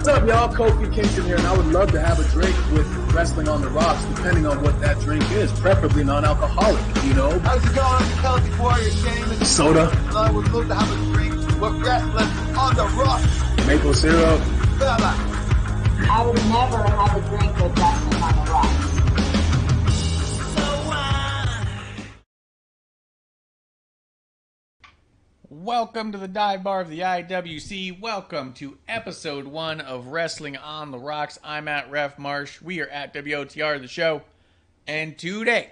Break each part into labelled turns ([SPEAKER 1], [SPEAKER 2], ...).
[SPEAKER 1] What's up, y'all? Kofi Kingston here, and I would love to have a drink with Wrestling on the Rocks, depending on what that drink is, preferably non-alcoholic, you know?
[SPEAKER 2] How's it going? Celtic Warrior Shane.
[SPEAKER 1] Soda.
[SPEAKER 2] And I would love to have a drink with Wrestling on the Rocks.
[SPEAKER 1] Maple syrup.
[SPEAKER 2] Fella.
[SPEAKER 3] I would never have a drink with Wrestling on the Rocks.
[SPEAKER 4] Welcome to the dive bar of the IWC. Welcome to episode 1 of Wrestling on the Rocks. I'm at Ref Marsh. We are at WOTR, the show. And today,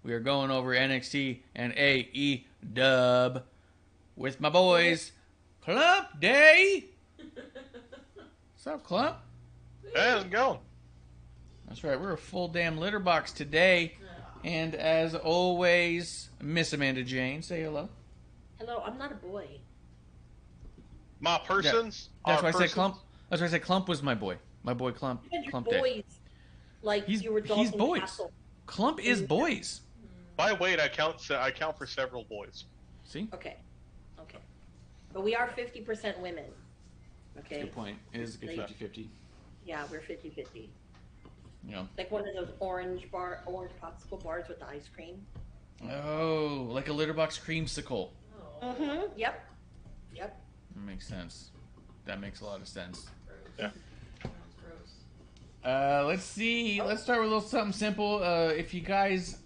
[SPEAKER 4] we are going over NXT and AEW with my boys, Clump Day. What's up, Clump?
[SPEAKER 5] Hey, how's it going?
[SPEAKER 4] That's right, we're a full damn litter box today. And as always, Miss Amanda Jane, say hello.
[SPEAKER 6] Hello, I'm not a boy.
[SPEAKER 5] My persons.
[SPEAKER 4] That's why I
[SPEAKER 5] persons.
[SPEAKER 4] said Clump. That's why I said Clump was my boy. My boy Clump.
[SPEAKER 6] You had
[SPEAKER 4] Clump
[SPEAKER 6] your
[SPEAKER 4] Day.
[SPEAKER 6] boys, like
[SPEAKER 4] He's
[SPEAKER 6] you were Dalton
[SPEAKER 4] he's boys.
[SPEAKER 6] Castle.
[SPEAKER 4] Clump is boys.
[SPEAKER 5] By weight, I count for several boys.
[SPEAKER 4] See?
[SPEAKER 6] Okay. But we are 50% women. Okay?
[SPEAKER 4] Good point. It is a good 50-50.
[SPEAKER 6] Yeah, we're 50-50.
[SPEAKER 4] You know.
[SPEAKER 6] Like one of those orange popsicle bars with the ice cream.
[SPEAKER 4] Oh, like a litter box creamsicle.
[SPEAKER 6] Mm-hmm. Yep.
[SPEAKER 4] That makes sense. That makes a lot of sense.
[SPEAKER 5] Yeah.
[SPEAKER 4] Let's see. Let's start with a little something simple. If you guys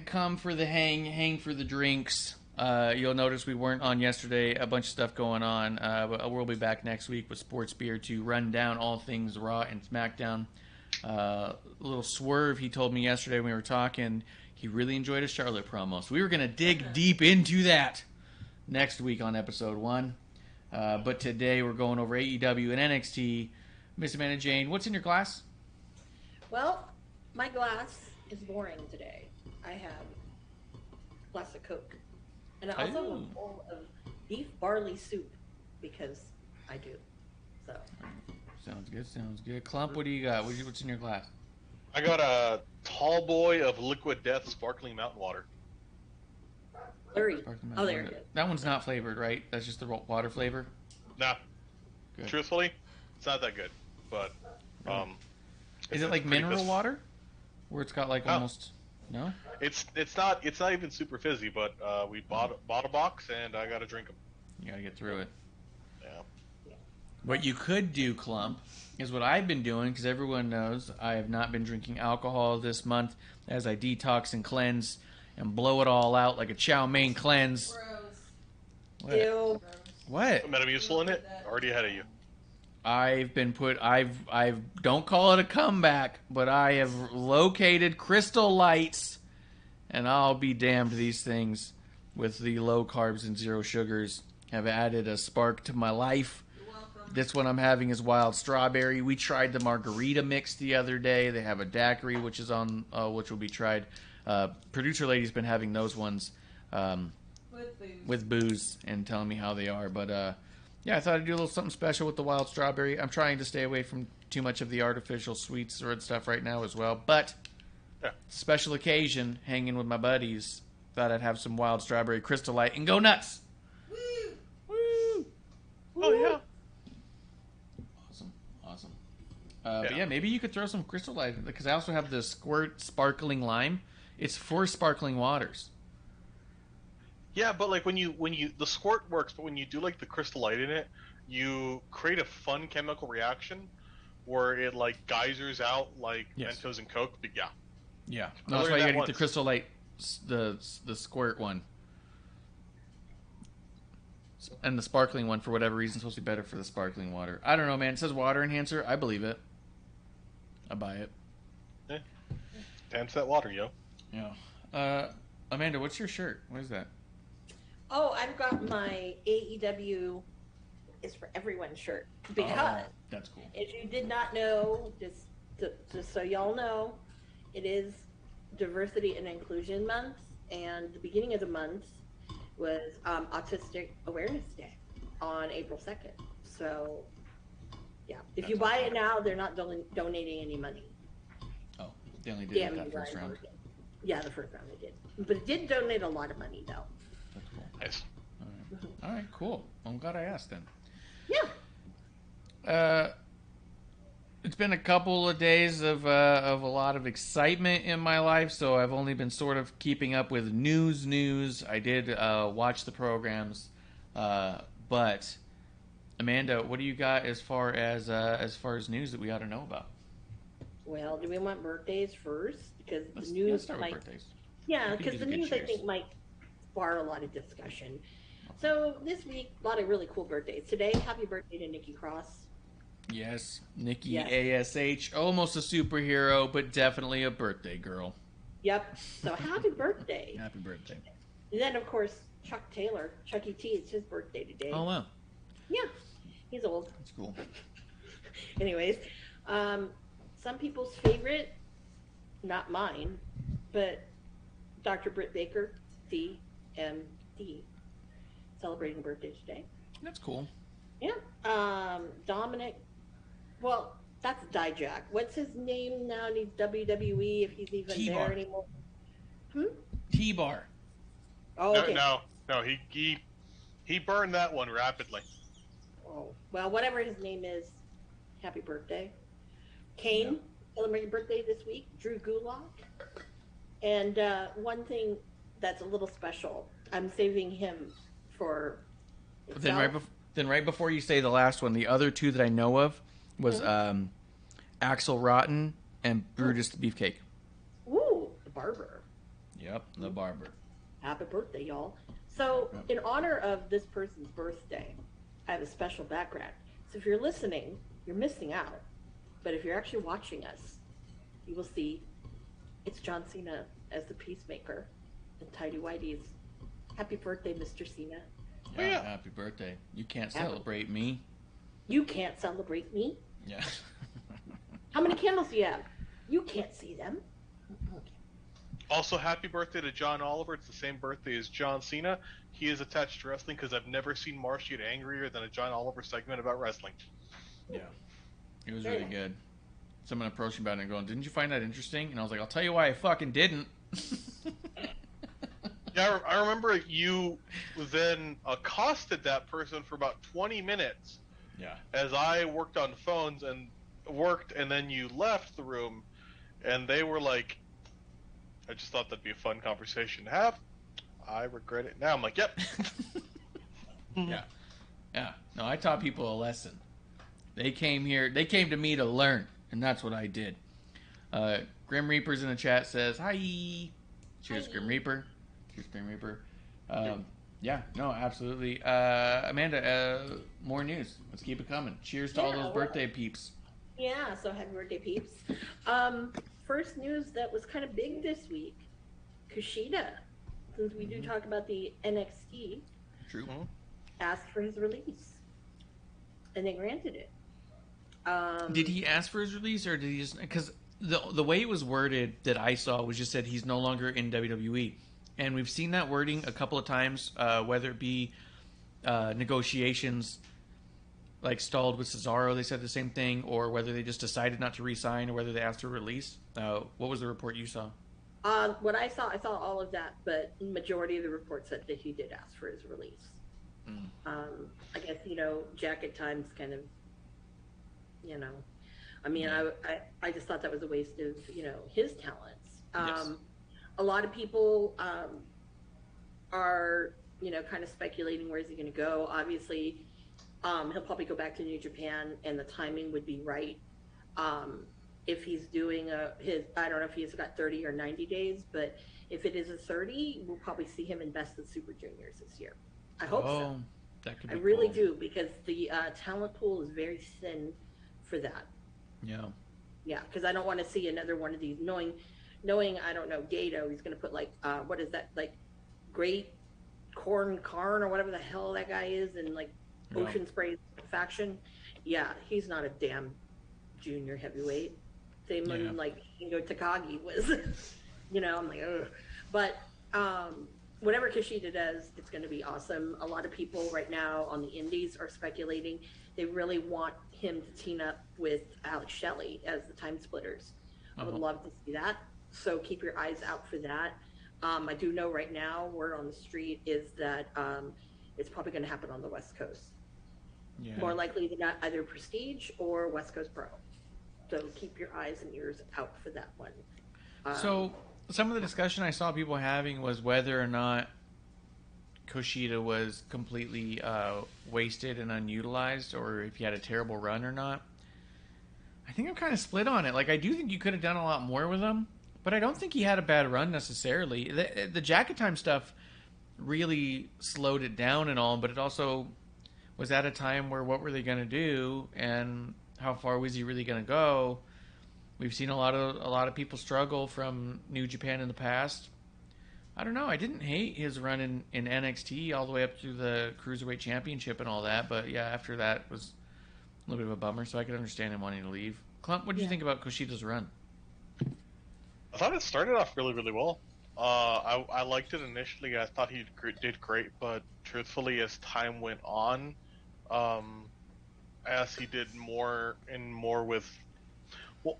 [SPEAKER 4] come for the hang for the drinks. You'll notice we weren't on yesterday. A bunch of stuff going on. But we'll be back next week with Sports Beer to run down all things Raw and SmackDown. A little swerve he told me yesterday when we were talking. He really enjoyed a Charlotte promo. So we were going to dig deep into that next week on episode 1. But today we're going over AEW and NXT. Miss Amanda Jane, what's in your glass?
[SPEAKER 6] Well, my glass is boring today. I have a glass of Coke. And I also have a bowl of beef barley soup because I do. So.
[SPEAKER 4] Sounds good. Clump, what do you got? What's in your glass?
[SPEAKER 5] I got a tall boy of Liquid Death sparkling mountain water.
[SPEAKER 6] There it is.
[SPEAKER 4] That one's not flavored, right? That's just the water flavor?
[SPEAKER 5] Nah.
[SPEAKER 4] Good.
[SPEAKER 5] Truthfully, it's not that good. But,
[SPEAKER 4] Is it like mineral water? Where it's got like almost... No?
[SPEAKER 5] It's not even super fizzy, but we bought a box and I gotta drink them.
[SPEAKER 4] You gotta get through it.
[SPEAKER 5] Yeah.
[SPEAKER 4] What you could do, Clump, is what I've been doing, because everyone knows I have not been drinking alcohol this month as I detox and cleanse and blow it all out like a chow mein cleanse.
[SPEAKER 6] Gross. Ew.
[SPEAKER 4] What?
[SPEAKER 5] Metamucil in it? Already ahead of you.
[SPEAKER 4] I've don't call it a comeback, but I have located Crystal Lights, and I'll be damned, these things with the low carbs and zero sugars have added a spark to my life. This one I'm having is wild strawberry. We tried the margarita mix the other day. They have a daiquiri, which is on, which will be tried. Producer lady's been having those ones with booze and telling me how they are. But yeah, I thought I'd do a little something special with the wild strawberry. I'm trying to stay away from too much of the artificial sweets or stuff right now as well. But special occasion, hanging with my buddies, thought I'd have some wild strawberry Crystal Light and go nuts. Woo!
[SPEAKER 5] Oh yeah.
[SPEAKER 4] Awesome. But yeah, maybe you could throw some Crystal Light, because I also have the Squirt Sparkling Lime. It's for sparkling waters.
[SPEAKER 5] Yeah, but like when you the squirt works, but when you do like the Crystal Light in it, you create a fun chemical reaction where it like geysers out like Mentos and Coke. But
[SPEAKER 4] yeah. No, that's why you gotta get the Crystal Light, the squirt one. And the sparkling one, for whatever reason, is supposed to be better for the sparkling water. I don't know, man. It says water enhancer. I believe it. I buy it.
[SPEAKER 5] Yeah. Dance that water, yo.
[SPEAKER 4] Yeah. Amanda, what's your shirt? What is that?
[SPEAKER 6] Oh, I've got my AEW is for everyone shirt because
[SPEAKER 4] that's cool.
[SPEAKER 6] If you did not know, just so y'all know, it is Diversity and Inclusion Month, and the beginning of the month was Autistic Awareness Day on April 2nd. So, yeah, if you buy it now, they're not donating any money.
[SPEAKER 4] Oh, they only did it that first round.
[SPEAKER 6] Yeah, the first round they did, but it did donate a lot of money though.
[SPEAKER 4] That's cool.
[SPEAKER 5] Nice.
[SPEAKER 4] All right, cool. I'm glad I asked then.
[SPEAKER 6] Yeah.
[SPEAKER 4] been a couple of days of a lot of excitement in my life, so I've only been sort of keeping up with news. I did watch the programs, but Amanda, what do you got as far as news that we ought to know about?
[SPEAKER 6] Well, do we want birthdays first? Because
[SPEAKER 4] Let's
[SPEAKER 6] the news
[SPEAKER 4] start
[SPEAKER 6] might,
[SPEAKER 4] with birthdays.
[SPEAKER 6] yeah,
[SPEAKER 4] We can
[SPEAKER 6] because
[SPEAKER 4] do
[SPEAKER 6] the
[SPEAKER 4] good
[SPEAKER 6] news I
[SPEAKER 4] cheers.
[SPEAKER 6] think might spark a lot of discussion. So this week, a lot of really cool birthdays. Today, happy birthday to Nikki Cross.
[SPEAKER 4] Yes, Nikki
[SPEAKER 6] Yes.
[SPEAKER 4] ASH, almost a superhero, but definitely a birthday girl.
[SPEAKER 6] Yep. So happy birthday.
[SPEAKER 4] Happy birthday.
[SPEAKER 6] And then, of course, Chuck Taylor, Chuck E. T. It's his birthday today.
[SPEAKER 4] Oh, wow.
[SPEAKER 6] Yeah, he's old.
[SPEAKER 4] That's cool.
[SPEAKER 6] Anyways, some people's favorite, not mine, but Dr. Britt Baker, DMD, celebrating birthday today.
[SPEAKER 4] That's cool.
[SPEAKER 6] Yeah. Dominic, well, that's Dijak. What's his name now? He's WWE, if he's even
[SPEAKER 4] T-Bar.
[SPEAKER 6] there anymore.
[SPEAKER 4] T-Bar.
[SPEAKER 6] Oh, okay.
[SPEAKER 5] No. He burned that one rapidly.
[SPEAKER 6] Oh, well, whatever his name is, happy birthday. Kane, celebrating birthday this week. Drew Gulak. And one thing that's a little special, I'm saving him for.
[SPEAKER 4] Then right before you say the last one, the other two that I know of was Axel Rotten and Brutus the Beefcake.
[SPEAKER 6] Ooh, the barber.
[SPEAKER 4] Yep, the barber.
[SPEAKER 6] Happy birthday, y'all. So, in honor of this person's birthday, I have a special background. So if you're listening, you're missing out. But if you're actually watching us, you will see it's John Cena as the Peacemaker and Tidy Whitey's. Happy birthday, Mr. Cena.
[SPEAKER 4] Yeah, happy birthday. You can't celebrate me.
[SPEAKER 6] You can't celebrate me.
[SPEAKER 4] Yeah.
[SPEAKER 6] How many candles do you have? You can't see them.
[SPEAKER 5] Also, happy birthday to John Oliver. It's the same birthday as John Cena. He is attached to wrestling because I've never seen Marsh get angrier than a John Oliver segment about wrestling.
[SPEAKER 4] Yeah. It was really good. Someone approached me about it and going, "Didn't you find that interesting?" And I was like, "I'll tell you why I fucking didn't."
[SPEAKER 5] Yeah, I remember you then accosted that person for about 20 minutes.
[SPEAKER 4] Yeah.
[SPEAKER 5] As I worked on phones and then you left the room, and they were like, I just thought that'd be a fun conversation to have. I regret it now. I'm like, yep.
[SPEAKER 4] Yeah. No, I taught people a lesson. They came to me to learn, and that's what I did. Grim Reaper's in the chat says, hi. Cheers,
[SPEAKER 6] Hi.
[SPEAKER 4] Grim Reaper. Cheers, Grim Reaper. Yeah, no, absolutely. Amanda, more news. Let's keep it coming. Cheers to all those birthday peeps.
[SPEAKER 6] Yeah, so happy birthday, peeps. First news that was kind of big this week. Kushida, since we do talk about the NXT,
[SPEAKER 4] True.
[SPEAKER 6] asked for his release. And they granted it.
[SPEAKER 4] Did he ask for his release, or did he just... Because the way it was worded that I saw was just said he's no longer in WWE. And we've seen that wording a couple of times, whether it be negotiations like stalled with Cesaro, they said the same thing, or whether they just decided not to re-sign, or whether they asked for release. What was the report you saw?
[SPEAKER 6] What I saw all of that, but majority of the reports said that he did ask for his release. I guess, Jack at times kind of, I mean, yeah. I just thought that was a waste of, his talents.
[SPEAKER 4] Yes.
[SPEAKER 6] A lot of people are, kind of speculating where's he going to go. Obviously, he'll probably go back to New Japan, and the timing would be right. If he's doing I don't know if he's got 30 or 90 days, but if it is a 30, we'll probably see him invest in Super Juniors this year. I hope so.
[SPEAKER 4] That could be
[SPEAKER 6] I really
[SPEAKER 4] cool.
[SPEAKER 6] do, because the talent pool is very thin for that.
[SPEAKER 4] Yeah.
[SPEAKER 6] Yeah, because I don't want to see another one of these, knowing, I don't know, Gato, he's going to put what is that, Great Karn or whatever the hell that guy is, and Ocean Spray faction. Yeah, he's not a damn junior heavyweight. Same when Shingo Takagi was, I'm like, ugh. But whatever Kushida does, it's going to be awesome. A lot of people right now on the indies are speculating they really want him to team up with Alex Shelley as the Time Splitters. I would love to see that. So keep your eyes out for that. I do know right now, word on the street is that it's probably going to happen on the West Coast.
[SPEAKER 4] Yeah.
[SPEAKER 6] More likely than not, either Prestige or West Coast Pro. So keep your eyes and ears out for that one.
[SPEAKER 4] So some of the discussion I saw people having was whether or not Kushida was completely wasted and unutilized, or if he had a terrible run or not. I think I'm kind of split on it. Like, I do think you could have done a lot more with him, but I don't think he had a bad run necessarily. The jacket time stuff really slowed it down and all, but it also was at a time where what were they going to do, and how far was he really going to go? We've seen a lot of people struggle from New Japan in the past. I don't know. I didn't hate his run in NXT all the way up to the Cruiserweight Championship and all that, but yeah, after that was a little bit of a bummer, so I could understand him wanting to leave. Clump, what did you think about Kushida's run?
[SPEAKER 5] I thought it started off really, really well. I liked it initially. I thought he did great, but truthfully, as time went on, as he did more and more with, well,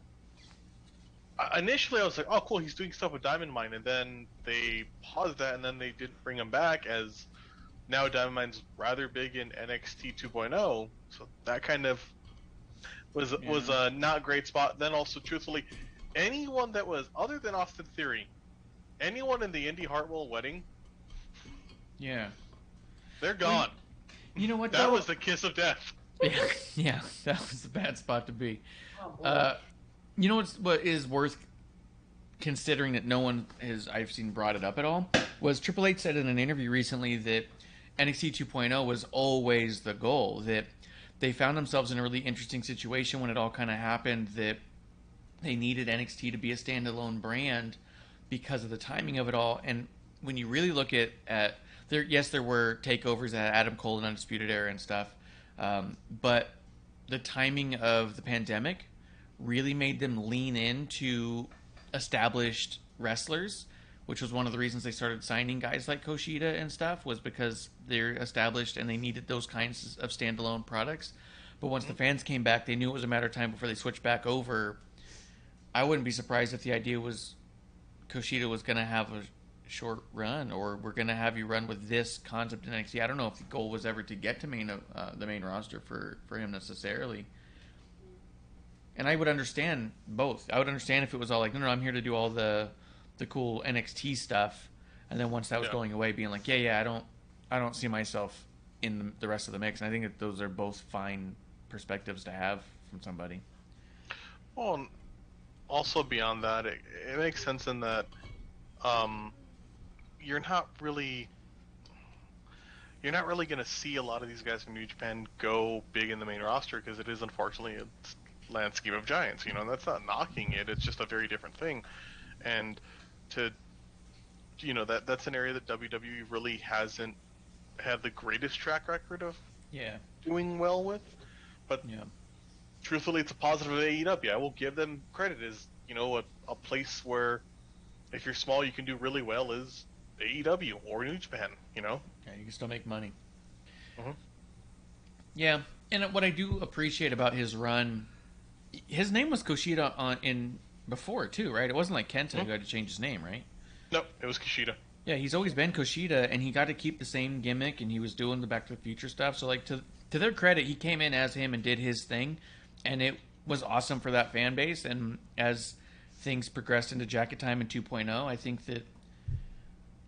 [SPEAKER 5] initially I was like, oh, cool, he's doing stuff with Diamond Mine, and then they paused that, and then they didn't bring him back, as now Diamond Mine's rather big in NXT 2.0, so that kind of was a not great spot. Then also, truthfully, anyone that was, other than Austin Theory, anyone in the Indy Hartwell wedding,
[SPEAKER 4] Yeah.
[SPEAKER 5] they're gone.
[SPEAKER 4] You know what?
[SPEAKER 5] That was the kiss of death.
[SPEAKER 4] Yeah, that was a bad spot to be.
[SPEAKER 6] Oh, boy.
[SPEAKER 4] You know what is worth considering that no one I've seen brought it up at all was Triple H said in an interview recently that NXT 2.0 was always the goal, that they found themselves in a really interesting situation when it all kind of happened, that they needed NXT to be a standalone brand because of the timing of it all. And when you really look at there were takeovers at Adam Cole and Undisputed Era and stuff, but the timing of the pandemic really made them lean into established wrestlers, which was one of the reasons they started signing guys like Kushida and stuff, was because they're established and they needed those kinds of standalone products. But once the fans came back, they knew it was a matter of time before they switched back over. I wouldn't be surprised if the idea was Kushida was going to have a short run, or we're going to have you run with this concept in NXT. I don't know if the goal was ever to get to the main roster for him necessarily. And I would understand both. I would understand if it was all like, no, I'm here to do all the cool NXT stuff, and then once that was going away, being like, I don't see myself in the rest of the mix. And I think that those are both fine perspectives to have from somebody.
[SPEAKER 5] Well, also beyond that, it makes sense in that you're not really going to see a lot of these guys from New Japan go big in the main roster, because it is unfortunately a landscape of giants. And that's not knocking it. It's just a very different thing. And that's an area that WWE really hasn't had the greatest track record of doing well with. But truthfully, it's a positive of AEW. I will give them credit as, a place where if you're small, you can do really well is AEW or New Japan,
[SPEAKER 4] Yeah, you can still make money.
[SPEAKER 5] Mm-hmm.
[SPEAKER 4] Yeah, and what I do appreciate about his run, his name was Kushida in before too, right? It wasn't like Kenta who had to change his name, right?
[SPEAKER 5] No, it was Kushida.
[SPEAKER 4] Yeah, he's always been Kushida, and he got to keep the same gimmick, and he was doing the Back to the Future stuff. So, like, to their credit, he came in as him and did his thing, and it was awesome for that fan base. And as things progressed into Jacket Time in 2.0,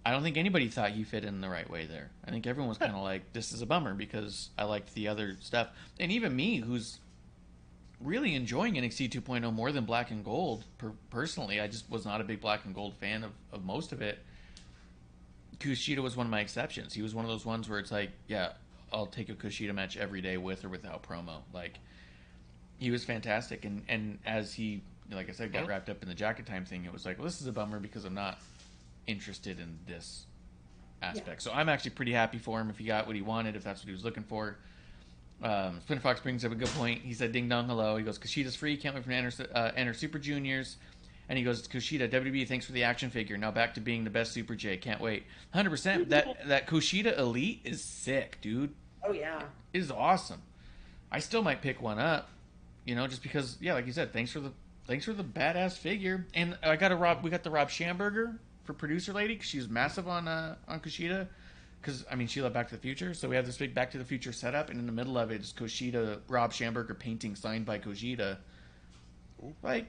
[SPEAKER 4] I don't think anybody thought he fit in the right way there. I think everyone was kind of like, this is a bummer, because I liked the other stuff. And even me, who's really enjoying NXT 2.0 more than Black and Gold, personally, I just was not a big Black and Gold fan of most of it. Kushida was one of my exceptions. He was one of those ones where it's like, yeah, I'll take a Kushida match every day with or without promo. Like, he was fantastic. And as he, like I said, got wrapped up in the Jacket Time thing, it was like, well, this is a bummer because I'm not interested in this aspect. So I'm actually pretty happy for him if he got what he wanted, if that's what he was looking for. Splinter Fox brings up a good point. He said, ding dong, hello. He goes, Kushida's free, can't wait for him to enter Super Juniors. And he goes, Kushida, WWE, thanks for the action figure. Now back to being the best Super J. Can't wait. 100%. That Kushida Elite is sick, dude.
[SPEAKER 6] Oh, yeah.
[SPEAKER 4] It is awesome. I still might pick one up, just because, yeah, like you said, thanks for the badass figure. And we got the Rob Schamberger for producer lady, because she was massive on Kushida. Because, she loved Back to the Future. So we have this big Back to the Future setup, and in the middle of it is Kushida, Rob Schamberger painting signed by Kushida. Like,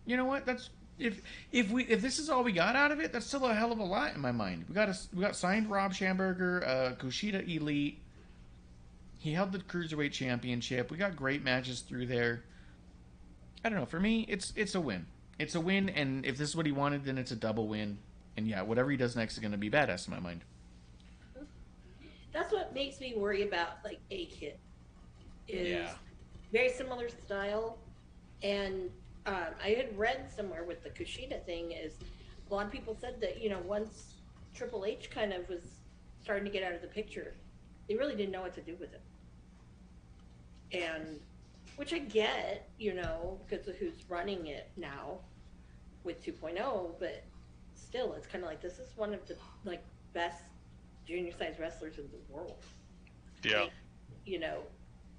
[SPEAKER 4] you know what? That's if this is all we got out of it, that's still a hell of a lot in my mind. We got signed Rob Schamberger, Kushida Elite. He held the Cruiserweight Championship. We got great matches through there. I don't know. For me, it's a win. It's a win, and if this is what he wanted, then it's a double win. And yeah, whatever he does next is going to be badass in my mind.
[SPEAKER 6] That's what makes me worry about like A-Kid. Is very similar style, and I had read somewhere with the Kushida thing is a lot of people said that once Triple H kind of was starting to get out of the picture, they really didn't know what to do with him. And which I get, because of who's running it now with 2.0, but still, it's kind of like this is one of the like best junior size wrestlers in the world.
[SPEAKER 5] Yeah.
[SPEAKER 6] Like,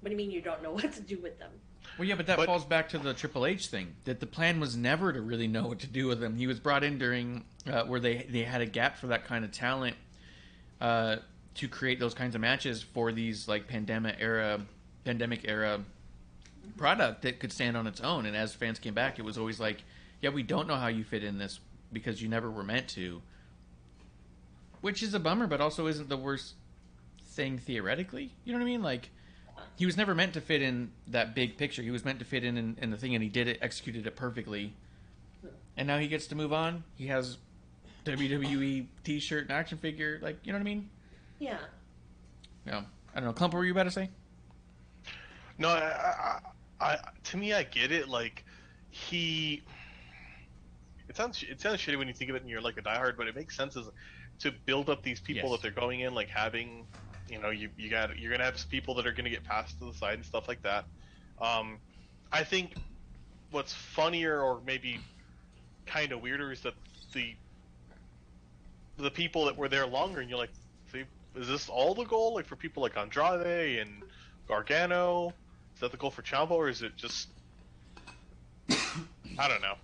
[SPEAKER 6] what do you mean you don't know what to do with them?
[SPEAKER 4] Well, yeah, but that falls back to the Triple H thing. That the plan was never to really know what to do with him. He was brought in during where they had a gap for that kind of talent to create those kinds of matches for these like pandemic era product that could stand on its own. And as fans came back, it was always like, yeah, we don't know how you fit in this because you never were meant to. Which is a bummer, but also isn't the worst thing theoretically. You know what I mean? Like, he was never meant to fit in that big picture. He was meant to fit in the thing, and he did it, executed it perfectly. And now he gets to move on. He has WWE T-shirt and action figure. Like, you know what I mean?
[SPEAKER 6] Yeah.
[SPEAKER 4] Yeah. I don't know. Clump, what were you about to say?
[SPEAKER 5] No, I to me, I get it. Like, it sounds shitty when you think of it and you're like a diehard, but it makes sense as to build up these people that they're going in, like having, you're gonna have people that are gonna get passed to the side and stuff like that. I think what's funnier or maybe kind of weirder is that the people that were there longer, and you're like, see, is this all the goal? Like for people like Andrade and Gargano, is that the goal for Ciampa, or is it just I don't know.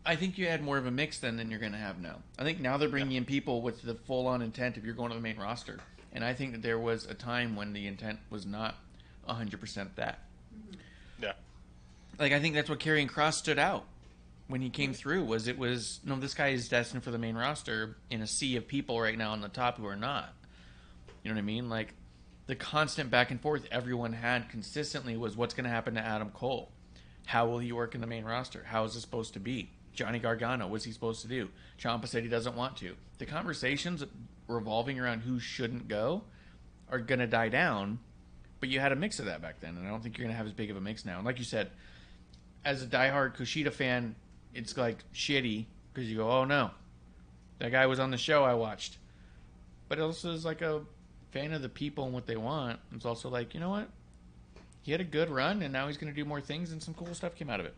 [SPEAKER 4] I think you had more of a mix then than you're going to have now. I think now they're bringing in people with the full-on intent if you're going to the main roster. And I think that there was a time when the intent was not 100% that.
[SPEAKER 5] Yeah.
[SPEAKER 4] Like, I think that's what Karrion Kross stood out when he came through, this guy is destined for the main roster in a sea of people right now on the top who are not. You know what I mean? Like, the constant back and forth everyone had consistently was what's going to happen to Adam Cole? How will he work in the main roster? How is this supposed to be? Johnny Gargano, what's he supposed to do? Ciampa said he doesn't want to. The conversations revolving around who shouldn't go are going to die down, but you had a mix of that back then, and I don't think you're going to have as big of a mix now. And like you said, as a diehard Kushida fan, it's like shitty because you go, oh no, that guy was on the show I watched. But it also is like a fan of the people and what they want. It's also like, you know what? He had a good run, and now he's going to do more things, and some cool stuff came out of it.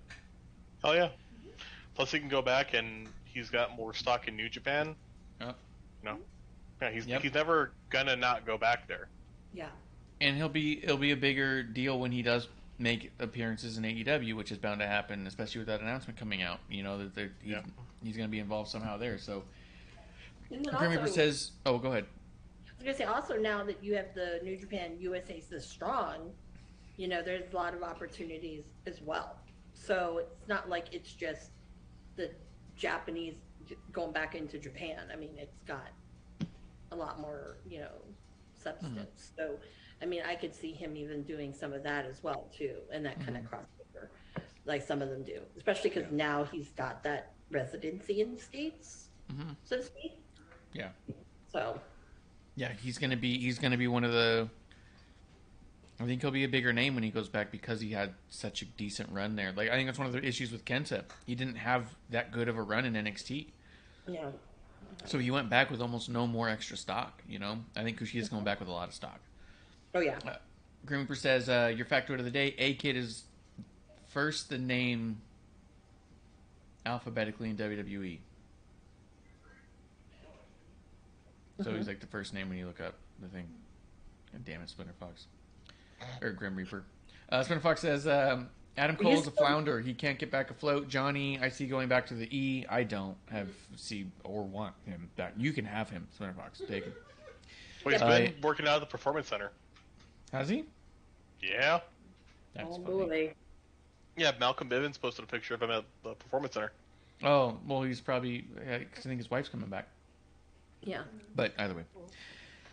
[SPEAKER 5] Oh yeah. Plus, he can go back and he's got more stock in New Japan.
[SPEAKER 4] Oh.
[SPEAKER 5] Yeah, he's never gonna not go back there.
[SPEAKER 6] Yeah.
[SPEAKER 4] And it'll be a bigger deal when he does make appearances in AEW, which is bound to happen, especially with that announcement coming out. That he's going to be involved somehow there. So, Grim Reaper says, "Oh, go ahead."
[SPEAKER 6] I was going to say also now that you have the New Japan USA so strong, there's a lot of opportunities as well. So it's not like it's just the Japanese going back into Japan. I mean, it's got a lot more, substance. So, I mean, I could see him even doing some of that as well, too, and that kind of crossover, like some of them do, especially because now he's got that residency in the States, so to speak.
[SPEAKER 4] Yeah.
[SPEAKER 6] So.
[SPEAKER 4] Yeah, he's gonna be one of the. I think he'll be a bigger name when he goes back because he had such a decent run there. Like, I think that's one of the issues with Kenta. He didn't have that good of a run in NXT.
[SPEAKER 6] Yeah.
[SPEAKER 4] So he went back with almost no more extra stock, I think Kushida's going back with a lot of stock.
[SPEAKER 6] Oh, yeah.
[SPEAKER 4] Grim Reaper says, your factoid of the day, A-Kid is first the name alphabetically in WWE. So he's like the first name when you look up the thing. God damn it, Splinter Fox. Or Grim Reaper. Splinter Fox says, Adam Cole's a flounder. He can't get back afloat. Johnny, I see going back to the E. I don't want him back. You can have him, Splinter Fox. Take him.
[SPEAKER 5] Well, he's been working out of the Performance Center.
[SPEAKER 4] Has he?
[SPEAKER 5] Yeah.
[SPEAKER 4] That's
[SPEAKER 6] funny.
[SPEAKER 4] Boy.
[SPEAKER 5] Yeah, Malcolm Bivens posted a picture of him at the Performance Center.
[SPEAKER 4] Oh, well, he's probably... Cause I think his wife's coming back.
[SPEAKER 6] Yeah.
[SPEAKER 4] But either way.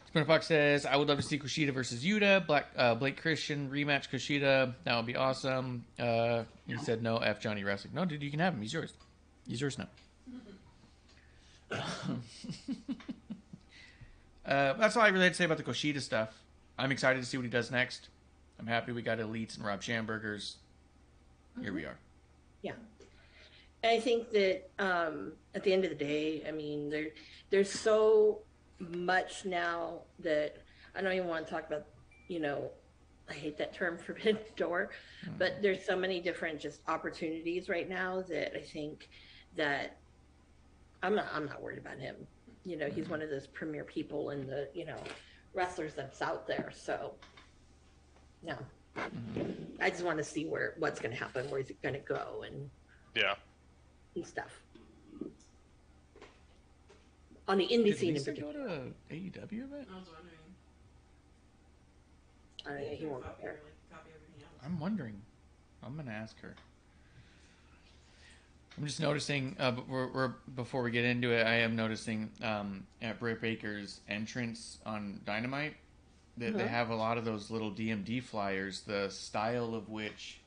[SPEAKER 4] Spinner Fox says, I would love to see Kushida versus Yuta. Blake Christian rematch Kushida. That would be awesome. He said, no, F Johnny Wrestling. No, dude, you can have him. He's yours. He's yours now. That's all I really had to say about the Kushida stuff. I'm excited to see what he does next. I'm happy we got Elites and Rob Schambergers. Here we are.
[SPEAKER 6] Yeah. And I think that at the end of the day, I mean, there's so much now that I don't even want to talk about, I hate that term, forbidden door, but there's so many different just opportunities right now that I think that I'm not worried about him. He's one of those premier people in the, wrestlers that's out there. So, no. I just want to see what's going to happen, where's it going to go, and stuff. On the indie scene in particular.
[SPEAKER 4] Did Lisa go to AEW event?
[SPEAKER 7] I was wondering.
[SPEAKER 6] He won't go there.
[SPEAKER 4] I'm wondering. I'm going to ask her. I'm just noticing, before we get into it, I am noticing at Britt Baker's entrance on Dynamite that they have a lot of those little DMD flyers, the style of which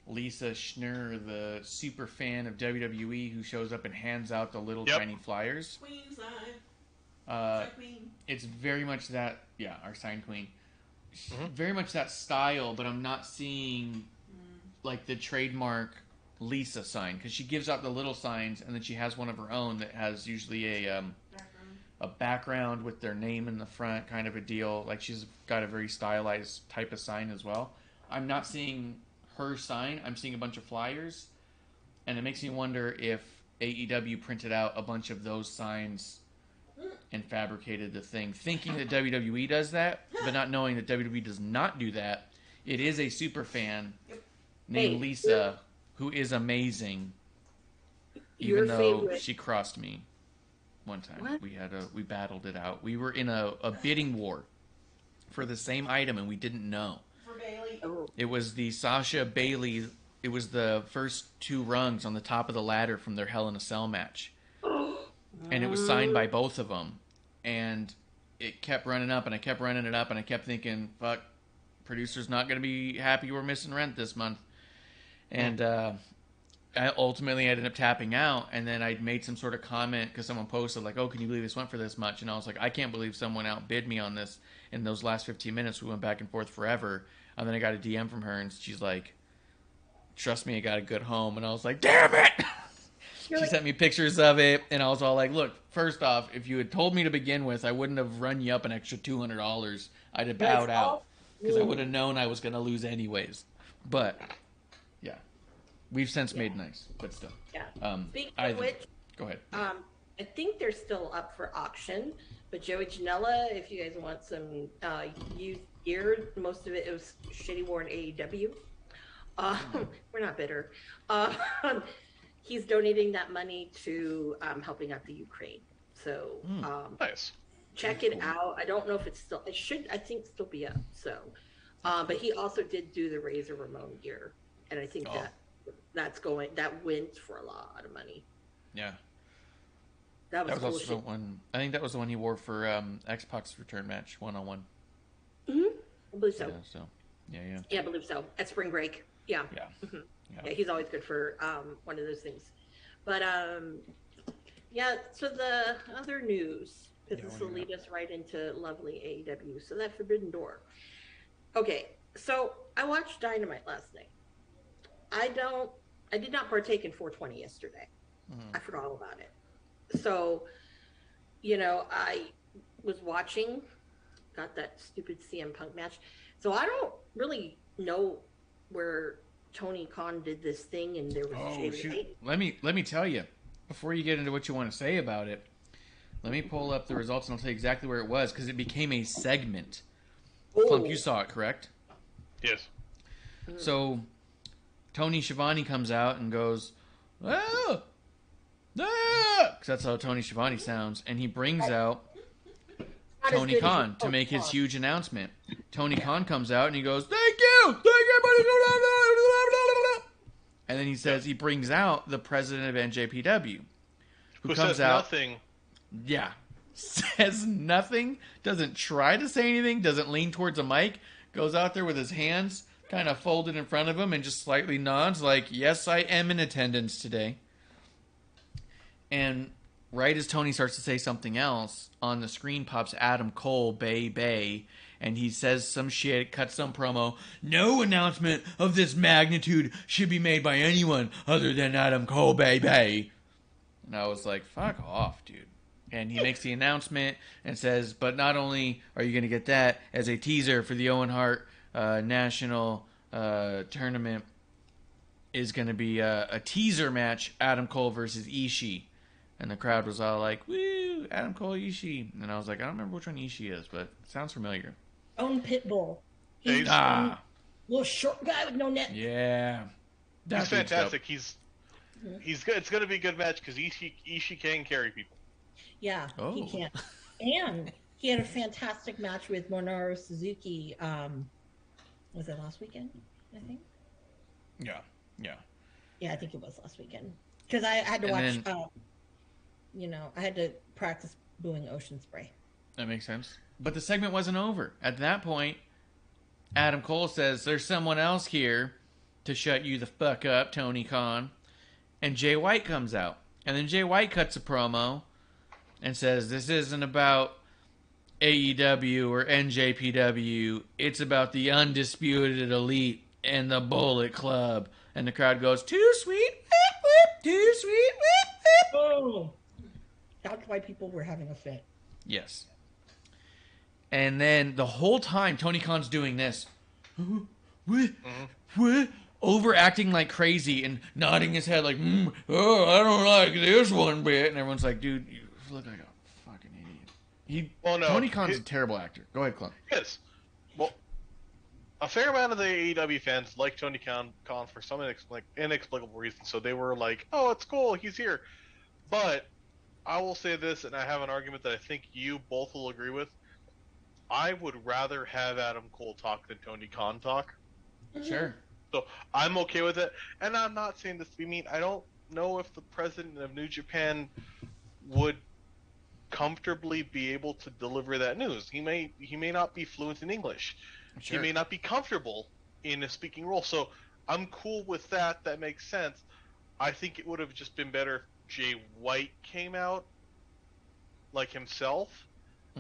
[SPEAKER 4] Lisa Schnurr, the super fan of WWE who shows up and hands out the little tiny flyers.
[SPEAKER 7] Queen sign. Queen.
[SPEAKER 4] It's very much that, our sign queen. Very much that style, but I'm not seeing like the trademark Lisa sign, because she gives out the little signs and then she has one of her own that has usually a background with their name in the front, kind of a deal. Like, she's got a very stylized type of sign as well. I'm not seeing her sign. I'm seeing a bunch of flyers, and it makes me wonder if AEW printed out a bunch of those signs and fabricated the thing, thinking that WWE does that, but not knowing that WWE does not do that. It is a super fan named Lisa who is amazing, even though she crossed me one time.
[SPEAKER 6] What?
[SPEAKER 4] We battled it out. We were in a bidding war for the same item, and we didn't know.
[SPEAKER 7] For Bailey.
[SPEAKER 6] Oh.
[SPEAKER 4] It was the Sasha Bailey. It was the first 2 rungs on the top of the ladder from their Hell in a Cell match. And it was signed by both of them. And it kept running up, and I kept running it up, and I kept thinking, fuck, producer's not going to be happy we're missing rent this month. And I ultimately ended up tapping out, and then I made some sort of comment because someone posted, like, oh, can you believe this went for this much? And I was like, I can't believe someone outbid me on this. In those last 15 minutes, we went back and forth forever. And then I got a DM from her, and she's like, trust me, I got a good home. And I was like, damn it! She sent me pictures of it, and I was all like, look, first off, if you had told me to begin with, I wouldn't have run you up an extra $200. I'd have bowed out, because I would have known I was going to lose anyways. But, yeah. We've since made nice, but still.
[SPEAKER 6] Yeah. Speaking of which,
[SPEAKER 4] go ahead.
[SPEAKER 6] I think they're still up for auction, but Joey Janela, if you guys want some used gear, most of it was shitty worn AEW. We're not bitter. He's donating that money to helping out the Ukraine. So
[SPEAKER 5] nice.
[SPEAKER 6] Check it out. I don't know if it's still. I think still be up. So, but he also did do the Razor Ramon gear, and I think that went for a lot of money.
[SPEAKER 4] Yeah.
[SPEAKER 6] That was cool
[SPEAKER 4] also
[SPEAKER 6] shit.
[SPEAKER 4] the one. I think that was the one he wore for X-Pac's return match, 1-on-1.
[SPEAKER 6] I believe so.
[SPEAKER 4] Yeah.
[SPEAKER 6] Yeah, I believe so. At spring break. Yeah.
[SPEAKER 4] Yeah.
[SPEAKER 6] Mm-hmm. Yeah, he's always good for one of those things. But so the other news, because this will lead us right into lovely AEW. So that Forbidden Door. Okay, so I watched Dynamite last night. I did not partake in 420 yesterday. I forgot all about it. So, I was watching, got that stupid CM Punk match. So I don't really know where Tony Khan did this thing, and there was
[SPEAKER 4] Let me tell you, before you get into what you want to say about it, let me pull up the results and I'll tell you exactly where it was, because it became a segment. Plump, you saw it, correct?
[SPEAKER 5] Yes.
[SPEAKER 4] So Tony Schiavone comes out and goes, ah! Because that's how Tony Schiavone sounds, and he brings out Tony Khan to make his huge announcement. Tony Khan comes out and he goes, thank you, And he says he brings out the president of NJPW, who comes
[SPEAKER 5] says
[SPEAKER 4] out.
[SPEAKER 5] Nothing.
[SPEAKER 4] Yeah. Says nothing, doesn't try to say anything, doesn't lean towards a mic, goes out there with his hands kind of folded in front of him and just slightly nods like, yes, I am in attendance today. And right as Tony starts to say something else, on the screen pops Adam Cole, Bay, and he says some shit, cuts some promo. No announcement of this magnitude should be made by anyone other than Adam Cole, Bay. And I was like, fuck off, dude. And he makes the announcement and says, but not only are you going to get that as a teaser for the Owen Hart National Tournament, is going to be a teaser match, Adam Cole versus Ishii. And the crowd was all like, woo, Adam Cole, Ishii. And I was like, I don't remember which one Ishii is, but it sounds familiar.
[SPEAKER 8] Own Pitbull. He's little short guy with no neck.
[SPEAKER 4] Yeah.
[SPEAKER 5] He's fantastic. He's good. It's going to be a good match because Ishii can carry people.
[SPEAKER 8] Yeah, he can. And he had a fantastic match with Minoru Suzuki. Was it last weekend, I think?
[SPEAKER 4] Yeah.
[SPEAKER 8] Yeah, I think it was last weekend. Because I had to watch, I had to practice booing Ocean Spray.
[SPEAKER 4] That makes sense. But the segment wasn't over. At that point, Adam Cole says, there's someone else here to shut you the fuck up, Tony Khan. And Jay White comes out. And then Jay White cuts a promo and says, this isn't about AEW or NJPW. It's about the Undisputed Elite and the Bullet Club. And the crowd goes, too sweet, whip, whip, too sweet, whip, whip.
[SPEAKER 8] Oh, that's why people were having a fit.
[SPEAKER 4] Yes. And then the whole time, Tony Khan's doing this. Overacting like crazy and nodding his head like, I don't like this one bit. And everyone's like, dude, you look like a fucking idiot. Tony Khan's a terrible actor. Go ahead, Clun.
[SPEAKER 5] Yes. Well, a fair amount of the AEW fans like Tony Khan for some inexplicable reason. So they were like, oh, it's cool, he's here. But I will say this, and I have an argument that I think you both will agree with. I would rather have Adam Cole talk than Tony Khan talk.
[SPEAKER 4] Sure.
[SPEAKER 5] So I'm okay with it. And I'm not saying this to be mean. I don't know if the president of New Japan would comfortably be able to deliver that news. He may not be fluent in English. Sure. He may not be comfortable in a speaking role. So I'm cool with that. That makes sense. I think it would have just been better if Jay White came out like himself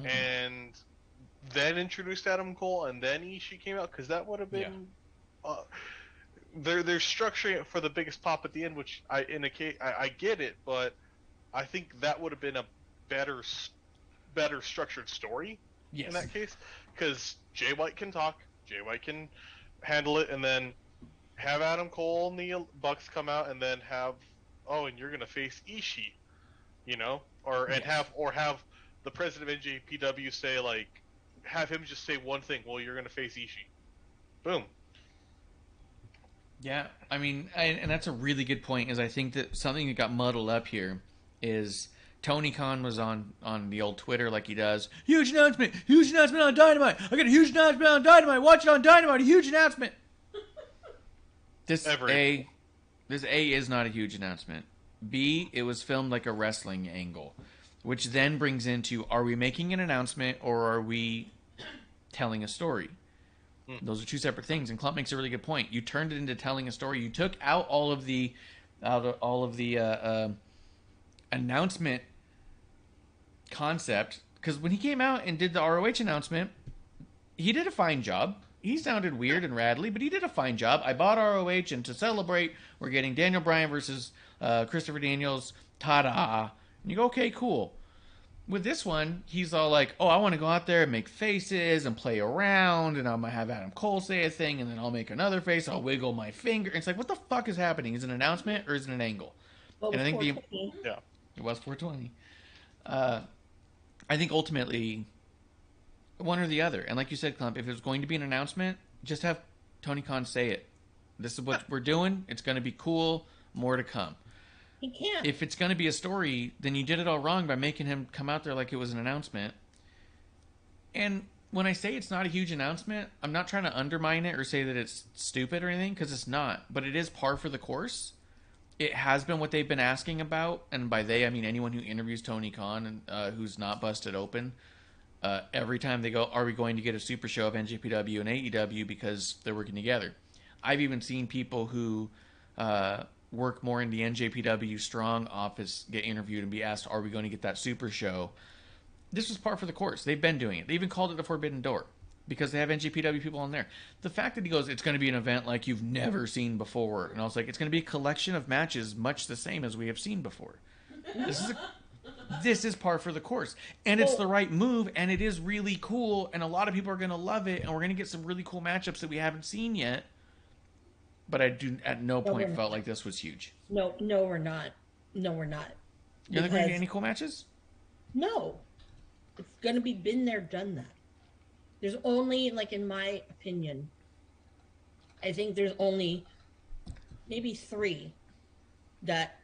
[SPEAKER 5] and then introduced Adam Cole and then Ishii came out, because that would have been they're structuring it for the biggest pop at the end, which I get it, but I think that would have been a better structured story in that case, because Jay White can talk, Jay White can handle it, and then have Adam Cole and the Bucks come out and then have, and you're gonna face Ishii, have the president of NJPW say, like, have him just say one thing, well, you're gonna face Ishii. Boom.
[SPEAKER 4] Yeah, I mean, and that's a really good point, is I think that something that got muddled up here is Tony Khan was on the old Twitter like he does. Huge announcement on Dynamite. I got a huge announcement on Dynamite. Watch it on Dynamite. A huge announcement. This is not a huge announcement. B, it was filmed like a wrestling angle, which then brings into, are we making an announcement or are we telling a story? Those are two separate things, and Clump makes a really good point. You turned it into telling a story. You took out all of the announcement concept, because when he came out and did the ROH announcement, he did a fine job. He sounded weird and rattly, but he did a fine job. I bought ROH, and to celebrate, we're getting Daniel Bryan versus Christopher Daniels. Ta-da! And you go, okay, cool. With this one, he's all like, I want to go out there and make faces and play around, and I'm going to have Adam Cole say a thing, and then I'll make another face, I'll wiggle my finger. And it's like, what the fuck is happening? Is it an announcement or is it an angle?
[SPEAKER 8] Well,
[SPEAKER 4] and I think
[SPEAKER 8] it
[SPEAKER 4] was 420. I think ultimately, one or the other. And like you said, Clump, if it was going to be an announcement, just have Tony Khan say it. This is what we're doing. It's going to be cool. More to come.
[SPEAKER 8] He can't.
[SPEAKER 4] If it's going to be a story, then you did it all wrong by making him come out there like it was an announcement. And when I say it's not a huge announcement, I'm not trying to undermine it or say that it's stupid or anything, because it's not. But it is par for the course. it has been what they've been asking about, and by they I mean anyone who interviews Tony Khan and who's not busted open. Every time they go, are we going to get a super show of NJPW and AEW because they're working together? I've even seen people who work more in the NJPW strong office get interviewed and be asked, are we going to get that super show? This was par for the course. They've been doing it. They even called it the Forbidden Door because they have NJPW people on there. The fact that he goes, it's going to be an event like you've never seen before. And I was like, it's going to be a collection of matches much the same as we have seen before. This is par for the course. And it's the right move, and it is really cool, and a lot of people are going to love it, and we're going to get some really cool matchups that we haven't seen yet. But I do at no point felt like this was huge.
[SPEAKER 8] No, we're not. No, we're not.
[SPEAKER 4] You're not going to get any cool matches?
[SPEAKER 8] No. It's going to be been there, done that. There's only, like, in my opinion, I think there's only maybe 3 that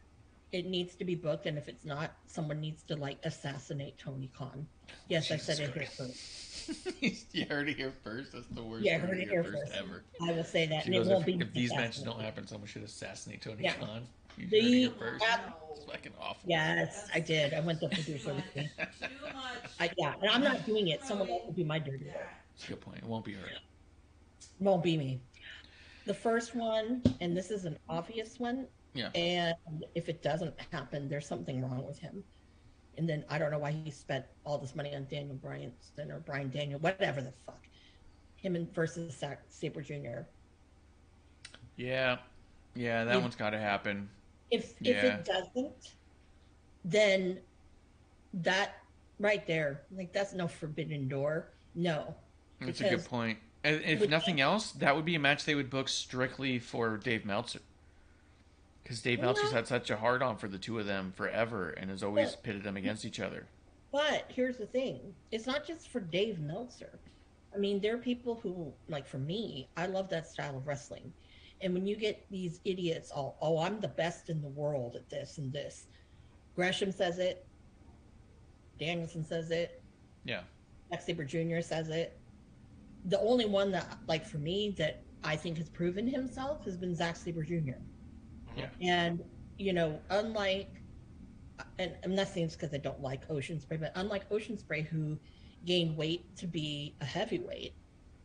[SPEAKER 8] it needs to be booked, and if it's not, someone needs to, like, assassinate Tony Khan. Yes, Jesus I said it here first.
[SPEAKER 4] You heard it here first? That's the worst.
[SPEAKER 8] Yeah, I heard it here first ever. I will say that.
[SPEAKER 4] She goes, if these matches don't happen, someone should assassinate Tony Khan. You heard it here first. It's fucking awful.
[SPEAKER 8] Yes, I did. I went to producer with me. Yeah, and I'm not doing it. Someone else will do my dirty work.
[SPEAKER 4] That's a good point. It won't be her.
[SPEAKER 8] Won't be me. The first one, and this is an obvious one,
[SPEAKER 4] yeah.
[SPEAKER 8] And if it doesn't happen, there's something wrong with him. And then I don't know why he spent all this money on Daniel Bryan or Brian Daniel, whatever the fuck. Him and versus Sabre Jr.
[SPEAKER 4] Yeah, that one's got to happen.
[SPEAKER 8] If it doesn't, then that right there, like that's no forbidden door. No.
[SPEAKER 4] That's a good point. And if nothing else, that would be a match they would book strictly for Dave Meltzer. Because Dave Meltzer's had such a hard-on for the two of them forever and has always pitted them against each other.
[SPEAKER 8] But here's the thing. It's not just for Dave Meltzer. I mean, there are people who, like for me, I love that style of wrestling. And when you get these idiots I'm the best in the world at this and this. Gresham says it. Danielson says it.
[SPEAKER 4] Yeah.
[SPEAKER 8] Zack Sabre Jr. says it. The only one that, like for me, that I think has proven himself has been Zack Sabre Jr.
[SPEAKER 4] Yeah.
[SPEAKER 8] And, unlike, and I'm not saying it's because I don't like Ocean Spray, but unlike Ocean Spray, who gained weight to be a heavyweight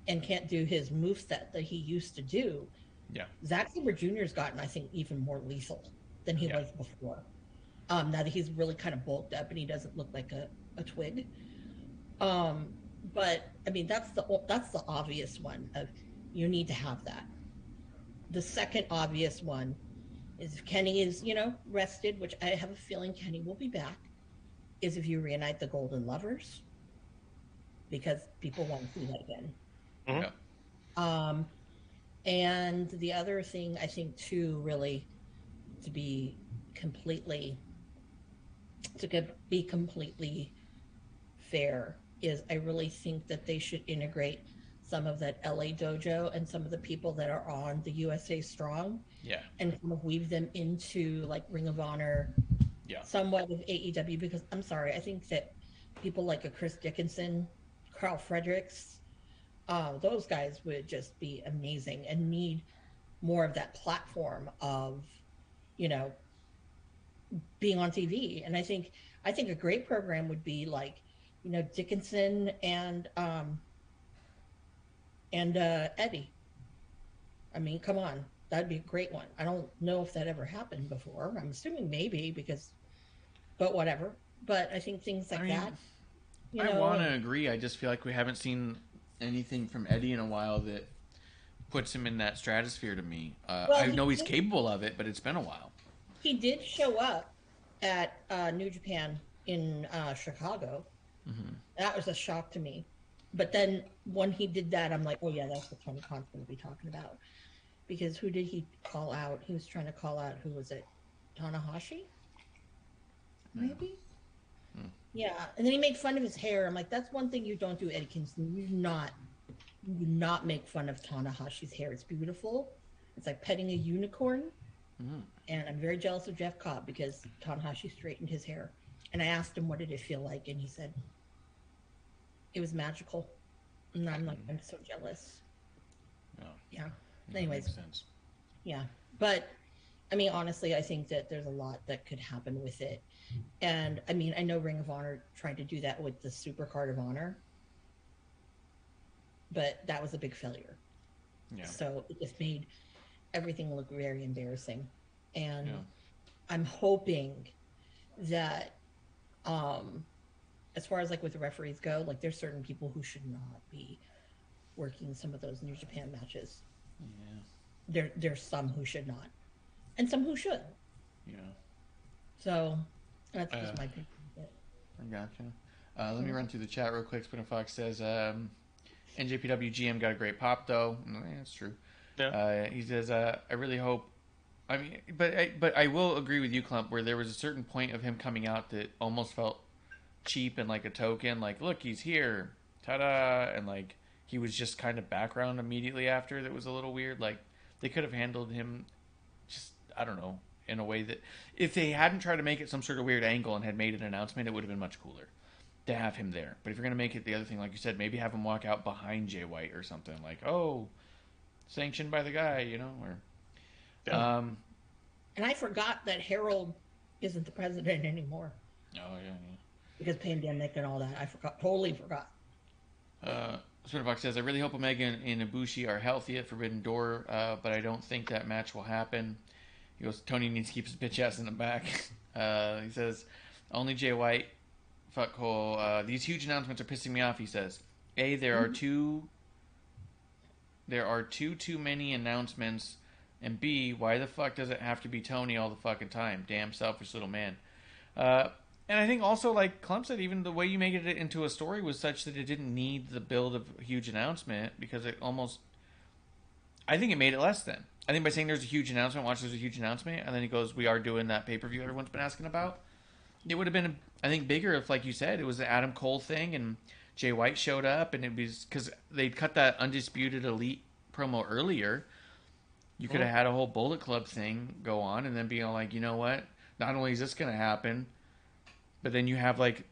[SPEAKER 8] and can't do his moveset that he used to do,
[SPEAKER 4] yeah,
[SPEAKER 8] Zack Sabre Jr. has gotten, I think, even more lethal than he was before. Now that he's really kind of bulked up and he doesn't look like a twig. But I mean, that's the obvious one of you need to have that. The second obvious one is if Kenny is, rested, which I have a feeling Kenny will be back, is if you reunite the Golden Lovers, because people want to see that again.
[SPEAKER 4] Mm-hmm.
[SPEAKER 8] And the other thing I think too, really, to be completely fair, is I really think that they should integrate some of that LA dojo and some of the people that are on the USA Strong, and kind of weave them into like Ring of Honor, somewhat of AEW. Because I'm sorry, I think that people like a Chris Dickinson, Carl Fredericks, those guys would just be amazing and need more of that platform of, being on TV. And I think a great program would be like, Dickinson and Eddie. I mean, come on, that'd be a great one. I don't know if that ever happened before. I'm assuming maybe but whatever. But I think things like that.
[SPEAKER 4] I want to agree. I just feel like we haven't seen anything from Eddie in a while that puts him in that stratosphere to me. I know he's capable of it, but it's been a while.
[SPEAKER 8] He did show up at New Japan in Chicago.
[SPEAKER 4] Mm-hmm.
[SPEAKER 8] That was a shock to me. But then when he did that, I'm like, oh yeah, that's what Tony Khan's going to be talking about. Because who did he call out? He was trying to call out, who was it? Tanahashi? Maybe?
[SPEAKER 4] Hmm.
[SPEAKER 8] Yeah. And then he made fun of his hair. I'm like, that's one thing you don't do, Eddie Kingston. You do not make fun of Tanahashi's hair. It's beautiful. It's like petting a unicorn.
[SPEAKER 4] Mm.
[SPEAKER 8] And I'm very jealous of Jeff Cobb because Tanahashi straightened his hair. And I asked him, what did it feel like? And he said, it was magical. And I'm like, I'm so jealous.
[SPEAKER 4] Oh.
[SPEAKER 8] Yeah.
[SPEAKER 4] That
[SPEAKER 8] Anyways.
[SPEAKER 4] makes sense.
[SPEAKER 8] Yeah. But I mean, honestly, I think that there's a lot that could happen with it. And I mean, I know Ring of Honor tried to do that with the Super Card of Honor, but that was a big failure. Yeah. So it just made everything look very embarrassing. And I'm hoping that, as far as like with the referees go, like there's certain people who should not be working some of those New Japan matches. Yeah. There's some who should not, and some who should. Yeah. So that's just my opinion.
[SPEAKER 4] I gotcha. Let me run through the chat real quick. Spinner Fox says, NJPW GM got a great pop though. That's true. Yeah. He says, I really hope. I mean, but I will agree with you, Clump, where there was a certain point of him coming out that almost felt cheap and like a token. Like, look, he's here, ta-da, and like he was just kind of background immediately after. That was a little weird. Like they could have handled him, just I don't know, in a way that if they hadn't tried to make it some sort of weird angle and had made an announcement, it would have been much cooler to have him there. But if you're going to make it the other thing, like you said, maybe have him walk out behind Jay White or something. Like, oh, sanctioned by the guy, you know? Or,
[SPEAKER 8] and I forgot that Harold isn't the president anymore.
[SPEAKER 4] Oh, yeah.
[SPEAKER 8] Because pandemic and all that. I totally forgot.
[SPEAKER 4] Spinnerbox says, I really hope Omega and Ibushi are healthy at Forbidden Door, but I don't think that match will happen. He goes, Tony needs to keep his bitch ass in the back. He says, only Jay White. Fuck Cole. These huge announcements are pissing me off, he says. A, there are too many announcements. And B, why the fuck does it have to be Tony all the fucking time? Damn selfish little man. And I think also, like Clump said, even the way you made it into a story was such that it didn't need the build of a huge announcement, because it almost... I think it made it less than. I think by saying there's a huge announcement, watch, there's a huge announcement, and then he goes, we are doing that pay-per-view everyone's been asking about. It would have been, I think, bigger if, like you said, it was the Adam Cole thing, and Jay White showed up, and it was... Because they'd cut that Undisputed Elite promo earlier. You could have had a whole Bullet Club thing go on, and then being like, you know what? Not only is this going to happen... But then you have like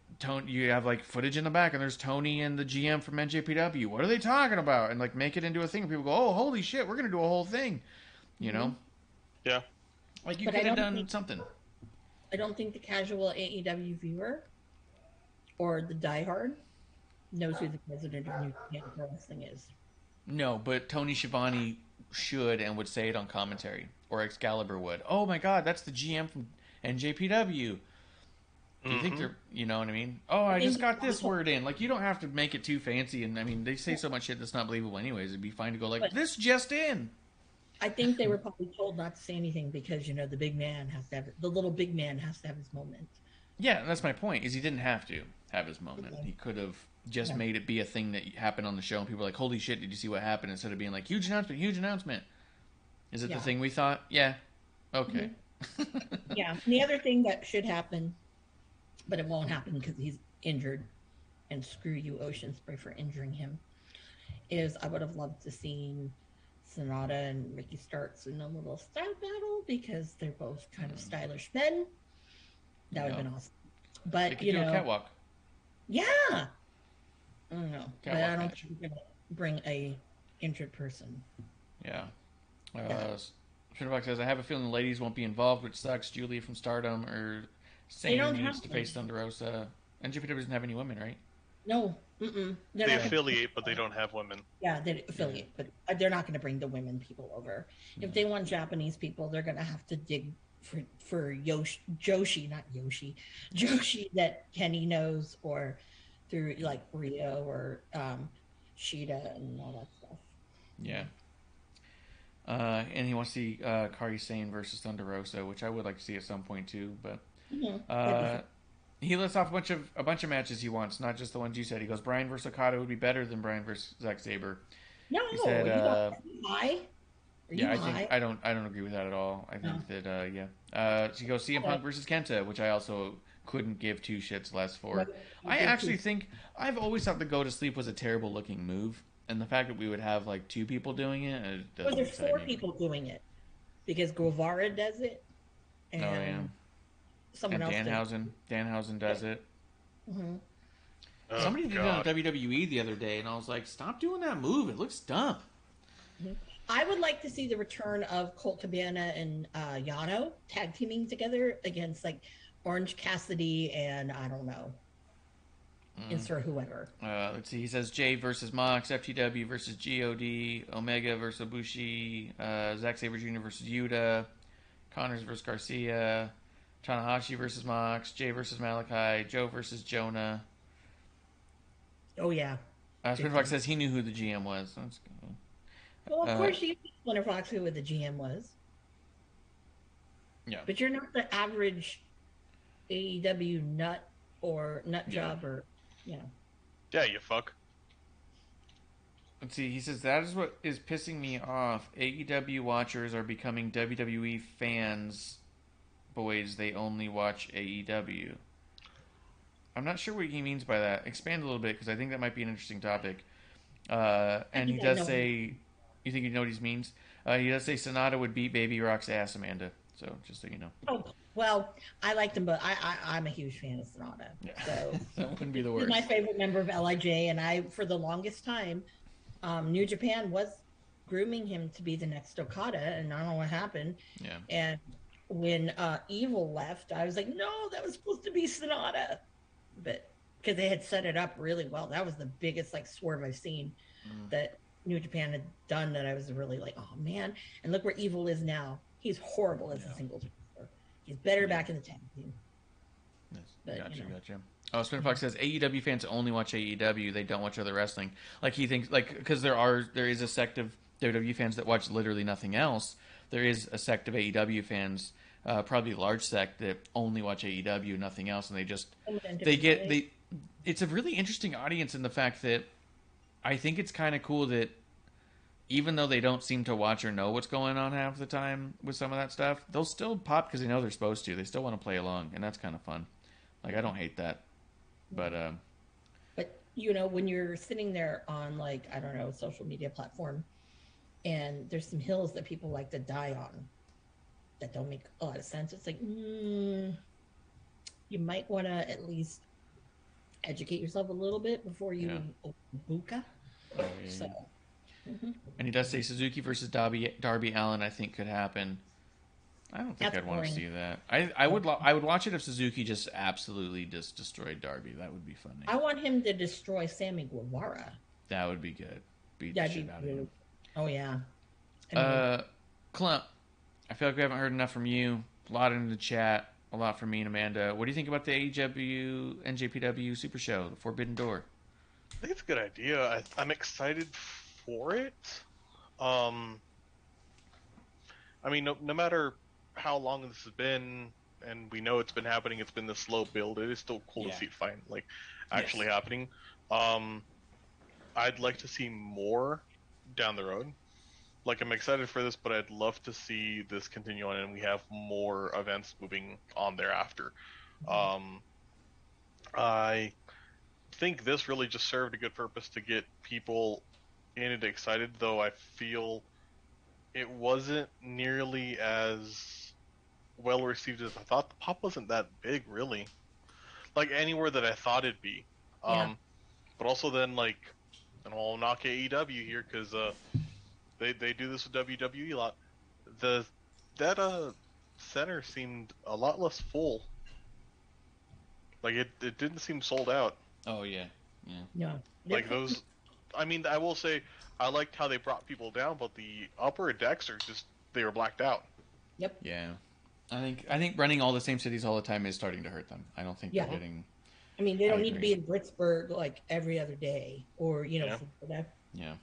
[SPEAKER 4] footage in the back, and there's Tony and the GM from NJPW. What are they talking about? And like make it into a thing. And people go, "Oh, holy shit, we're gonna do a whole thing," you know?
[SPEAKER 5] Yeah.
[SPEAKER 4] Like you could have done something.
[SPEAKER 8] I don't think the casual AEW viewer or the diehard knows who the president of New Japan Pro Wrestling is.
[SPEAKER 4] No, but Tony Schiavone should and would say it on commentary, or Excalibur would. Oh my God, that's the GM from NJPW. Do you think they're, you know what I mean? Oh, I just got this word in. Like, you don't have to make it too fancy. And, I mean, they say so much shit that's not believable anyways. It'd be fine to go like, this just in.
[SPEAKER 8] I think they were probably told not to say anything because, you know, the little big man has to have his moment.
[SPEAKER 4] Yeah, that's my point, is he didn't have to have his moment. He could have just made it be a thing that happened on the show. And people were like, holy shit, did you see what happened? Instead of being like, huge announcement, huge announcement. Is it the thing we thought? Yeah. Okay.
[SPEAKER 8] Yeah. And the other thing that should happen, but it won't happen because he's injured, and screw you, Ocean Spray, for injuring him, is I would have loved to see Sonata and Ricky Starks in a little style battle, because they're both kind of stylish men. That would have been awesome. But,
[SPEAKER 4] they could do a catwalk.
[SPEAKER 8] Yeah. I don't know. But I don't think we're going to bring a injured person.
[SPEAKER 4] Yeah. Shitterbox says, I have a feeling the ladies won't be involved, which sucks. Julia from Stardom or Sane needs to face Thunder Rosa. NJPW doesn't have any women, right?
[SPEAKER 8] No.
[SPEAKER 5] They affiliate, but they don't have women.
[SPEAKER 8] Yeah, they affiliate, but they're not going to bring the women people over. If they want Japanese people, they're going to have to dig for Joshi that Kenny knows, or through like Rio or Shida and all that stuff.
[SPEAKER 4] Yeah. And he wants to see Kairi Sane versus Thunder Rosa, which I would like to see at some point too. But he lists off a bunch of matches he wants, not just the ones you said. He goes, Bryan versus Okada would be better than Bryan versus Zack Sabre.
[SPEAKER 8] No,
[SPEAKER 4] he said,
[SPEAKER 8] I
[SPEAKER 4] don't agree with that at all. I think that so he goes CM Punk versus Kenta, which I also couldn't give two shits less for. I actually think I've always thought the go to sleep was a terrible looking move. And the fact that we would have like two people doing it,
[SPEAKER 8] there's four people doing it, because Guevara does it, and someone else.
[SPEAKER 4] Danhausen does it.
[SPEAKER 8] Mm-hmm.
[SPEAKER 4] Somebody did it on WWE the other day, and I was like, "Stop doing that move! It looks dumb."
[SPEAKER 8] I would like to see the return of Colt Cabana and Yano tag teaming together against like Orange Cassidy and I don't know, insert whoever.
[SPEAKER 4] Let's see. He says Jay versus Mox, FTW versus God, Omega versus Ibushi, Zack Sabre Jr. versus Yuta, Connors versus Garcia, Tanahashi versus Mox, Jay versus Malachi, Joe versus Jonah.
[SPEAKER 8] Oh yeah.
[SPEAKER 4] Spin Fox says he knew who the GM was. That's good.
[SPEAKER 8] Well, of course you Splinter Fox who the GM was.
[SPEAKER 4] Yeah.
[SPEAKER 8] But you're not the average AEW nut or nut job or
[SPEAKER 5] Yeah, you fuck.
[SPEAKER 4] Let's see. He says that is what is pissing me off. AEW watchers are becoming WWE fans. Boys, they only watch AEW. I'm not sure what he means by that. Expand a little bit because I think that might be an interesting topic. And he does say, you think you know what he means? He does say Sonata would beat Baby Rock's ass, Amanda. So just so you know.
[SPEAKER 8] Oh well, I liked him, but I'm a huge fan of Sonata.
[SPEAKER 4] Yeah.
[SPEAKER 8] So
[SPEAKER 4] that wouldn't be the worst.
[SPEAKER 8] He's my favorite member of LIJ, and I, for the longest time, New Japan was grooming him to be the next Okada, and I don't know what happened.
[SPEAKER 4] Yeah.
[SPEAKER 8] And when Evil left, I was like, no, that was supposed to be Sonata, but because they had set it up really well, that was the biggest like swerve I've seen that New Japan had done. That I was really like, oh man! And look where Evil is now. He's horrible as a singles wrestler. He's better back in the tag team.
[SPEAKER 4] Yes. But, gotcha. Oh, Spin Fox says AEW fans only watch AEW. They don't watch other wrestling. Like he thinks, like because there is a sect of WWE fans that watch literally nothing else. There is a sect of AEW fans, probably a large sect that only watch AEW, nothing else, and It's a really interesting audience in the fact that I think it's kind of cool that even though they don't seem to watch or know what's going on half the time with some of that stuff, they'll still pop because they know they're supposed to. They still want to play along, and that's kind of fun. Like, I don't hate that. But
[SPEAKER 8] you know, when you're sitting there on, like, I don't know, social media platform, and there's some hills that people like to die on that don't make a lot of sense, it's like, you might want to at least educate yourself a little bit before you open buka. So...
[SPEAKER 4] And he does say Suzuki versus Darby Allin, I think, could happen. I don't think I'd want to see that. I would watch it if Suzuki just absolutely just destroyed Darby. That would be funny.
[SPEAKER 8] I want him to destroy Sammy Guevara.
[SPEAKER 4] That would be good. Beat the shit out of him.
[SPEAKER 8] Oh yeah.
[SPEAKER 4] Clump, I feel like we haven't heard enough from you. A lot in the chat. A lot from me and Amanda. What do you think about the AEW NJPW Super Show, the Forbidden Door?
[SPEAKER 5] I think it's a good idea. I'm excited for it. I mean, no matter how long this has been, and we know it's been happening, it's been this slow build, it is still cool to see it actually happening. I'd like to see more down the road. Like, I'm excited for this, but I'd love to see this continue on and we have more events moving on thereafter. I think this really just served a good purpose to get people in and excited, though I feel it wasn't nearly as well received as I thought. The pop wasn't that big, really. Like, anywhere that I thought it'd be. But also then, like, and I'll knock AEW here, because they do this with WWE a lot. That center seemed a lot less full. Like, it didn't seem sold out.
[SPEAKER 4] Oh, yeah.
[SPEAKER 5] Like, those... I mean, I will say, I liked how they brought people down, but the upper decks are just, they were blacked out.
[SPEAKER 8] Yep.
[SPEAKER 4] Yeah. I think running all the same cities all the time is starting to hurt them. I don't think they're getting...
[SPEAKER 8] I mean, they don't need to be in Pittsburgh, like, every other day, or, you know,
[SPEAKER 4] Yeah.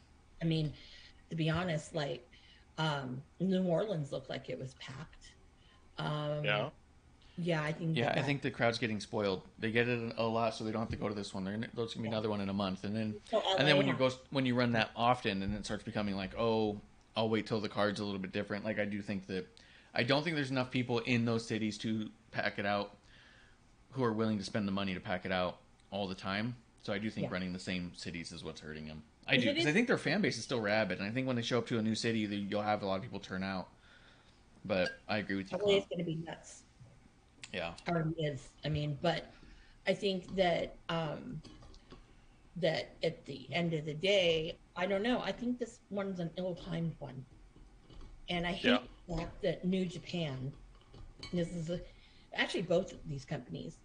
[SPEAKER 8] I mean, to be honest, like, New Orleans looked like it was packed. Yeah, I think.
[SPEAKER 4] Yeah, I think the crowd's getting spoiled. They get it a lot, so they don't have to go to this one. There's gonna be another one in a month, and then when you run that often, and it starts becoming like, oh, I'll wait till the card's a little bit different. Like, I don't think there's enough people in those cities to pack it out, who are willing to spend the money to pack it out all the time. So I do think running the same cities is what's hurting them. I do, because I think their fan base is still rabid, and I think when they show up to a new city, you'll have a lot of people turn out. But I agree with you.
[SPEAKER 8] Probably it's going to be nuts.
[SPEAKER 4] Yeah.
[SPEAKER 8] Already is. I mean, but I think that that at the end of the day, I don't know. I think this one's an ill-timed one. And I hate the fact that New Japan, actually both of these companies,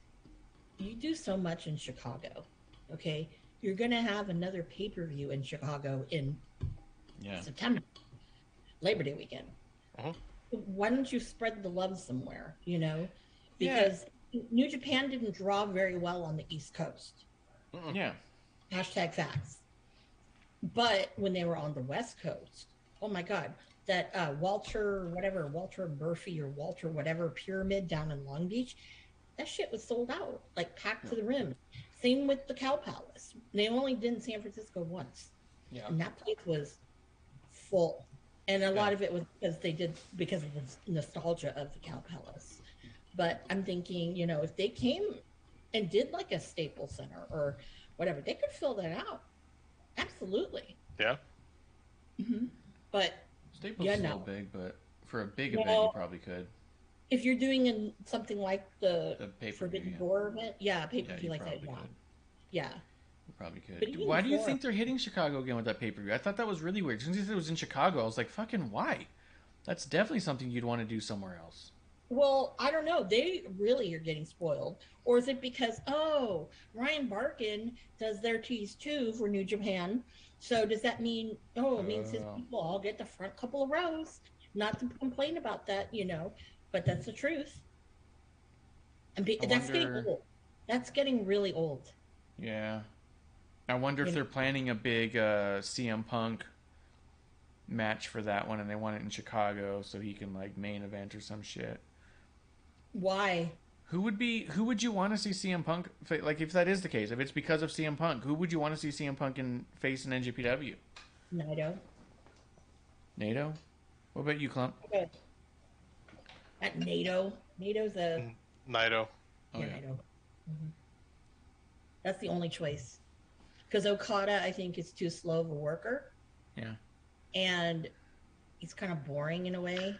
[SPEAKER 8] you do so much in Chicago, okay? You're going to have another pay-per-view in Chicago in September, Labor Day weekend. Why don't you spread the love somewhere, Because New Japan didn't draw very well on the East Coast.
[SPEAKER 4] Yeah.
[SPEAKER 8] Hashtag facts. But when they were on the West Coast, oh my God, that Walter Murphy or Walter whatever pyramid down in Long Beach, that shit was sold out, like packed to the rim. Same with the Cow Palace. They only did in San Francisco once. Yeah. And that place was full. And a lot of it was because of the nostalgia of the Cow Palace. But I'm thinking, if they came and did like a Staples Center or whatever, they could fill that out. Absolutely.
[SPEAKER 5] Yeah.
[SPEAKER 8] But
[SPEAKER 4] Staples is a little big, but for a big event, you probably could.
[SPEAKER 8] If you're doing something like the Forbidden Door event, pay-per-view like that, yeah.
[SPEAKER 4] You probably could. Why do you think they're hitting Chicago again with that pay-per-view? I thought that was really weird. Since it was in Chicago, I was like, fucking why? That's definitely something you'd want to do somewhere else.
[SPEAKER 8] Well, I don't know. They really are getting spoiled. Or is it because, Ryan Barkin does their tease too for New Japan. So does that mean, it means his people all get the front couple of rows? Not to complain about that, but that's the truth. And that's getting old. That's getting really old.
[SPEAKER 4] Yeah. I wonder if they're planning a big CM Punk match for that one, and they want it in Chicago so he can like main event or some shit.
[SPEAKER 8] Why?
[SPEAKER 4] Who would you want to see CM Punk? Like, if that is the case, if it's because of CM Punk, who would you want to see CM Punk face in NJPW? NATO? What about you, Clump?
[SPEAKER 8] Okay. At NATO. NATO's a...
[SPEAKER 5] Naito.
[SPEAKER 8] Oh, yeah, Naito. Mm-hmm. That's the only choice. Because Okada, I think, is too slow of a worker.
[SPEAKER 4] Yeah.
[SPEAKER 8] And he's kind of boring in a way.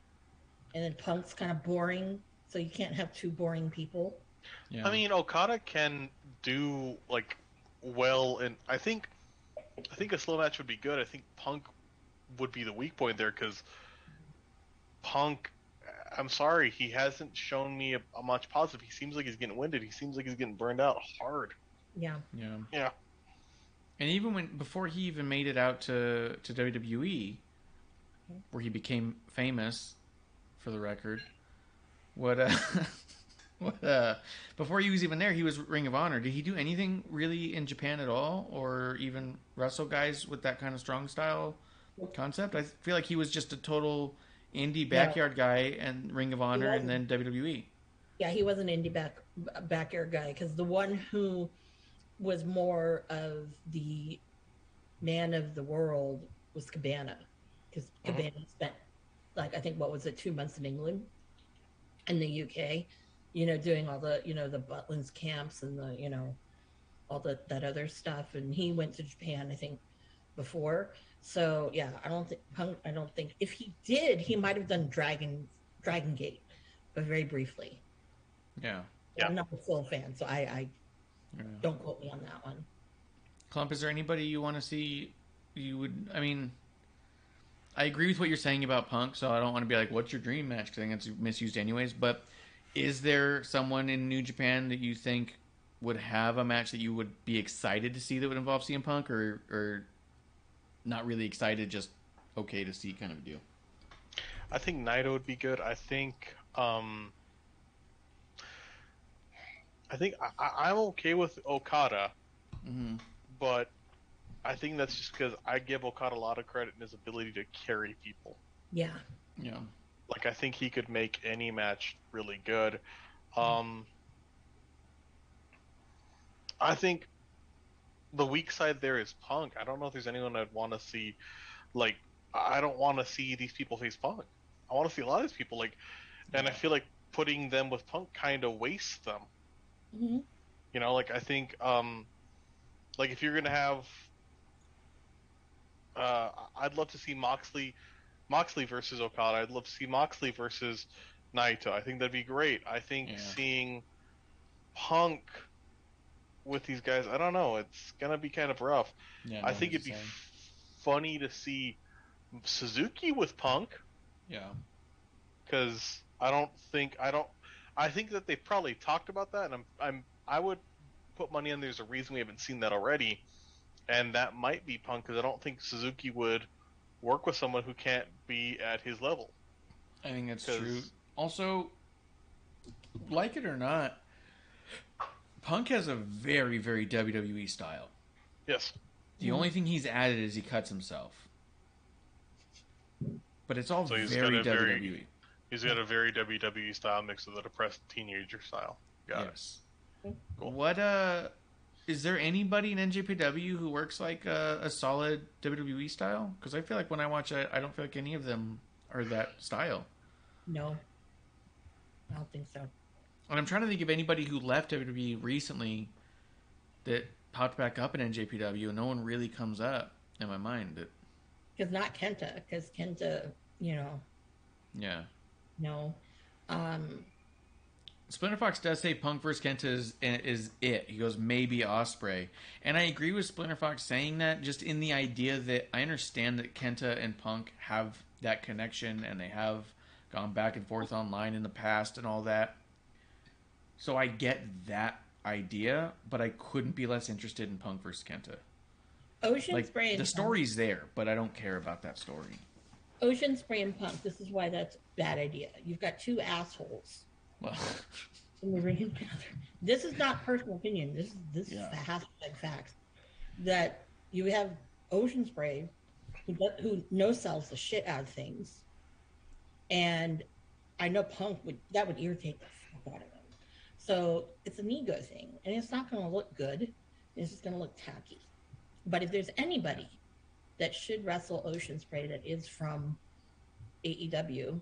[SPEAKER 8] And then Punk's kind of boring. So you can't have two boring people.
[SPEAKER 5] Yeah. I mean, Okada can do well, and I think a slow match would be good. I think Punk would be the weak point there because Punk, I'm sorry, he hasn't shown me a much positive. He seems like he's getting winded. He seems like he's getting burned out hard.
[SPEAKER 8] Yeah.
[SPEAKER 4] And even before he even made it out to WWE, where he became famous, for the record. Before he was even there, he was Ring of Honor. Did he do anything really in Japan at all, or even wrestle guys with that kind of strong style concept? I feel like he was just a total indie backyard guy and Ring of Honor and then WWE.
[SPEAKER 8] Yeah, he was an indie backyard guy because the one who was more of the man of the world was Cabana, because Cabana spent I think 2 months in England. In the UK, doing all the, the Butlins camps and the, all that other stuff. And he went to Japan, I think, before. So yeah, I don't think if he did, he might have done Dragon Gate, but very briefly.
[SPEAKER 4] Yeah.
[SPEAKER 8] I'm not a full fan, so I don't quote me on that one.
[SPEAKER 4] Clump, is there anybody you want to see? I agree with what you're saying about Punk, so I don't want to be like, what's your dream match? Because I think it's misused anyways. But is there someone in New Japan that you think would have a match that you would be excited to see that would involve CM Punk, or not really excited, just okay to see kind of a deal?
[SPEAKER 5] I think Naito would be good. I think I'm okay with Okada, but I think that's just because I give Okada a lot of credit in his ability to carry people.
[SPEAKER 8] Yeah.
[SPEAKER 5] I think he could make any match really good. I think the weak side there is Punk. I don't know if there's anyone I'd want to see. I don't want to see these people face Punk. I want to see a lot of these people. And I feel like putting them with Punk kind of wastes them. Mm-hmm. I think, if you're gonna have. I'd love to see Moxley versus Okada. I'd love to see Moxley versus Naito. I think that'd be great. I think seeing Punk with these guys, I don't know. It's gonna be kind of rough. I think it'd be funny to see Suzuki with Punk.
[SPEAKER 4] Yeah.
[SPEAKER 5] Because I think that they've probably talked about that, and I would put money on there's a reason we haven't seen that already, and that might be Punk, because I don't think Suzuki would work with someone who can't be at his level.
[SPEAKER 4] I think that's true. Also, like it or not, Punk has a very, very WWE style.
[SPEAKER 5] Yes.
[SPEAKER 4] The only thing he's added is he cuts himself. But it's all very WWE.
[SPEAKER 5] He's got a very WWE style mixed with a depressed teenager style. Got
[SPEAKER 4] yes.
[SPEAKER 5] it. Cool.
[SPEAKER 4] What is there anybody in NJPW who works like a solid WWE style? Because I feel like when I watch it, I don't feel like any of them are that style.
[SPEAKER 8] No, I don't think so.
[SPEAKER 4] And I'm trying to think of anybody who left WWE recently that popped back up in NJPW, and no one really comes up in my mind.
[SPEAKER 8] Because not Kenta, because Kenta,
[SPEAKER 4] Yeah.
[SPEAKER 8] No.
[SPEAKER 4] Splinter Fox does say Punk vs. Kenta is it. He goes, maybe Ospreay. And I agree with Splinter Fox saying that, just in the idea that I understand that Kenta and Punk have that connection, and they have gone back and forth online in the past and all that. So I get that idea, but I couldn't be less interested in Punk vs. Kenta.
[SPEAKER 8] Ocean Spray and
[SPEAKER 4] the story's there, but I don't care about that story.
[SPEAKER 8] Ocean Spray and Punk, this is why that's a bad idea. You've got two assholes.
[SPEAKER 4] Well,
[SPEAKER 8] in the ring together. This is not personal opinion. This is the hashtag facts. That you have Ocean Spray, who no sells the shit out of things, and I know Punk would irritate the fuck out of him. So it's an ego thing, and it's not going to look good. It's just going to look tacky. But if there's anybody that should wrestle Ocean Spray that is from AEW,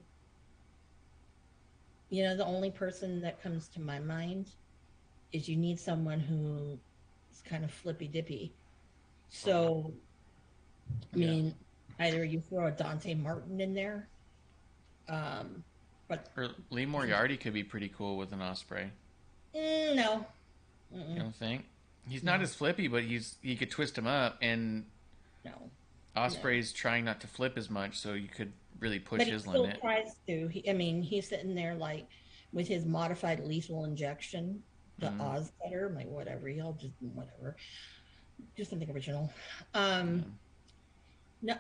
[SPEAKER 8] the only person that comes to my mind is you need someone who is kind of flippy dippy. So, I mean, either you throw a Dante Martin in there,
[SPEAKER 4] or Lee Moriarty could be pretty cool with an Ospreay.
[SPEAKER 8] No.
[SPEAKER 4] You don't think? He's not as flippy, but he could twist him up, and Ospreay's trying not to flip as much, so you could really push his limit.
[SPEAKER 8] But he still tries to. He's sitting there like with his modified lethal injection, the Oz cutter, like whatever. He'll just whatever. Just something original. No,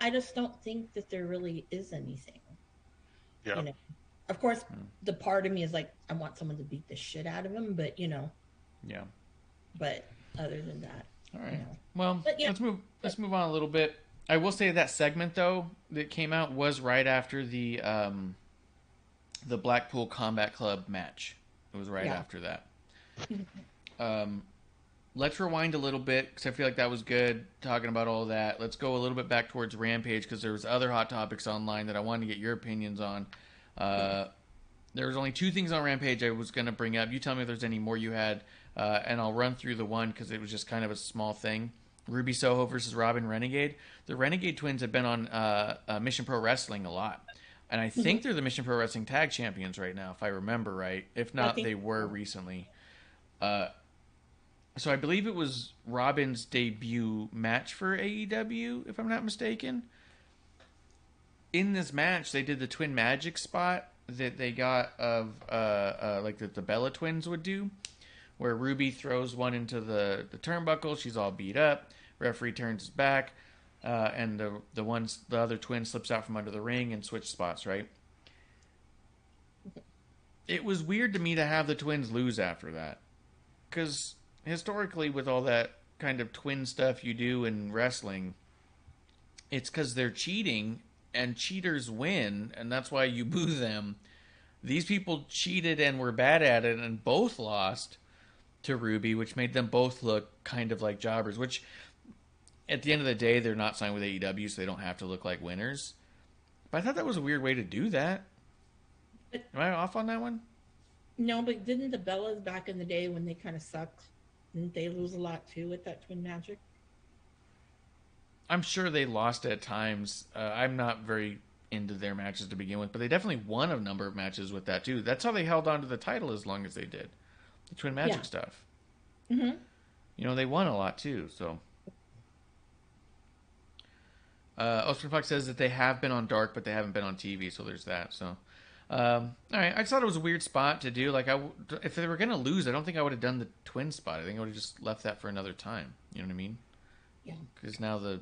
[SPEAKER 8] I just don't think that there really is anything.
[SPEAKER 5] Yeah.
[SPEAKER 8] Of course, the part of me is like, I want someone to beat the shit out of him, but
[SPEAKER 4] Yeah.
[SPEAKER 8] But other than that,
[SPEAKER 4] all right. Well, let's move on a little bit. I will say that segment though that came out was right after the Blackpool Combat Club match. It was right after that. Let's rewind a little bit because I feel like that was good talking about all that. Let's go a little bit back towards Rampage because there was other hot topics online that I wanted to get your opinions on. There was only two things on Rampage I was going to bring up. You tell me if there's any more you had, and I'll run through the one because it was just kind of a small thing. Ruby Soho versus Robin Renegade. The Renegade twins have been on Mission Pro Wrestling a lot. And I think they're the Mission Pro Wrestling Tag Champions right now, if I remember right. If not, they were recently. So I believe it was Robin's debut match for AEW, if I'm not mistaken. In this match, they did the Twin Magic spot that they got of like that the Bella twins would do, where Ruby throws one into the turnbuckle. She's all beat up. Referee turns his back, and the other twin slips out from under the ring and switch spots. Right. It was weird to me to have the twins lose after that, because historically, with all that kind of twin stuff you do in wrestling, it's because they're cheating and cheaters win, and that's why you boo them. These people cheated and were bad at it and both lost to Ruby, which made them both look kind of like jobbers, which at the end of the day, they're not signed with AEW, so they don't have to look like winners. But I thought that was a weird way to do that. Am I off on that one?
[SPEAKER 8] No, but didn't the Bellas back in the day when they kind of sucked, didn't they lose a lot too with that Twin Magic?
[SPEAKER 4] I'm sure they lost at times. I'm not very into their matches to begin with, but they definitely won a number of matches with that too. That's how they held on to the title as long as they did. The Twin Magic stuff. Mm-hmm. They won a lot too, so. Oscar Fox says that they have been on Dark, but they haven't been on TV, so there's that. So, all right. I just thought it was a weird spot to do. Like, if they were gonna lose, I don't think I would have done the twin spot. I think I would have just left that for another time. You know what I mean?
[SPEAKER 8] Yeah.
[SPEAKER 4] Because now the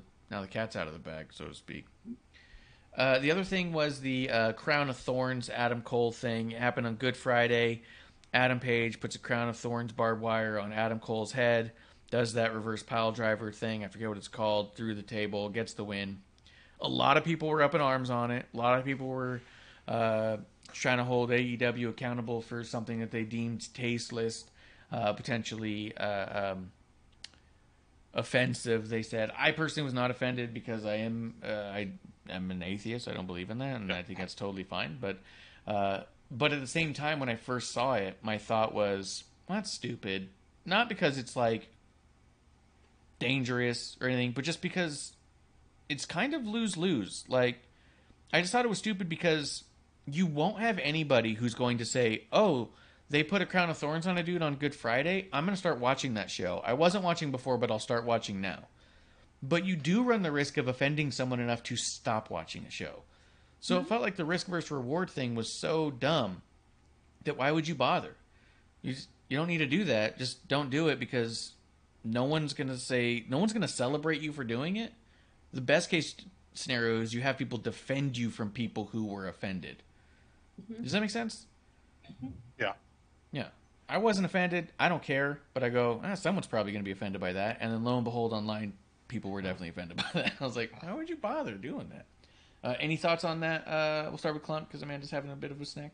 [SPEAKER 4] cat's out of the bag, so to speak. The other thing was the Crown of Thorns Adam Cole thing. It happened on Good Friday. Adam Page puts a Crown of Thorns barbed wire on Adam Cole's head, does that reverse pile driver thing, I forget what it's called, through the table, gets the win. A lot of people were up in arms on it. A lot of people were trying to hold AEW accountable for something that they deemed tasteless, potentially offensive. They said, I personally was not offended because I am an atheist. I don't believe in that, and I think that's totally fine. But at the same time, when I first saw it, my thought was, well, that's stupid. Not because it's like dangerous or anything, but just because it's kind of lose-lose. Like, I just thought it was stupid because you won't have anybody who's going to say, oh, they put a Crown of Thorns on a dude on Good Friday, I'm going to start watching that show. I wasn't watching before, but I'll start watching now. But you do run the risk of offending someone enough to stop watching a show. So It felt like the risk versus reward thing was so dumb that why would you bother? You don't need to do that. Just don't do it, because no one's going to celebrate you for doing it. The best case scenario is you have people defend you from people who were offended. Mm-hmm. Does that make sense?
[SPEAKER 5] Mm-hmm. Yeah.
[SPEAKER 4] Yeah. I wasn't offended. I don't care. But I go, someone's probably going to be offended by that. And then lo and behold, online, people were definitely offended by that. I was like, why would you bother doing that? Any thoughts on that? We'll start with Clump, because Amanda's having a bit of a snack.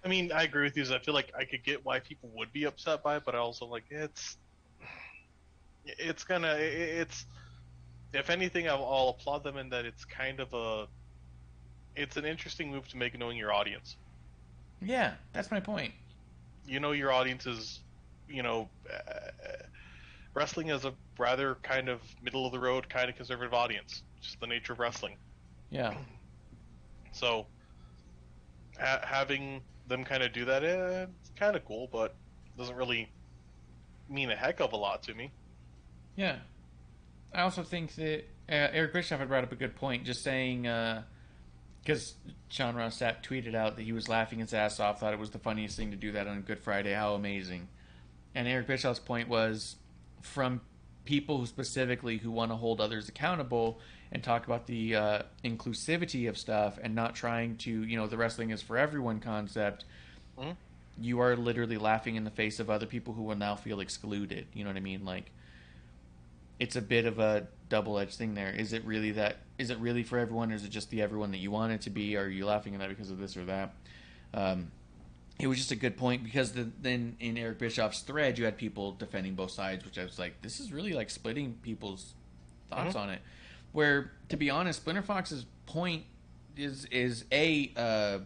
[SPEAKER 5] I mean, I agree with you. I feel like I could get why people would be upset by it, but I also like it's if anything, I'll applaud them in that it's kind of it's an interesting move to make, knowing your audience.
[SPEAKER 4] Yeah, that's my point.
[SPEAKER 5] You know, your audience is, wrestling is a rather kind of middle of the road, kind of conservative audience. Just the nature of wrestling.
[SPEAKER 4] Yeah.
[SPEAKER 5] So having them kind of do that, it's kind of cool, but doesn't really mean a heck of a lot to me.
[SPEAKER 4] Yeah. I also think that Eric Bischoff had brought up a good point, just saying, because Sean Ross Sapp tweeted out that he was laughing his ass off, thought it was the funniest thing to do that on Good Friday, how amazing. And Eric Bischoff's point was, from people who specifically who want to hold others accountable and talk about the inclusivity of stuff and not trying to, the wrestling is for everyone concept, you are literally laughing in the face of other people who will now feel excluded. You know what I mean? Like, it's a bit of a double-edged thing there. Is it really for everyone, or is it just the everyone that you want it to be? Or are you laughing at that because of this or that? It was just a good point, because then in Eric Bischoff's thread, you had people defending both sides, which I was like, this is really like splitting people's thoughts on it. Where, to be honest, Splinter Fox's point is A,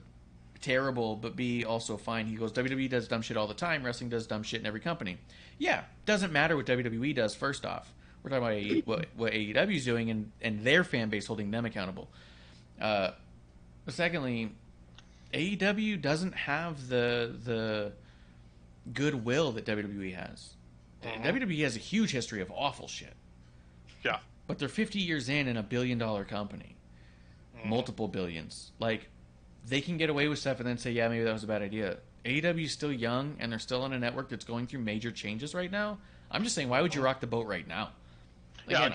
[SPEAKER 4] terrible, but B, also fine. He goes, WWE does dumb shit all the time. Wrestling does dumb shit in every company. Yeah, doesn't matter what WWE does, first off. We're talking about what AEW's doing and their fan base holding them accountable. But secondly, AEW doesn't have the goodwill that WWE has. WWE has a huge history of awful shit.
[SPEAKER 5] Yeah.
[SPEAKER 4] But they're 50 years in a $1 billion company. Multiple billions. Like, they can get away with stuff and then say, yeah, maybe that was a bad idea. AEW is still young, and they're still on a network that's going through major changes right now. I'm just saying, why would you rock the boat right now? Again,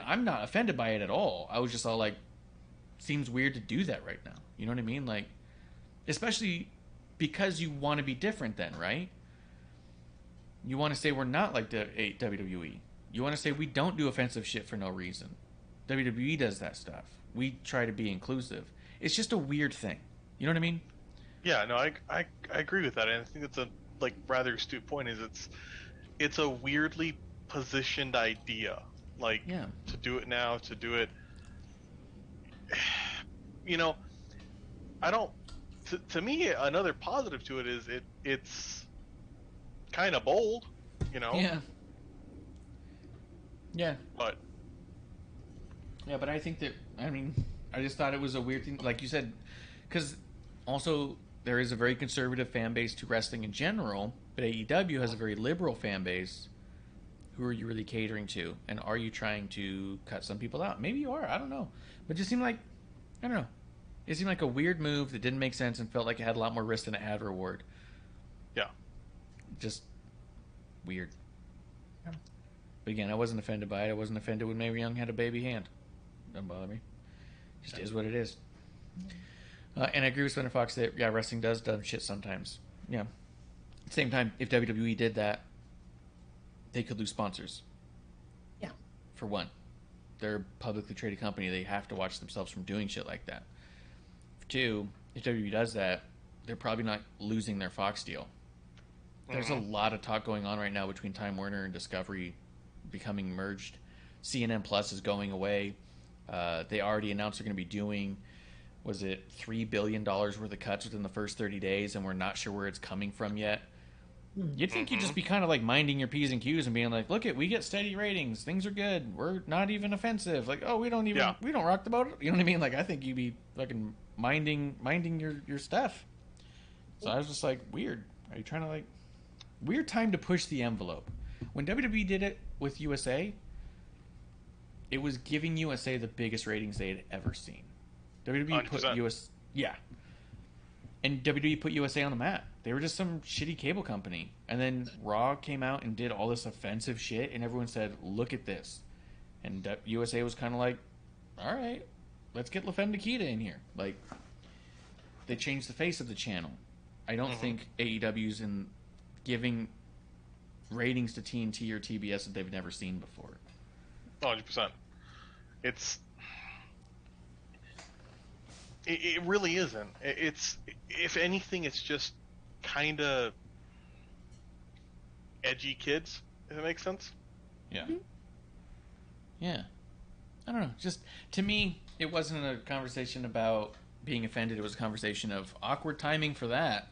[SPEAKER 4] I'm not offended by it at all. I was just all like, seems weird to do that right now. You know what I mean? Like, especially because you want to be different then, right? You want to say we're not like the WWE. You want to say we don't do offensive shit for no reason. WWE does that stuff. We try to be inclusive. It's just a weird thing. You know what I mean?
[SPEAKER 5] Yeah, no, I agree with that, and I think it's a rather astute point. Is it's a weirdly positioned idea, to do it now, to do it. I don't. To me, another positive to it is it's kind of bold,
[SPEAKER 4] Yeah. Yeah.
[SPEAKER 5] But.
[SPEAKER 4] Yeah, but I think that, I just thought it was a weird thing, like you said, because also there is a very conservative fan base to wrestling in general, but AEW has a very liberal fan base who are you really catering to? And are you trying to cut some people out? Maybe you are. I don't know. But it just seemed like, I don't know. It seemed like a weird move that didn't make sense and felt like it had a lot more risk than it had reward.
[SPEAKER 5] Yeah.
[SPEAKER 4] Just weird. But again, I wasn't offended by it. I wasn't offended when Mae Young had a baby hand. Doesn't bother me. Just is what it is. And I agree with Spencer Fox that, yeah, wrestling does dumb shit sometimes. Yeah. At the same time, if WWE did that, they could lose sponsors.
[SPEAKER 8] Yeah.
[SPEAKER 4] For one. They're a publicly traded company. They have to watch themselves from doing shit like that. For two, if WWE does that, they're probably not losing their Fox deal. There's a lot of talk going on right now between Time Warner and Discovery becoming merged. CNN Plus is going away. They already announced they're going to be doing, was it $3 billion worth of cuts within the first 30 days, and we're not sure where it's coming from yet. You'd think you'd just be kind of like minding your P's and Q's and being like, look we get steady ratings. Things are good. We're not even offensive. Like, oh, we don't rock the boat. You know what I mean? Like, I think you'd be fucking minding your stuff. So I was just like, weird. Are you trying to weird time to push the envelope. When WWE did it with USA, it was giving USA the biggest ratings they had ever seen. WWE
[SPEAKER 5] 100%.
[SPEAKER 4] put US, yeah, and WWE put USA on the map. They were just some shitty cable company, and then Raw came out and did all this offensive shit, and everyone said, "Look at this," and USA was kind of like, "All right, let's get LaFemme Nikita in here." Like, they changed the face of the channel. I don't think AEW's in giving ratings to TNT or TBS that they've never seen before.
[SPEAKER 5] 100%. It really isn't. It's, if anything, it's just kind of edgy kids, if it makes sense.
[SPEAKER 4] Yeah. Yeah. I don't know. Just, to me, it wasn't a conversation about being offended. It was a conversation of awkward timing for that.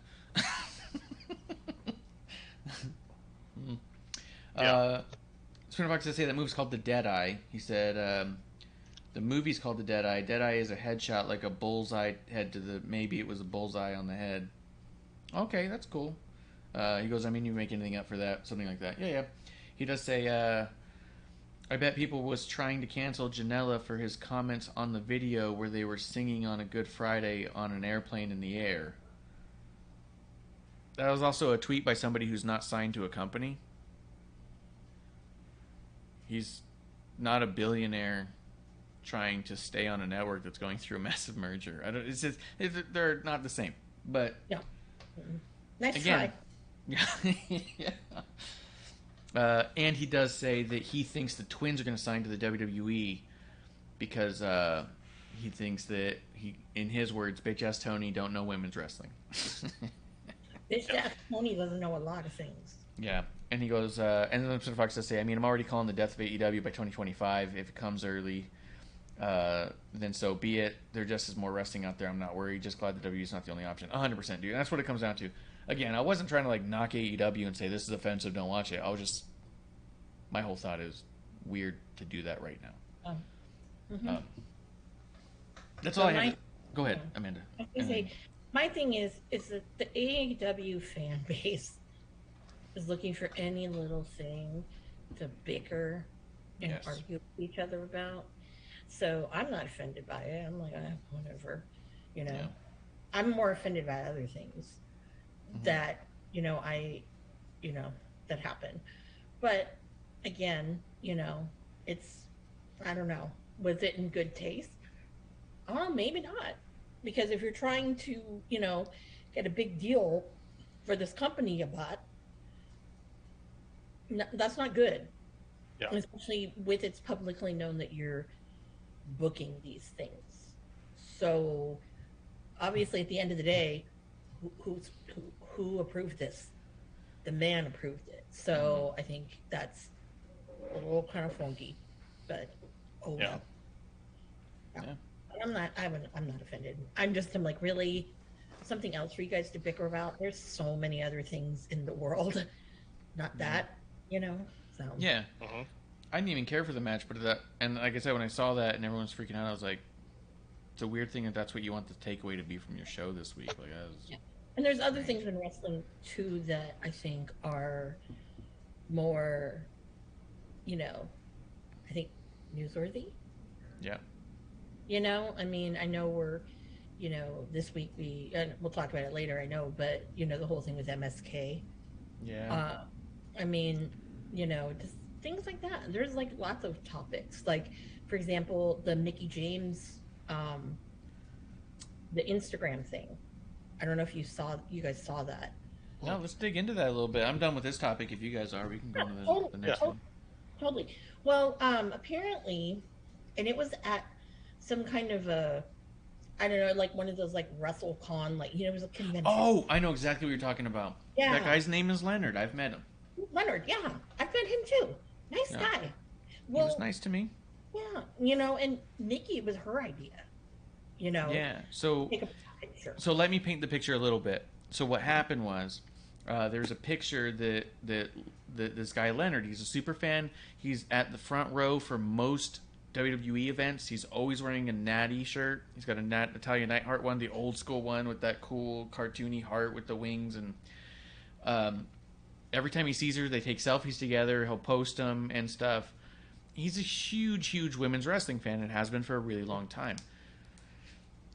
[SPEAKER 4] Spinner Fox does say that movie's called The Deadeye. He said the movie's called The Deadeye. Deadeye is a headshot like a bullseye head to the... Maybe it was a bullseye on the head. Okay, that's cool. He goes, I mean, you make anything up for that. Something like that. Yeah. He does say, I bet people was trying to cancel Janela for his comments on the video where they were singing on a Good Friday on an airplane in the air. That was also a tweet by somebody who's not signed to a company. He's not a billionaire trying to stay on a network that's going through a massive merger. They're not the same. But
[SPEAKER 8] yeah, nice
[SPEAKER 4] again,
[SPEAKER 8] try.
[SPEAKER 4] Yeah. And he does say that he thinks the twins are going to sign to the WWE because he thinks that in his words, bitch ass Tony don't know women's wrestling.
[SPEAKER 8] Bitch ass Tony doesn't know a lot of things.
[SPEAKER 4] Yeah. And he goes, and then Mr. Fox does say, I mean, I'm already calling the death of AEW by 2025. If it comes early, then so be it. There just is more wrestling out there. I'm not worried. Just glad the W is not the only option. 100%, dude. And that's what it comes down to. Again, I wasn't trying to knock AEW and say this is offensive, don't watch it. I was just, my whole thought is weird to do that right now. That's all I have. Go ahead, Amanda.
[SPEAKER 8] I was say, my thing is that the AEW fan base is looking for any little thing to bicker and argue with each other about. So I'm not offended by it. I'm like, whatever, Yeah. I'm more offended by other things that, that happen. But again, it's, I don't know, was it in good taste? Oh, maybe not. Because if you're trying to, get a big deal for this company you bought, that's not good.
[SPEAKER 5] Yeah.
[SPEAKER 8] Especially with it's publicly known that you're booking these things. So obviously at the end of the day, who approved this? The man approved it. So I think that's a little kind of funky, but well. Yeah. I'm not offended. I'm like, really something else for you guys to bicker about? There's so many other things in the world. Not that. So
[SPEAKER 4] yeah, I didn't even care for the match, but and like I said, when I saw that and everyone's freaking out, I was like, it's a weird thing that's what you want the takeaway to be from your show this week.
[SPEAKER 8] And there's other things in wrestling too that I think are more I think newsworthy.
[SPEAKER 4] Yeah.
[SPEAKER 8] I mean, I know we're, this week and we'll talk about it later, I know, but, the whole thing with MSK.
[SPEAKER 4] Yeah.
[SPEAKER 8] I mean, just things like that. There's like lots of topics. Like, for example, the Mickey James, the Instagram thing. I don't know if you guys saw that.
[SPEAKER 4] No, let's dig into that a little bit. I'm done with this topic. If you guys are, we can go to the next one.
[SPEAKER 8] Totally. Well, apparently, and it was at some kind of I don't know, like one of those like WrestleCon, like it was a convention.
[SPEAKER 4] Oh, I know exactly what you're talking about.
[SPEAKER 8] Yeah.
[SPEAKER 4] That guy's name is Leonard. I've met him.
[SPEAKER 8] Leonard, yeah, I've met him too. Nice guy.
[SPEAKER 4] Well, he was nice to me.
[SPEAKER 8] Yeah, and Nikki, it was her idea.
[SPEAKER 4] Yeah. So
[SPEAKER 8] take a picture.
[SPEAKER 4] So let me paint the picture a little bit. So what happened was, there's a picture that this guy Leonard, he's a super fan. He's at the front row for most WWE events. He's always wearing a Natty shirt. He's got a Italian Nightheart one, the old school one with that cool cartoony heart with the wings. And every time he sees her, they take selfies together. He'll post them and stuff. He's a huge, huge women's wrestling fan and has been for a really long time.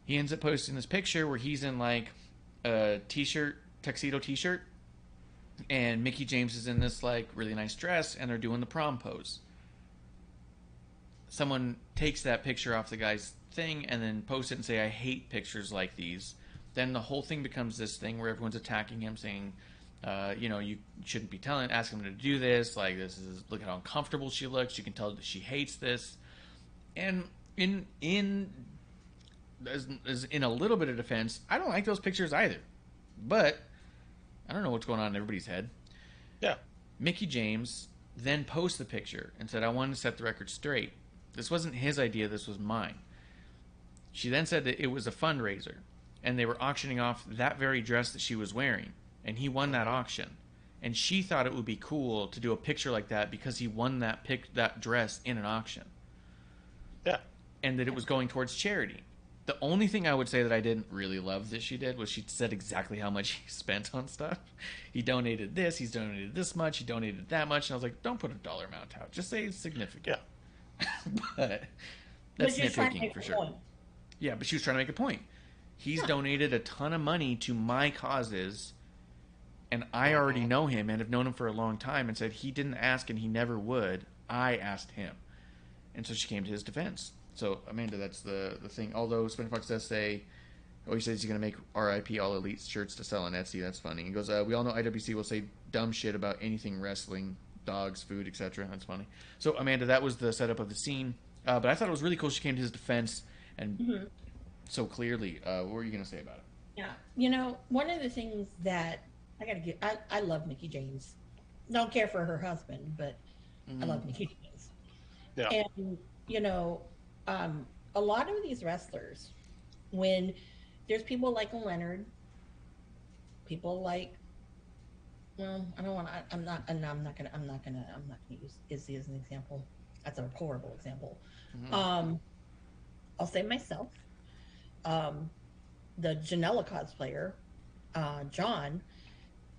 [SPEAKER 4] He ends up posting this picture where he's in like a tuxedo t-shirt, and Mickey James is in this like really nice dress, and they're doing the prom pose. Someone takes that picture off the guy's thing and then posts it and say, "I hate pictures like these." Then the whole thing becomes this thing where everyone's attacking him, saying, you shouldn't be asking him to do this. Like, look how uncomfortable she looks. You can tell that she hates this. And as in a little bit of defense, I don't like those pictures either. But I don't know what's going on in everybody's head.
[SPEAKER 5] Yeah.
[SPEAKER 4] Mickey James then posts the picture and said, "I wanted to set the record straight. This wasn't his idea, this was mine." She then said that it was a fundraiser, and they were auctioning off that very dress that she was wearing, and he won that auction. And she thought it would be cool to do a picture like that because he won that dress in an auction.
[SPEAKER 5] Yeah.
[SPEAKER 4] And that it was going towards charity. The only thing I would say that I didn't really love that she did was she said exactly how much he spent on stuff. He donated this, he's donated this much, he donated that much, and I was like, don't put a dollar amount out. Just say it's significant.
[SPEAKER 5] Yeah.
[SPEAKER 4] But that's nitpicking for sure. Point. Yeah, but she was trying to make a point. He's donated a ton of money to my causes, and I already know him and have known him for a long time, and said he didn't ask and he never would. I asked him. And so she came to his defense. So, Amanda, that's the thing. Although Spin Fox does say, he says he's going to make RIP All Elite shirts to sell on Etsy. That's funny. He goes, we all know IWC will say dumb shit about anything wrestling, dogs, food, etc. That's funny. So, Amanda, that was the setup of the scene. But I thought it was really cool she came to his defense and so clearly. What were you going to say about it?
[SPEAKER 8] Yeah. One of the things that I got to give, I love Mickey James. Don't care for her husband, but I love Mickey James.
[SPEAKER 5] Yeah.
[SPEAKER 8] And, a lot of these wrestlers, when there's people like Leonard, people like, well, I don't want to, I'm not gonna use Izzy as an example. That's a horrible example. I'll say myself, the Janela cosplayer, John,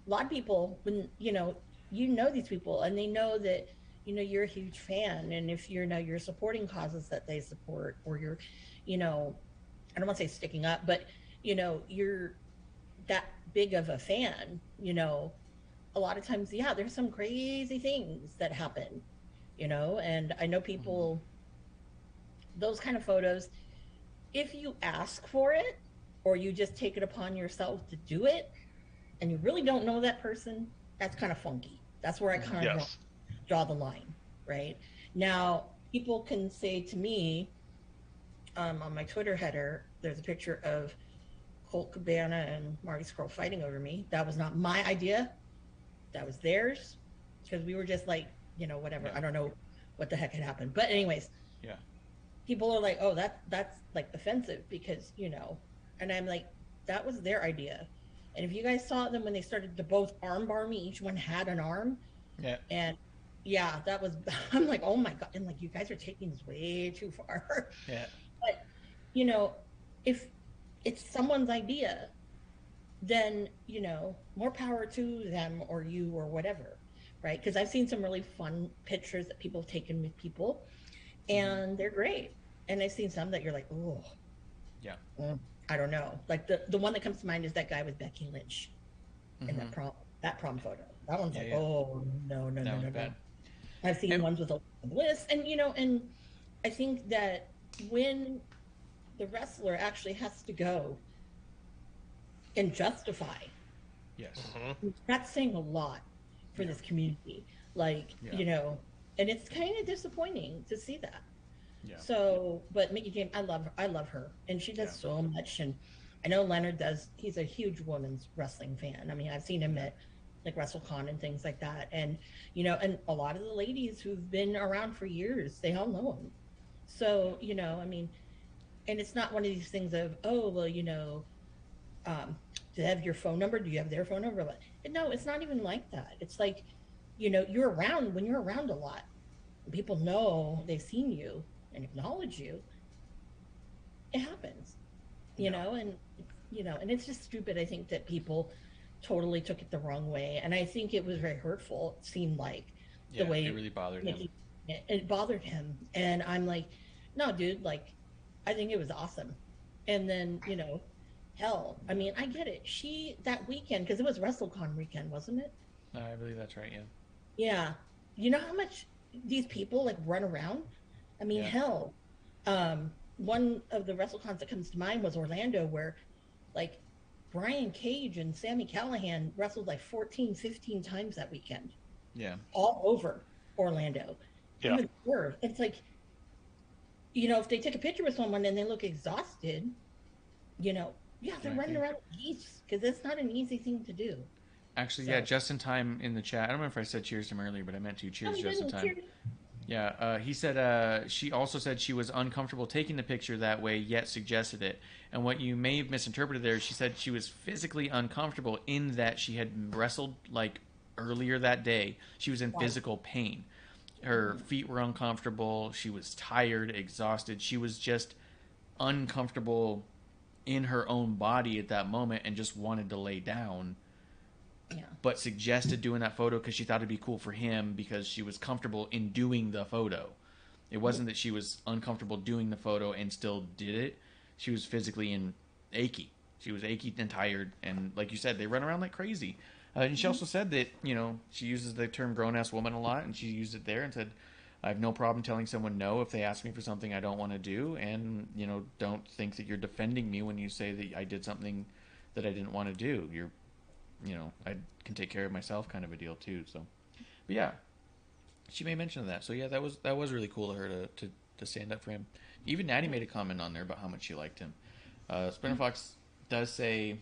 [SPEAKER 8] a lot of people, when, these people and they know that, you're a huge fan, and if you're supporting causes that they support, or you're, I don't want to say sticking up, but you're that big of a fan, a lot of times, there's some crazy things that happen, and I know people, those kind of photos, if you ask for it, or you just take it upon yourself to do it, and you really don't know that person, that's kind of funky. That's where I kind of draw the line, right? Now, people can say to me, on my Twitter header, there's a picture of Colt Cabana and Marty Scurll fighting over me. That was not my idea. That was theirs, because we were just like, whatever. I don't know what the heck had happened. But anyways, people are like, oh, that's like offensive because, and I'm like, that was their idea. And if you guys saw them when they started to both armbar me, each one had an arm.
[SPEAKER 4] Yeah.
[SPEAKER 8] And that was, I'm like, oh my God. And like, you guys are taking this way too far.
[SPEAKER 4] Yeah.
[SPEAKER 8] But, if it's someone's idea, then, more power to them or you or whatever. right? Because I've seen some really fun pictures that people have taken with people, and they're great. And I've seen some that you're like, oh,
[SPEAKER 4] yeah,
[SPEAKER 8] I don't know. Like the one that comes to mind is that guy with Becky Lynch in that prom photo. That one's oh no no no no no. I've seen ones with Alexa Bliss, and and I think that when the wrestler actually has to go and justify, that's saying a lot for this community. Like and it's kind of disappointing to see that. Yeah. So, but Mickey James, I love her, and she does so much. And I know Leonard does. He's a huge women's wrestling fan. I mean, I've seen him at like WrestleCon and things like that. And and a lot of the ladies who've been around for years, they all know him. So I mean, and it's not one of these things of oh well, do they have your phone number? Do you have their phone number? But no, it's not even like that. It's like you're around when you're around a lot. People know they've seen you and acknowledge you. It happens, and and it's just stupid. I think that people totally took it the wrong way, and I think it was very hurtful. It seemed like the way
[SPEAKER 4] it really bothered him.
[SPEAKER 8] It bothered him, and I'm like, no, dude, like, I think it was awesome. And then hell, I mean, I get it. That weekend, because it was WrestleCon weekend, wasn't it?
[SPEAKER 4] I believe that's right. Yeah.
[SPEAKER 8] Yeah. You know how much these people like run around? I mean, hell. One of the WrestleCons that comes to mind was Orlando, where like Brian Cage and Sami Callihan wrestled like 14, 15 times that weekend.
[SPEAKER 4] Yeah.
[SPEAKER 8] All over Orlando.
[SPEAKER 5] Yeah.
[SPEAKER 8] Even more. It's like, if they take a picture with someone and they look exhausted, they're running around with geese, because it's not an easy thing to do.
[SPEAKER 4] Actually, just in time in the chat. I don't remember if I said cheers to him earlier, but I meant to. Cheers, just in time. Cheers. Yeah, he said she also said she was uncomfortable taking the picture that way, yet suggested it. And what you may have misinterpreted there, she said she was physically uncomfortable in that she had wrestled like earlier that day. She was in physical pain. Her feet were uncomfortable. She was tired, exhausted. She was just uncomfortable in her own body at that moment and just wanted to lay down. Yeah. But suggested doing that photo because she thought it'd be cool for him because she was comfortable in doing the photo. It wasn't that she was uncomfortable doing the photo and still did it. She was physically achy. She was achy and tired. And like you said, they run around like crazy. And she also said that, she uses the term grown-ass woman a lot, and she used it there and said, I have no problem telling someone no if they ask me for something I don't want to do. And, don't think that you're defending me when you say that I did something that I didn't want to do. You're I can take care of myself kind of a deal too. So, but yeah, she made mention of that. So yeah, that was really cool of her to stand up for him. Even Natty made a comment on there about how much she liked him. Sprinter Fox does say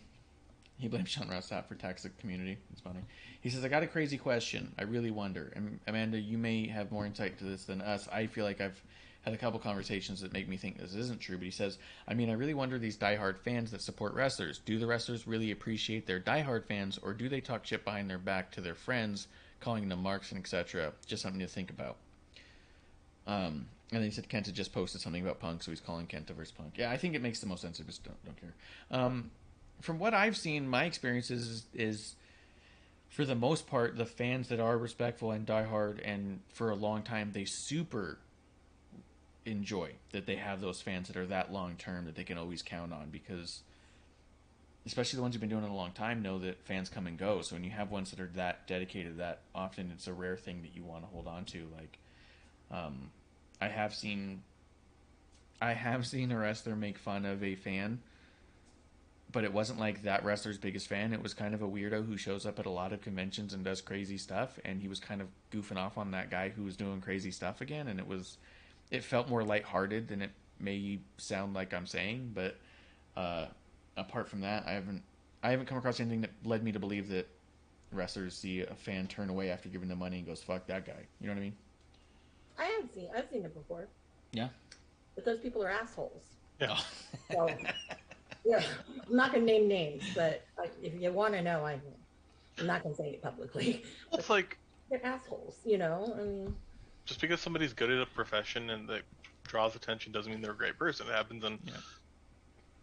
[SPEAKER 4] he blames Sean Ross Sapp for toxic community. It's funny. He says, I got a crazy question. I really wonder. And Amanda, you may have more insight to this than us. I feel like I've had a couple conversations that make me think this isn't true, but he says, I really wonder these diehard fans that support wrestlers. Do the wrestlers really appreciate their diehard fans, or do they talk shit behind their back to their friends, calling them marks and etc.? Just something to think about. And then he said Kenta just posted something about Punk, so he's calling Kenta versus Punk. Yeah, I think it makes the most sense. I just don't care. From what I've seen, my experiences is for the most part, the fans that are respectful and diehard, and for a long time, they super enjoy that they have those fans that are that long term that they can always count on, because especially the ones who've been doing it a long time know that fans come and go. So when you have ones that are that dedicated that often, it's a rare thing that you want to hold on to. Like I have seen a wrestler make fun of a fan, but it wasn't like that wrestler's biggest fan. It was kind of a weirdo who shows up at a lot of conventions and does crazy stuff, and he was kind of goofing off on that guy who was doing crazy stuff again, and it felt more lighthearted than it may sound like I'm saying, but apart from that, I haven't come across anything that led me to believe that wrestlers see a fan turn away after giving them money and goes, fuck that guy. You know what I mean?
[SPEAKER 6] I've seen it before.
[SPEAKER 4] Yeah.
[SPEAKER 6] But those people are assholes.
[SPEAKER 5] Yeah.
[SPEAKER 6] So, yeah, I'm not going to name names, but if you want to know, I'm not going to say it publicly.
[SPEAKER 5] It's like...
[SPEAKER 6] They're assholes, I mean...
[SPEAKER 5] Just because somebody's good at a profession and that draws attention doesn't mean they're a great person. It happens in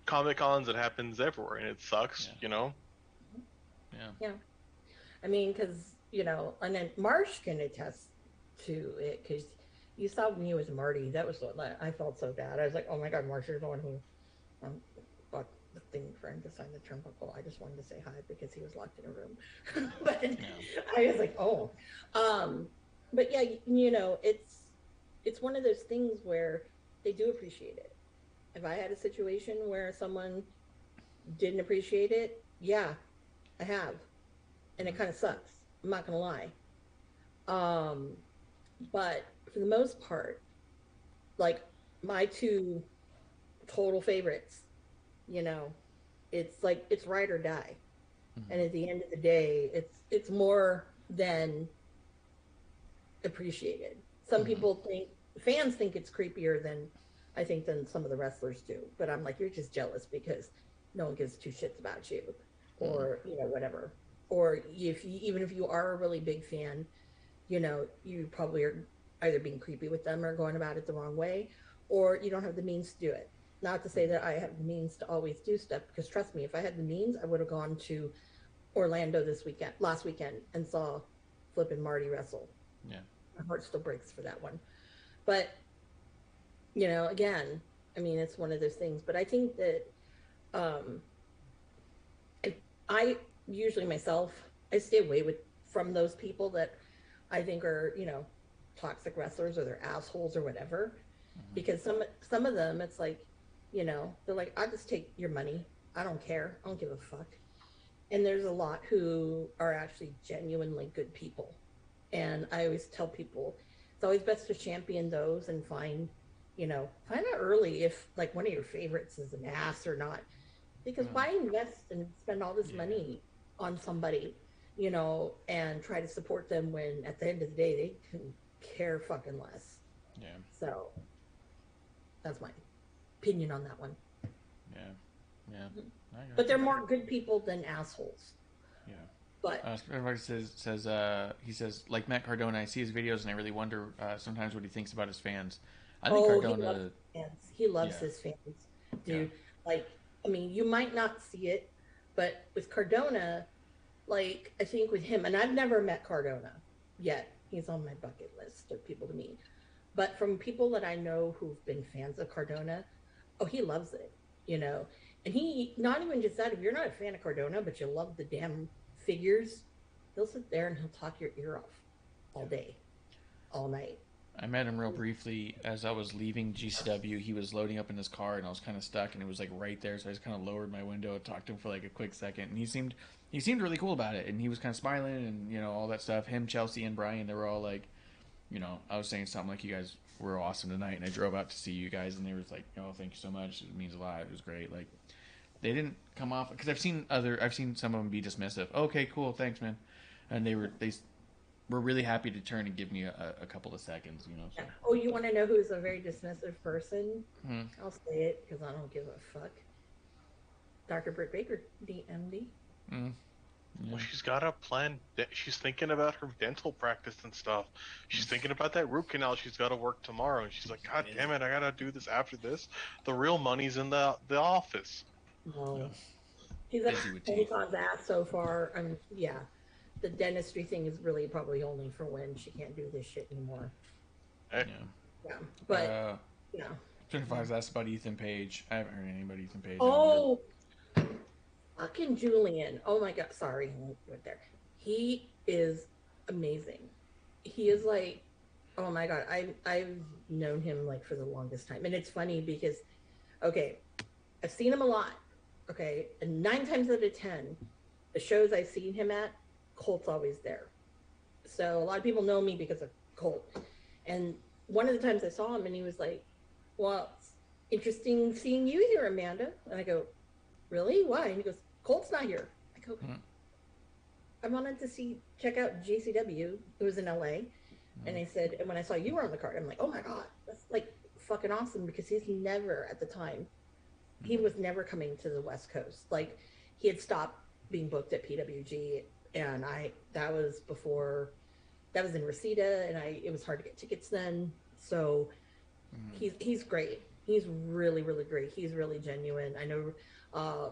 [SPEAKER 5] Comic-Cons, it happens everywhere, and it sucks,
[SPEAKER 4] Yeah.
[SPEAKER 6] Yeah. I mean, because
[SPEAKER 8] and then Marsh can attest to it because you saw when he was Marty, that was what I felt so bad. I was like, oh my God, Marsh, you're the one who bought the thing for him to sign the turnbuckle. I just wanted to say hi because he was locked in a room. But I was like, oh. But yeah, it's one of those things where they do appreciate it. If I had a situation where someone didn't appreciate it, yeah, I have. And it kind of sucks. I'm not going to lie. But for the most part, like my two total favorites, it's like it's ride or die. And at the end of the day, it's more than appreciated. Some people fans think it's creepier than some of the wrestlers do. But I'm like, you're just jealous because no one gives two shits about you, or whatever. Or even if you are a really big fan, you probably are either being creepy with them or going about it the wrong way, or you don't have the means to do it. Not to say that I have the means to always do stuff, because trust me, if I had the means, I would have gone to Orlando last weekend, and saw Flip and Marty wrestle.
[SPEAKER 4] Yeah.
[SPEAKER 8] My heart still breaks for that one. But, again, I mean, it's one of those things. But I think that I usually myself, I stay away from those people that I think are, toxic wrestlers or they're assholes or whatever. Because some of them, it's like, they're like, I just take your money. I don't care. I don't give a fuck. And there's a lot who are actually genuinely good people. And I always tell people, it's always best to champion those and find out early if like one of your favorites is an ass or not. Because why invest and spend all this money on somebody, and try to support them when at the end of the day they can care fucking less.
[SPEAKER 4] Yeah.
[SPEAKER 8] So that's my opinion on that one.
[SPEAKER 4] Yeah. Yeah.
[SPEAKER 8] But they're more good people than assholes.
[SPEAKER 4] Yeah.
[SPEAKER 8] But
[SPEAKER 4] everybody he says, like Matt Cardona, I see his videos and I really wonder sometimes what he thinks about his fans. I think Cardona,
[SPEAKER 8] he loves his fans, dude. Yeah. Like, I mean, you might not see it, but with Cardona, like, I think with him, and I've never met Cardona yet. He's on my bucket list of people to meet. But from people that I know who've been fans of Cardona, he loves it, And he, not even just that, if you're not a fan of Cardona, but you love the damn figures, he'll sit there and he'll talk your ear off all day, all night.
[SPEAKER 4] I met him real briefly as I was leaving GCW. He was loading up in his car and I was kind of stuck and it was like right there. So I just kind of lowered my window and talked to him for like a quick second. And he seemed really cool about it. And he was kind of smiling and, all that stuff. Him, Chelsea, and Brian, they were all like, I was saying something like, you guys were awesome tonight. And I drove out to see you guys and they were like, thank you so much. It means a lot. It was great. Like, they didn't come off, because I've seen some of them be dismissive. Okay, cool, thanks, man. And they were really happy to turn and give me a couple of seconds, So.
[SPEAKER 8] Oh, you want to know who's a very dismissive person? I'll say it because I don't give a fuck. Dr. Britt Baker, DMD.
[SPEAKER 4] Yeah.
[SPEAKER 5] Well, she's got a plan. She's thinking about her dental practice and stuff. She's thinking about that root canal she's got to work tomorrow. And she's like, God damn it, I got to do this after this. The real money's in the office.
[SPEAKER 8] No. He's like on that so far. Yeah. The dentistry thing is really probably only for when she can't do this shit anymore.
[SPEAKER 5] Hey.
[SPEAKER 8] Yeah. But, yeah.
[SPEAKER 4] 25's asked about Ethan Page. I haven't heard anything about Ethan Page.
[SPEAKER 8] Oh, fucking Julian. Oh my God. Sorry. Right there. He is amazing. He is like, oh my God. I've known him like for the longest time. And it's funny because, okay, I've seen him a lot. Okay. And 9 times out of 10, the shows I've seen him at, Colt's always there. So a lot of people know me because of Colt. And one of the times I saw him and he was like, well, it's interesting seeing you here, Amanda. And I go, really? Why? And he goes, Colt's not here. I go, I wanted to check out JCW. It was in LA. And I said, and when I saw you were on the card, I'm like, oh my God, that's like fucking awesome, because he's never, at the time, he was never coming to the West Coast. Like, he had stopped being booked at PWG, and that was in Reseda, and it was hard to get tickets then. So he's great. He's really, really great. He's really genuine. I know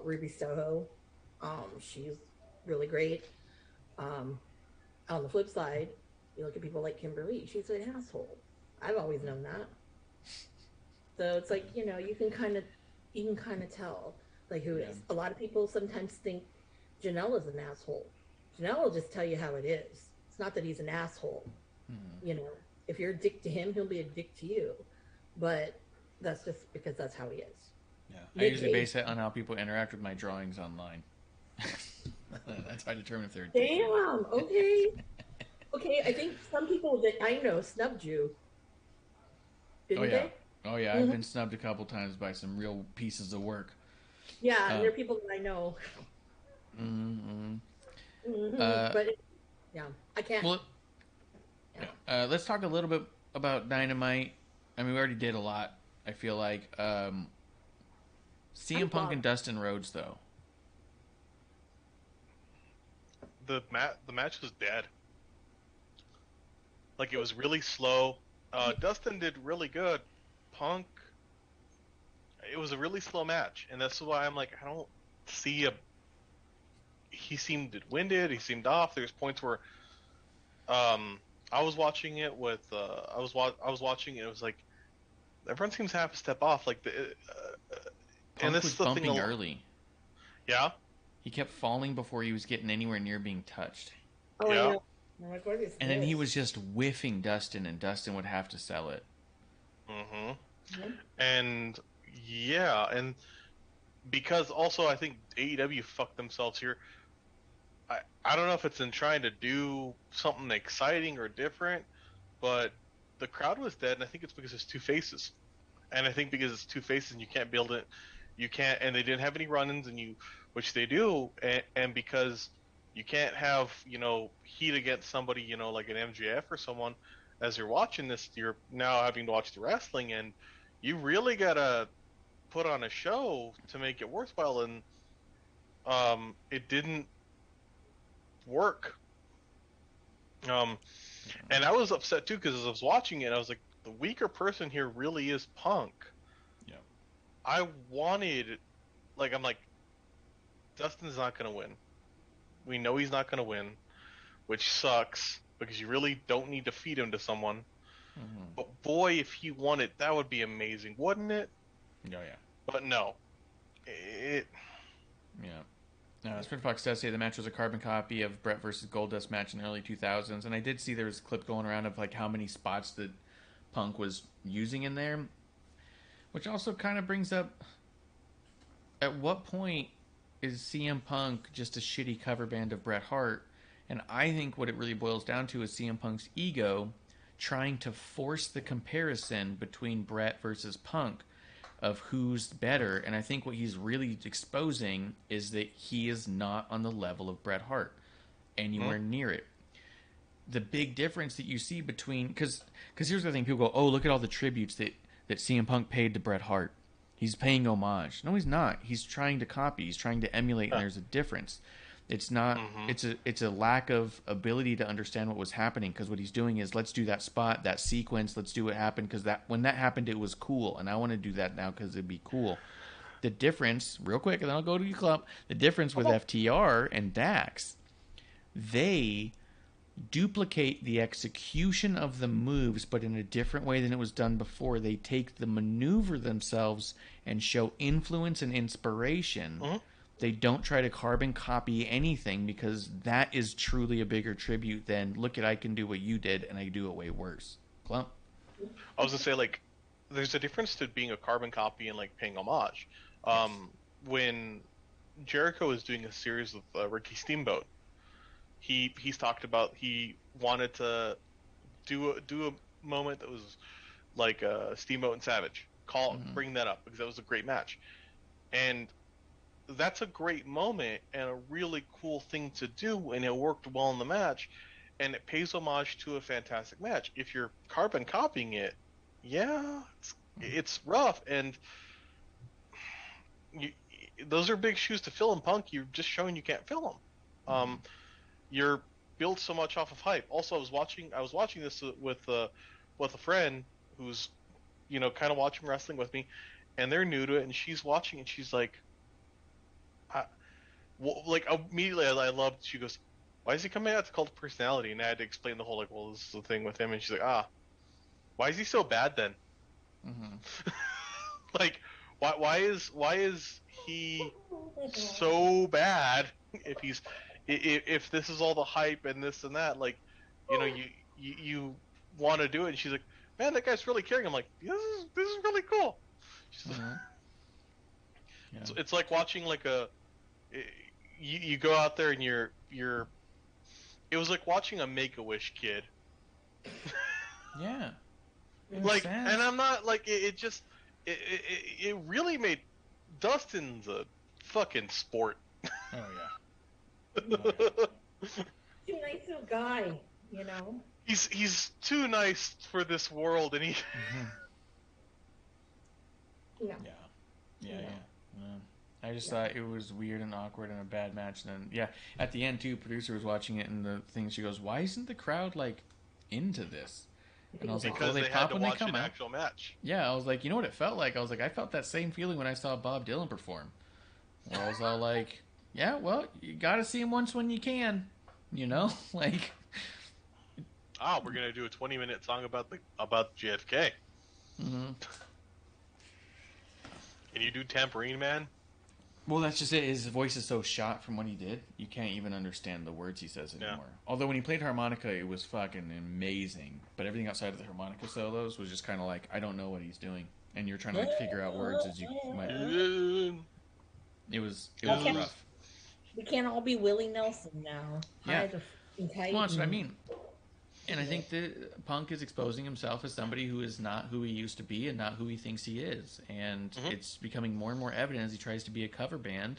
[SPEAKER 8] Ruby Soho, she's really great. On the flip side, you look at people like Kimberly. She's an asshole. I've always known that. So it's like, you can kind of tell like who it is. A lot of people sometimes think Janelle is an asshole. Janelle will just tell you how it is. It's not that he's an asshole. If you're a dick to him, he'll be a dick to you. But that's just because that's how he is.
[SPEAKER 4] Yeah, I usually base it on how people interact with my drawings online. That's how I determine if they're.
[SPEAKER 8] Damn. Okay. Okay. I think some people that I know snubbed you. Didn't they?
[SPEAKER 4] Oh yeah. I've been snubbed a couple times by some real pieces of work.
[SPEAKER 8] Yeah, and there are people that I know. But I can't.
[SPEAKER 4] Well, let's talk a little bit about Dynamite. I mean, we already did a lot. I feel like CM Punk and Dustin Rhodes, though.
[SPEAKER 5] The match was dead. Like, it was really slow. Dustin did really good. Punk, it was a really slow match, and that's why I'm like, I don't see he seemed winded. He seemed off. There's points where, I was watching it with, I was watching it. It was like everyone seems to have a step off. Like
[SPEAKER 4] Punk was bumping early.
[SPEAKER 5] Yeah.
[SPEAKER 4] He kept falling before he was getting anywhere near being touched.
[SPEAKER 8] Oh yeah.
[SPEAKER 4] And then he was just whiffing Dustin, and Dustin would have to sell it.
[SPEAKER 5] And and because also I think AEW fucked themselves here. I don't know if it's in trying to do something exciting or different, but the crowd was dead, and I think it's because it's two faces. And I think because it's two faces and you can't build it, and they didn't have any run-ins, which they do, and because you can't have, heat against somebody, like an MJF or someone, as you're watching this, you're now having to watch the wrestling, and you really gotta put on a show to make it worthwhile, and it didn't work. And I was upset too, because as I was watching it, I was like, the weaker person here really is Punk.
[SPEAKER 4] Yeah.
[SPEAKER 5] I wanted, I'm like, Dustin's not gonna win. We know he's not gonna win, which sucks, because you really don't need to feed him to someone. But boy, if he won it, that would be amazing, wouldn't it?
[SPEAKER 4] Oh yeah.
[SPEAKER 5] But no.
[SPEAKER 4] Yeah. Sprint Fox does say the match was a carbon copy of Brett versus Goldust match in the early 2000s, and I did see there was a clip going around of like how many spots that Punk was using in there, which also kind of brings up, at what point is CM Punk just a shitty cover band of Bret Hart? And I think what it really boils down to is CM Punk's ego trying to force the comparison between Bret versus Punk of who's better. And I think what he's really exposing is that he is not on the level of Bret Hart, anywhere near it. The big difference that you see between, because here's the thing, people go, oh, look at all the tributes that CM Punk paid to Bret Hart. He's paying homage. No, he's not. He's trying to copy. He's trying to emulate, and there's a difference. It's not. It's a lack of ability to understand what was happening, because what he's doing is, let's do that spot, that sequence, let's do what happened, because when that happened, it was cool, and I want to do that now because it'd be cool. The difference, real quick, and then I'll go to your club. The difference with FTR and Dax, they duplicate the execution of the moves, but in a different way than it was done before. They take the maneuver themselves and show influence and inspiration. They don't try to carbon copy anything, because that is truly a bigger tribute than, look at, I can do what you did and I do it way worse. Clump.
[SPEAKER 5] I was gonna say, there's a difference to being a carbon copy and paying homage. When Jericho was doing a series with Ricky Steamboat, he's talked about he wanted to do a moment that was like Steamboat and Savage. Bring that up, because that was a great match, and that's a great moment and a really cool thing to do, and it worked well in the match, and it pays homage to a fantastic match. If you're carbon copying it, it's rough, and those are big shoes to fill in Punk. You're just showing you can't fill them. You're built so much off of hype. Also, I was watching this with a friend who's, kind of watching wrestling with me, and they're new to it, and she's watching, and she's like, immediately I loved. She goes, why is he coming out to cult of personality? And I had to explain the whole, like, well, this is the thing with him. And she's like, why is he so bad then?
[SPEAKER 4] Mm-hmm.
[SPEAKER 5] Like, why is he so bad if this is all the hype and this and that? Like, you want to do it. And she's like, man, that guy's really caring. I'm like, this is really cool.
[SPEAKER 4] Mm-hmm. Yeah.
[SPEAKER 5] It's like watching like you go out there and you're it was like watching a Make-A-Wish kid.
[SPEAKER 4] Yeah.
[SPEAKER 5] Like, and I'm not like it really made Dustin's a fucking sport.
[SPEAKER 4] Oh yeah.
[SPEAKER 8] Too nice of a guy, you know.
[SPEAKER 5] He's too nice for this world, and he.
[SPEAKER 4] Mm-hmm.
[SPEAKER 8] Yeah.
[SPEAKER 4] Yeah. I just thought it was weird and awkward and a bad match. And then, at the end too, producer was watching it, and the thing she goes, "Why isn't the crowd like into this?" And I was like,
[SPEAKER 5] because
[SPEAKER 4] they
[SPEAKER 5] had
[SPEAKER 4] pop
[SPEAKER 5] to
[SPEAKER 4] when they
[SPEAKER 5] watch
[SPEAKER 4] come
[SPEAKER 5] an
[SPEAKER 4] out.
[SPEAKER 5] actual match.
[SPEAKER 4] Yeah, I was like, you know what it felt like? I was like, I felt that same feeling when I saw Bob Dylan perform. Where I was all like, yeah, well, you got to see him once when you can, like.
[SPEAKER 5] We're gonna do a 20-minute song about JFK.
[SPEAKER 4] Mm-hmm.
[SPEAKER 5] Can you do Tambourine Man?
[SPEAKER 4] Well, that's just it. His voice is so shot from what he did, you can't even understand the words he says anymore.
[SPEAKER 5] Yeah.
[SPEAKER 4] Although when he played harmonica, it was fucking amazing. But everything outside of the harmonica solos was just kind of like, I don't know what he's doing, and you're trying to like figure out words as you might. It was rough.
[SPEAKER 8] We can't all be Willie Nelson now.
[SPEAKER 4] Yeah.
[SPEAKER 8] Well,
[SPEAKER 4] that's what I mean. And I think that Punk is exposing himself as somebody who is not who he used to be and not who he thinks he is. And it's becoming more and more evident as he tries to be a cover band.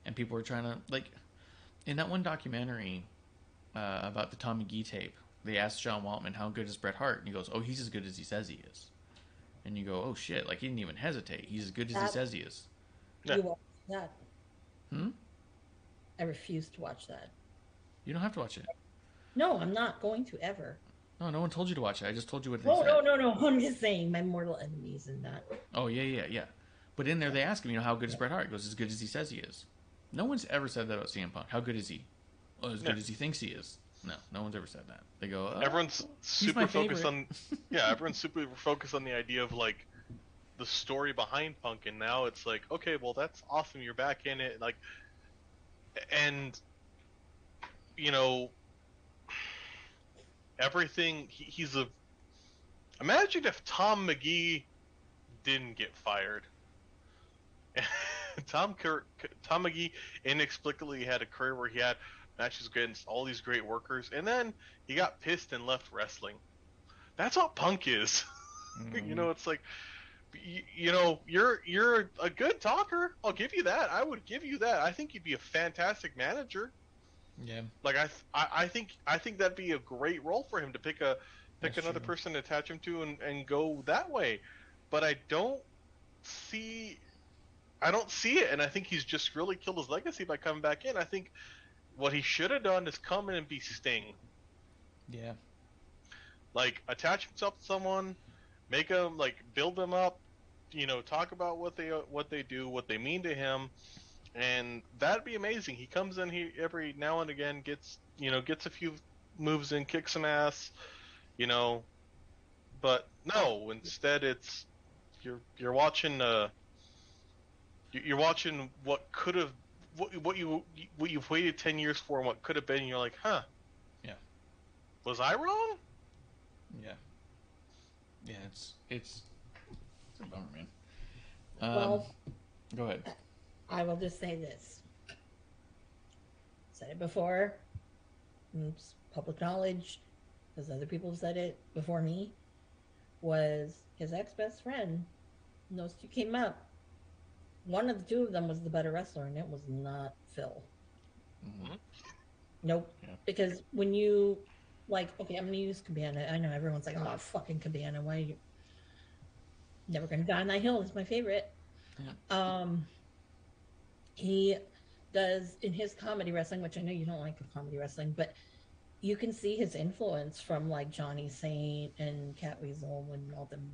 [SPEAKER 4] And people are trying to, like, in that one documentary about the Tom McGee tape, they asked John Waltman, how good is Bret Hart? And he goes, oh, he's as good as he says he is. And you go, oh, shit, like, he didn't even hesitate. He's as good as he says he is.
[SPEAKER 8] You watched that?
[SPEAKER 4] Hmm?
[SPEAKER 8] I refuse to watch that.
[SPEAKER 4] You don't have to watch it.
[SPEAKER 8] No, I'm not going to ever.
[SPEAKER 4] No one told you to watch it. I just told you what they
[SPEAKER 8] said.
[SPEAKER 4] No.
[SPEAKER 8] I'm just saying my mortal enemies in that.
[SPEAKER 4] Oh, yeah. But in there they ask him, how good is Bret Hart? He goes, as good as he says he is. No one's ever said that about CM Punk. How good is he? Oh, as good as he thinks he is. No one's ever said that. They go,
[SPEAKER 5] everyone's super focused on everyone's super focused on the idea of like the story behind Punk, and now it's like, okay, well, that's awesome, you're back in it, like, and everything. He's a. Imagine if Tom McGee didn't get fired. Tom McGee inexplicably had a career where he had matches against all these great workers, and then he got pissed and left wrestling. That's what Punk is.
[SPEAKER 4] Mm-hmm.
[SPEAKER 5] It's like, you're a good talker. I'll give you that. I would give you that. I think you'd be a fantastic manager.
[SPEAKER 4] Yeah.
[SPEAKER 5] Like I think that'd be a great role for him to pick another person to attach him to and go that way. But I don't see it, and I think he's just really killed his legacy by coming back in. I think what he should have done is come in and be Sting.
[SPEAKER 4] Yeah.
[SPEAKER 5] Like, attach himself to someone, make them, like, build them up, talk about what they do, what they mean to him. And that'd be amazing. He comes in, he every now and again gets a few moves in, kicks some ass, but no, instead it's you're watching what could have what you've waited 10 years for and what could have been, and you're like, huh.
[SPEAKER 4] Yeah.
[SPEAKER 5] Was I wrong?
[SPEAKER 4] Yeah. Yeah, it's a bummer, man.
[SPEAKER 8] Well,
[SPEAKER 4] go ahead.
[SPEAKER 8] I will just say this. Said it before. It's public knowledge, because other people have said it before me. Was his ex-best friend. And those two came up. One of the two of them was the better wrestler, and it was not Phil.
[SPEAKER 4] Mm-hmm.
[SPEAKER 8] Nope. Yeah. Because when you, like, okay, I'm going to use Cabana. I know everyone's like, oh, fucking Cabana. Why are you? Never Gonna Die on That Hill is my favorite. Yeah. He does in his comedy wrestling, which I know you don't like comedy wrestling, but you can see his influence from like Johnny Saint and Cat Weasel and all them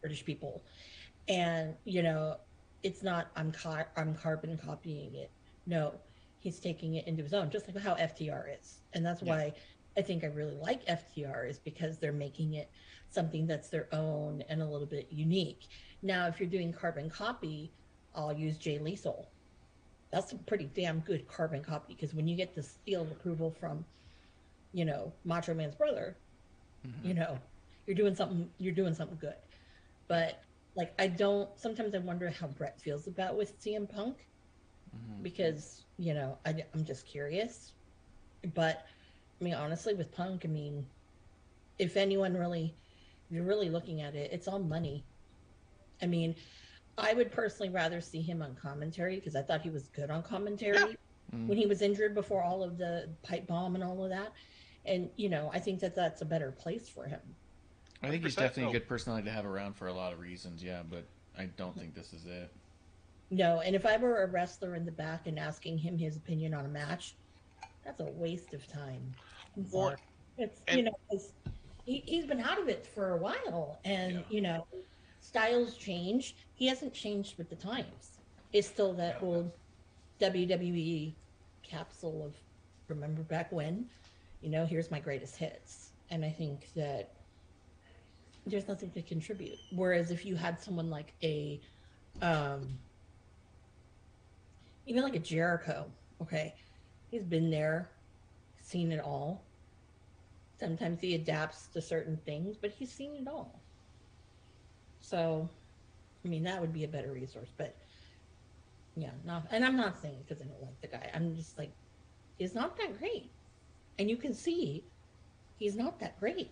[SPEAKER 8] British people. And it's not I'm carbon copying it. No, he's taking it into his own, just like how FTR is. And that's why I think I really like FTR, is because they're making it something that's their own and a little bit unique. Now, if you're doing carbon copy, I'll use Jay Lethal. That's a pretty damn good carbon copy, because when you get the seal of approval from, Macho Man's brother, you're doing something good. But like, sometimes I wonder how Brett feels about with CM Punk, because, I'm just curious. But I mean, honestly, with Punk, I mean, if you're really looking at it, it's all money. I mean, I would personally rather see him on commentary, because I thought he was good on commentary when he was injured before all of the pipe bomb and all of that. And, I think that that's a better place for him.
[SPEAKER 4] I think he's definitely a good personality to have around for a lot of reasons, but I don't think this is it.
[SPEAKER 8] No, and if I were a wrestler in the back and asking him his opinion on a match, that's a waste of time. It's, because he's been out of it for a while, and, styles change. He hasn't changed with the times. It's still that old WWE capsule of, remember back when, here's my greatest hits. And I think that there's nothing to contribute. Whereas if you had someone like even like a Jericho, okay, he's been there, seen it all. Sometimes he adapts to certain things, but he's seen it all. So, I mean, that would be a better resource. But yeah, no, and I'm not saying it because I don't like the guy. I'm just like, he's not that great, and you can see he's not that great.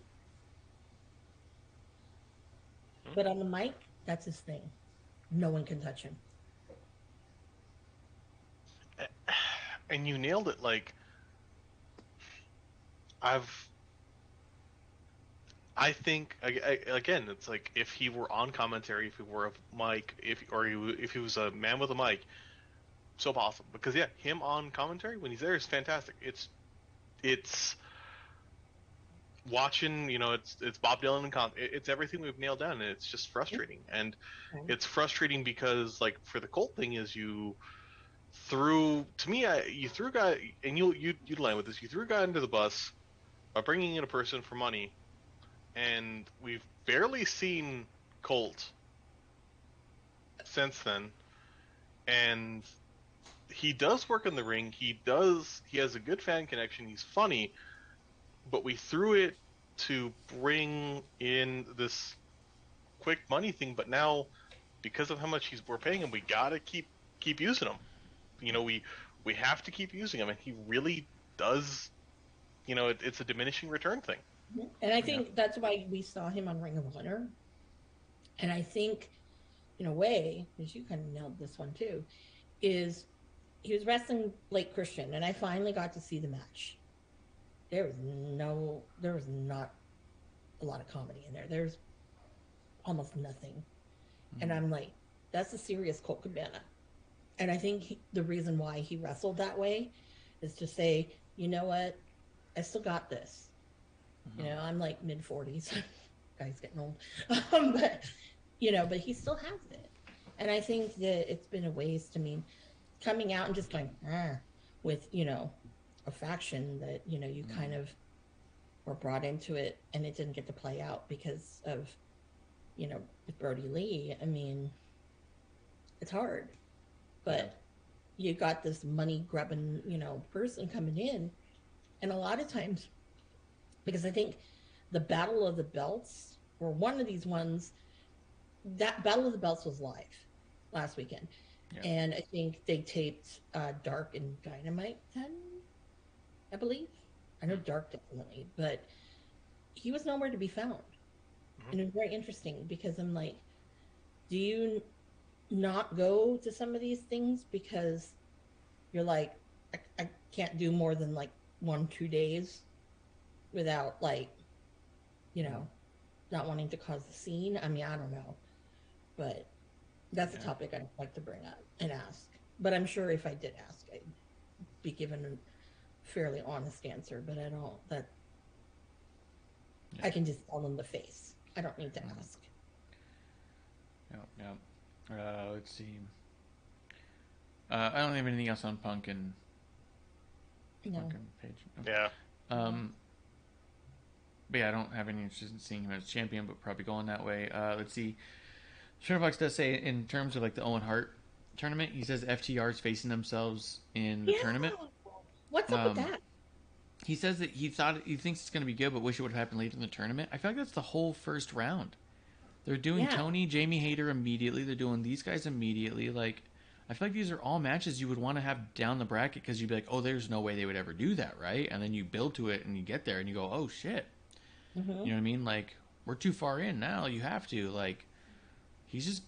[SPEAKER 8] But on the mic, that's his thing. No one can touch him.
[SPEAKER 5] And you nailed it. Like, I think again, it's like, if he were on commentary, if he were a mic, if he was a man with a mic, so awesome. Because him on commentary when he's there is fantastic. It's watching, it's Bob Dylan and it's everything we've nailed down, and it's just frustrating. And it's frustrating because, like, for the Colt thing, is you threw a guy, and you'd land with this. You threw a guy under the bus by bringing in a person for money, and we've barely seen Colt since then. And he does work in the ring. He has a good fan connection. He's funny, but we threw it to bring in this quick money thing. But now, because of how much we're paying him, we gotta keep using him. We have to keep using him, and he really does. It's a diminishing return thing.
[SPEAKER 8] And I think that's why we saw him on Ring of Honor. And I think, in a way, as you kind of nailed this one too, is he was wrestling Blake Christian, and I finally got to see the match. There was not a lot of comedy in there. There's almost nothing. And I'm like, that's a serious Colt Cabana. And I think the reason why he wrestled that way is to say, you know what, I still got this. I'm like mid-40s. Guy's getting old. But he still has it. And I think that it's been a waste. I mean, coming out and just going, with, a faction that, you kind of were brought into it, and it didn't get to play out because of, with Brody Lee. I mean, it's hard. But you got this money grubbing, person coming in. And a lot of times, because I think the Battle of the Belts, or one of these ones, that Battle of the Belts was live last weekend. Yeah. And I think they taped Dark and Dynamite then, I believe. I know Dark definitely, but he was nowhere to be found. And it was very interesting, because I'm like, do you not go to some of these things because you're like, I can't do more than like 1-2 days without, like, not wanting to cause a scene? I mean, I don't know. But that's a topic I'd like to bring up and ask. But I'm sure if I did ask, I'd be given a fairly honest answer. But I can just tell them the face. I don't need to ask.
[SPEAKER 4] Let's see. I don't have anything else on Punk and
[SPEAKER 8] No.
[SPEAKER 4] Page. No.
[SPEAKER 5] Yeah.
[SPEAKER 4] But yeah, I don't have any interest in seeing him as champion, but probably going that way. Let's see. Fox does say in terms of like the Owen Hart tournament, he says FTR's facing themselves in the tournament.
[SPEAKER 8] What's up with that?
[SPEAKER 4] He says that he thinks it's going to be good, but wish it would have happened later in the tournament. I feel like that's the whole first round. They're doing Tony, Jamie Hayter immediately. They're doing these guys immediately. Like, I feel like these are all matches you would want to have down the bracket because you'd be like, oh, there's no way they would ever do that, right? And then you build to it and you get there and you go, oh shit. You know what I mean? Like, we're too far in now. You have to. Like, he's just.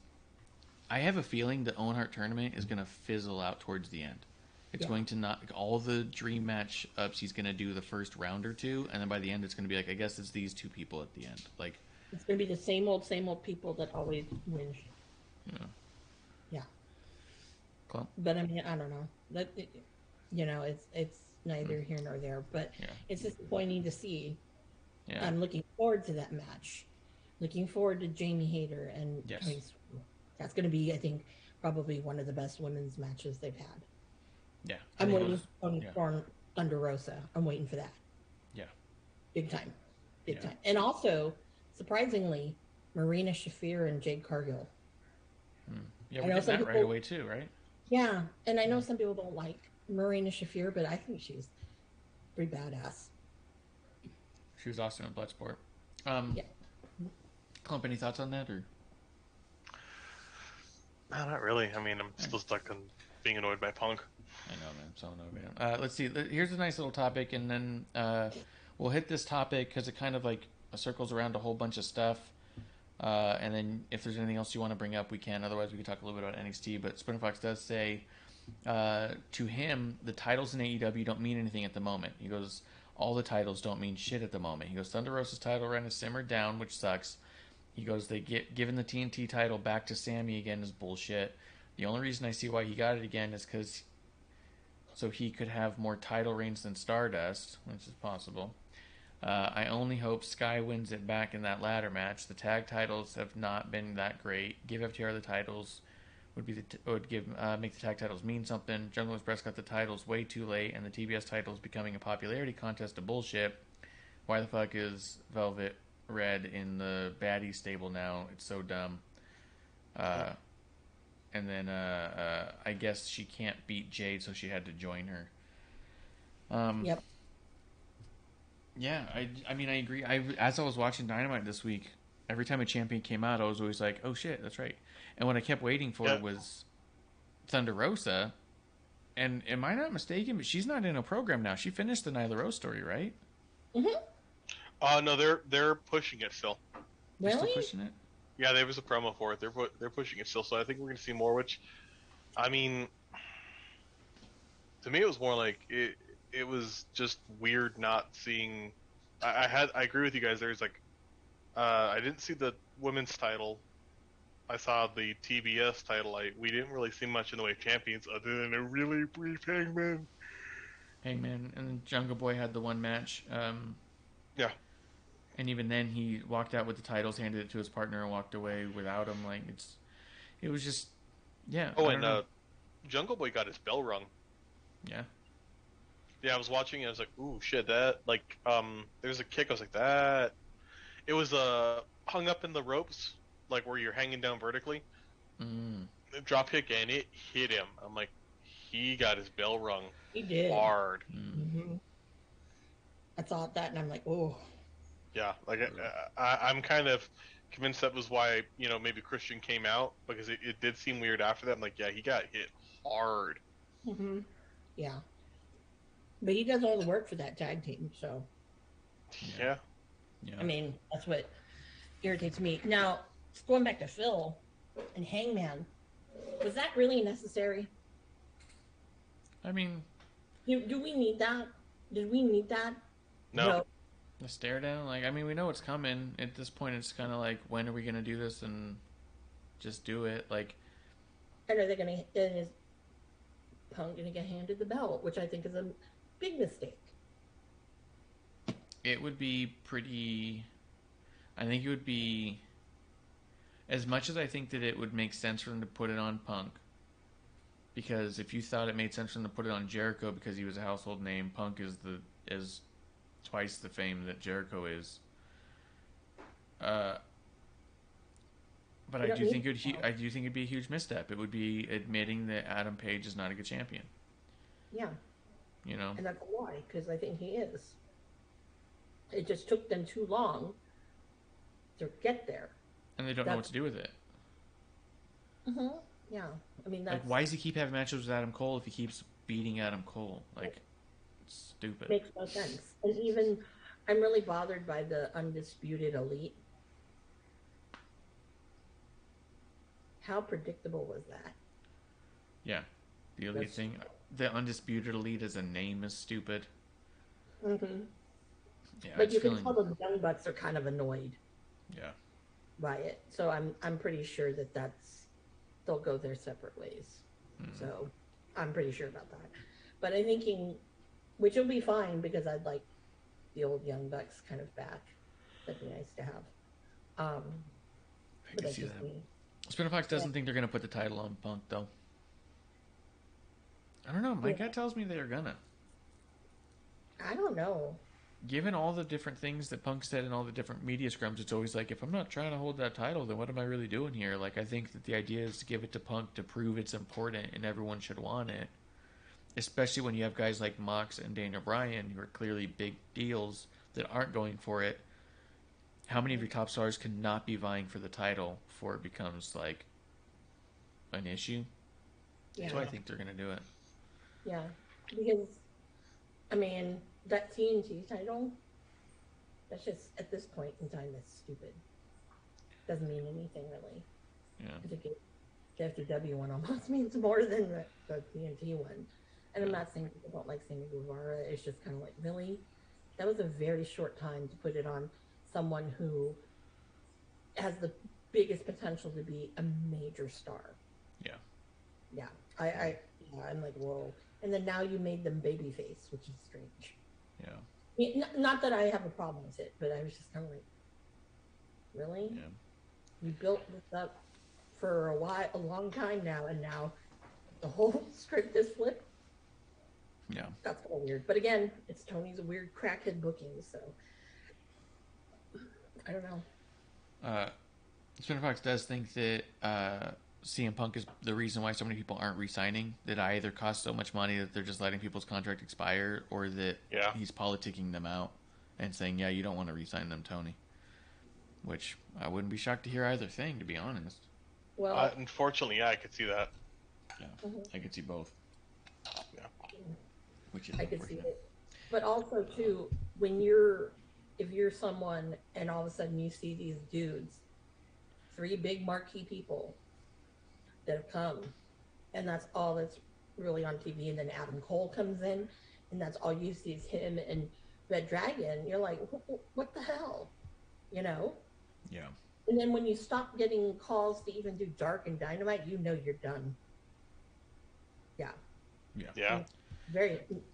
[SPEAKER 4] I have a feeling the Owen Hart tournament is going to fizzle out towards the end. It's going to not all the dream match ups. He's going to do the first round or two, and then by the end, it's going to be like, I guess it's these two people at the end. Like,
[SPEAKER 8] it's going to be the same old people that always win. Yeah.
[SPEAKER 4] Clump.
[SPEAKER 8] But I mean, I don't know. That it's neither here nor there. But it's disappointing to see. Yeah. I'm looking forward to that match. Looking forward to Jamie Hayter and Tony Storm. That's going to be, I think, probably one of the best women's matches they've had.
[SPEAKER 4] Yeah.
[SPEAKER 8] I'm waiting for Tony Storm Thunder Rosa. I'm waiting for that.
[SPEAKER 4] Yeah.
[SPEAKER 8] Big time. Big time. And also, surprisingly, Marina Shafir and Jade Cargill.
[SPEAKER 4] Yeah, we're getting that right away too, right?
[SPEAKER 8] Yeah. And I know some people don't like Marina Shafir, but I think she's pretty badass.
[SPEAKER 4] She was awesome in Bloodsport. Clump, any thoughts on that, or?
[SPEAKER 5] No, not really. I mean, I'm still stuck on being annoyed by Punk.
[SPEAKER 4] I know, man. I'm so annoyed by him. Let's see. Here's a nice little topic, and then we'll hit this topic because it kind of like circles around a whole bunch of stuff. And then if there's anything else you want to bring up, we can. Otherwise, we can talk a little bit about NXT. But Splinter Fox does say to him, the titles in AEW don't mean anything at the moment. He goes, all the titles don't mean shit at the moment. He goes, Thunder Rosa's title run has simmered down, which sucks. He goes, they get given the TNT title back to Sammy again is bullshit. The only reason I see why he got it again is because so he could have more title reigns than Stardust, which is possible. I only hope Sky wins it back in that ladder match. The tag titles have not been that great. Give FTR the titles would make the tag titles mean something. Jungle Express got the titles way too late, and the TBS titles becoming a popularity contest of bullshit. Why the fuck is Velvet Red in the baddie stable now? It's so dumb. And then I guess she can't beat Jade, so she had to join her.
[SPEAKER 8] Yep.
[SPEAKER 4] Yeah, I mean, I agree. As I was watching Dynamite this week, every time a champion came out, I was always like, oh shit, that's right. And what I kept waiting for was Thunder Rosa. And am I not mistaken? But she's not in a program now. She finished the Nyla Rose story, right?
[SPEAKER 8] Mm-hmm.
[SPEAKER 5] No, they're pushing it still.
[SPEAKER 8] Really?
[SPEAKER 4] Still pushing it?
[SPEAKER 5] Yeah, there was a promo for it. They're pushing it still, so I think we're gonna see more. Which, I mean, to me, it was more like it was just weird not seeing. I agree with you guys. There's like, I didn't see the women's title. I saw the TBS title. We didn't really see much in the way of champions other than a really brief Hangman.
[SPEAKER 4] And then Jungle Boy had the one match.
[SPEAKER 5] Yeah.
[SPEAKER 4] And even then, he walked out with the titles, handed it to his partner, and walked away without him. Like it was just, yeah.
[SPEAKER 5] Oh, and Jungle Boy got his bell rung.
[SPEAKER 4] Yeah.
[SPEAKER 5] Yeah, I was watching and I was like, ooh, shit, that, like, there's a kick, I was like, that, it was, hung up in the ropes, like, where you're hanging down vertically, drop kick, and it hit him. I'm like, he got his bell rung.
[SPEAKER 8] He did.
[SPEAKER 5] Hard.
[SPEAKER 8] Mm-hmm. I saw that, and I'm like, oh.
[SPEAKER 5] Yeah, like, I'm kind of convinced that was why, maybe Christian came out, because it did seem weird after that. I'm like, yeah, he got hit hard.
[SPEAKER 8] Mm-hmm. Yeah. But he does all the work for that tag team, so.
[SPEAKER 5] Yeah.
[SPEAKER 8] I mean, that's what irritates me. Now, going back to Phil and Hangman, was that really necessary?
[SPEAKER 4] I mean,
[SPEAKER 8] do we need that? Did we need that?
[SPEAKER 5] No.
[SPEAKER 4] The stare down? Like, I mean, we know it's coming. At this point, it's kind of like, when are we going to do this and just do it? Like,
[SPEAKER 8] and are they going to, is Punk going to get handed the belt, which I think is a big mistake.
[SPEAKER 4] It would be pretty, I think it would be, as much as I think that it would make sense for them to put it on Punk, Because if you thought it made sense for them to put it on Jericho because he was a household name, Punk is twice the fame that Jericho is. But I do think it'd be a huge misstep. It would be admitting that Adam Page is not a good champion.
[SPEAKER 8] Yeah.
[SPEAKER 4] You know?
[SPEAKER 8] And that's why, because I think he is. It just took them too long to get there.
[SPEAKER 4] And they don't know what to do with it.
[SPEAKER 8] Mm-hmm. Yeah. I mean, that's...
[SPEAKER 4] Like, why does he keep having matches with Adam Cole if he keeps beating Adam Cole? Like, it's stupid.
[SPEAKER 8] Makes no sense. And even, I'm really bothered by the Undisputed Elite. How predictable was that?
[SPEAKER 4] Yeah. The Elite thing. The Undisputed Elite as a name is stupid.
[SPEAKER 8] Mm-hmm.
[SPEAKER 4] Yeah,
[SPEAKER 8] but you can tell the Young Bucks are kind of annoyed.
[SPEAKER 4] Yeah.
[SPEAKER 8] By it. So I'm pretty sure they'll go their separate ways. So I'm pretty sure about that. But I'm thinking, which will be fine because I'd like the old Young Bucks kind of back. That'd be nice to have.
[SPEAKER 4] I can see that. Spinner Fox doesn't think they're going to put the title on Punk, though. I don't know. My gut tells me they're going to.
[SPEAKER 8] I don't know.
[SPEAKER 4] Given all the different things that Punk said in all the different media scrums, it's always like, if I'm not trying to hold that title, then what am I really doing here? Like, I think that the idea is to give it to Punk to prove it's important and everyone should want it. Especially when you have guys like Mox and Daniel Bryan, who are clearly big deals that aren't going for it. How many of your top stars cannot be vying for the title before it becomes, like, an issue? Yeah. So I think they're going to do it.
[SPEAKER 8] Yeah. Because, I mean, that TNT title, that's just, at this point in time, that's stupid. Doesn't mean anything, really.
[SPEAKER 4] Yeah.
[SPEAKER 8] I think the FTW one almost means more than the TNT one. And I'm not saying people don't like Sammy Guevara. It's just kind of like, really? That was a very short time to put it on someone who has the biggest potential to be a major star.
[SPEAKER 4] Yeah.
[SPEAKER 8] Yeah. I'm like, whoa. And then now you made them babyface, which is strange.
[SPEAKER 4] Yeah.
[SPEAKER 8] I mean, not that I have a problem with it, but I was just kind of like, really?
[SPEAKER 4] Yeah.
[SPEAKER 8] You built this up for a long time now, and now the whole script is flipped?
[SPEAKER 4] Yeah.
[SPEAKER 8] That's kind of weird. But again, it's Tony's weird crackhead booking, so I don't know.
[SPEAKER 4] Spinner Fox does think that CM Punk is the reason why so many people aren't re-signing. That either costs so much money that they're just letting people's contract expire, or that he's politicking them out and saying, yeah, you don't want to re-sign them, Tony. Which I wouldn't be shocked to hear either thing, to be honest.
[SPEAKER 8] Well,
[SPEAKER 5] unfortunately, I could see that.
[SPEAKER 4] Yeah, I could see both.
[SPEAKER 5] Yeah.
[SPEAKER 4] Which is
[SPEAKER 8] I could see it. But also, too, if you're someone and all of a sudden you see these dudes, 3 big marquee people that have come, and that's all that's really on TV, and then Adam Cole comes in, and that's all you see is him and Red Dragon, you're like, what the hell? You know?
[SPEAKER 4] Yeah.
[SPEAKER 8] And then when you stop getting calls to even do Dark and Dynamite, you know you're done. Yeah.
[SPEAKER 4] Yeah.
[SPEAKER 5] Yeah.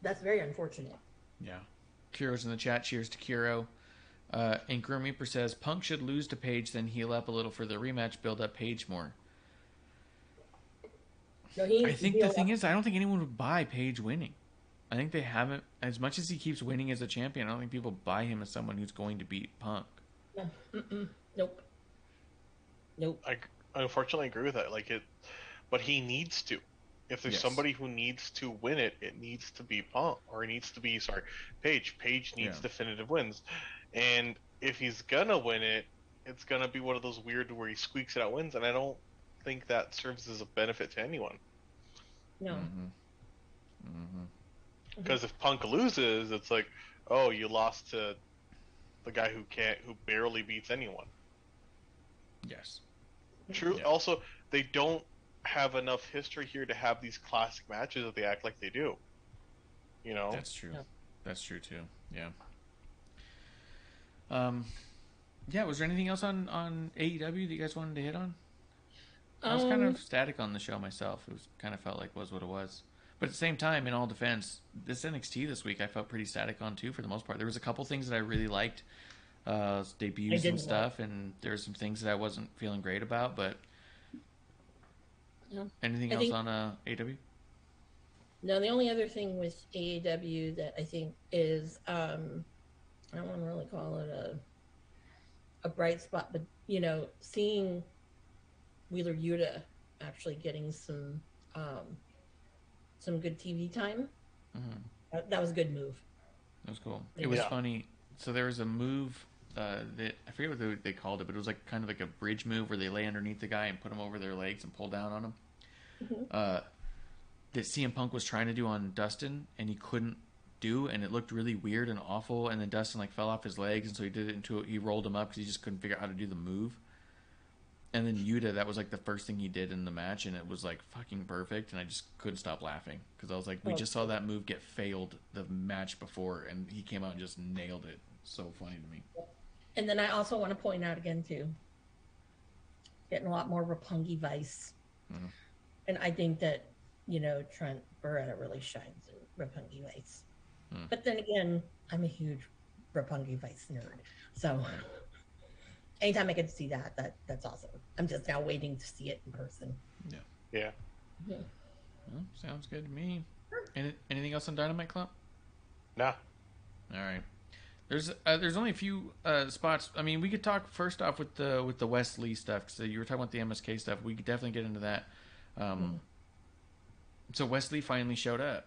[SPEAKER 8] That's very unfortunate.
[SPEAKER 4] Yeah. Kuro's in the chat. Cheers to Kuro. And Grim Reaper says, Punk should lose to Page, then heal up a little for the rematch, build up Page more.
[SPEAKER 8] No,
[SPEAKER 4] I think the thing is, I don't think anyone would buy Page winning. I think they haven't, as much as he keeps winning as a champion, I don't think people buy him as someone who's going to beat Punk.
[SPEAKER 8] No. Nope.
[SPEAKER 5] I unfortunately agree with that. But he needs to. If there's somebody who needs to win it, it needs to be Punk, or it needs to be Page. Page needs definitive wins, and if he's gonna win it, it's gonna be one of those weird where he squeaks it out wins, and I don't think that serves as a benefit to anyone.
[SPEAKER 8] No.
[SPEAKER 5] Because if Punk loses, it's like, oh, you lost to the guy who barely beats anyone.
[SPEAKER 4] Yes.
[SPEAKER 5] True. Yeah. Also, they don't have enough history here to have these classic matches that they act like they do. You know?
[SPEAKER 4] That's true. Yeah. That's true too. Yeah. Yeah, was there anything else on AEW that you guys wanted to hit on? I was kind of static on the show myself. It was kind of felt like was what it was. But at the same time, in all defense, this NXT this week I felt pretty static on too for the most part. There was a couple things that I really liked, debuts and stuff, and there were some things that I wasn't feeling great about, but anything else on AEW?
[SPEAKER 8] No, the only other thing with AEW that I think is, I don't want to really call it a bright spot, but seeing Wheeler Yuta actually getting some good TV time. That was a good move.
[SPEAKER 4] That was cool. It was funny. So there was a move that I forget what they called it, but it was like kind of like a bridge move where they lay underneath the guy and put him over their legs and pull down on him. That CM Punk was trying to do on Dustin and he couldn't do, and it looked really weird and awful. And then Dustin like fell off his legs, and so he rolled him up because he just couldn't figure out how to do the move. And then Yuta, that was like the first thing he did in the match, and it was like fucking perfect, and I just couldn't stop laughing because I was like, we just saw that move get failed the match before, and he came out and just nailed it. So funny to me.
[SPEAKER 8] And then I also want to point out again too, getting a lot more Roppongi Vice, and I think that Trent Beretta really shines in Roppongi Vice. But then again, I'm a huge Roppongi Vice nerd, so. Anytime I get to see that's awesome. I'm just now waiting to see it in person.
[SPEAKER 5] Yeah.
[SPEAKER 4] Well, sounds good to me. Anything else on Dynamite Club?
[SPEAKER 5] Nah.
[SPEAKER 4] All right. There's only a few spots. I mean, we could talk first off with the Wesley stuff. So you were talking about the MSK stuff. We could definitely get into that. So Wesley finally showed up,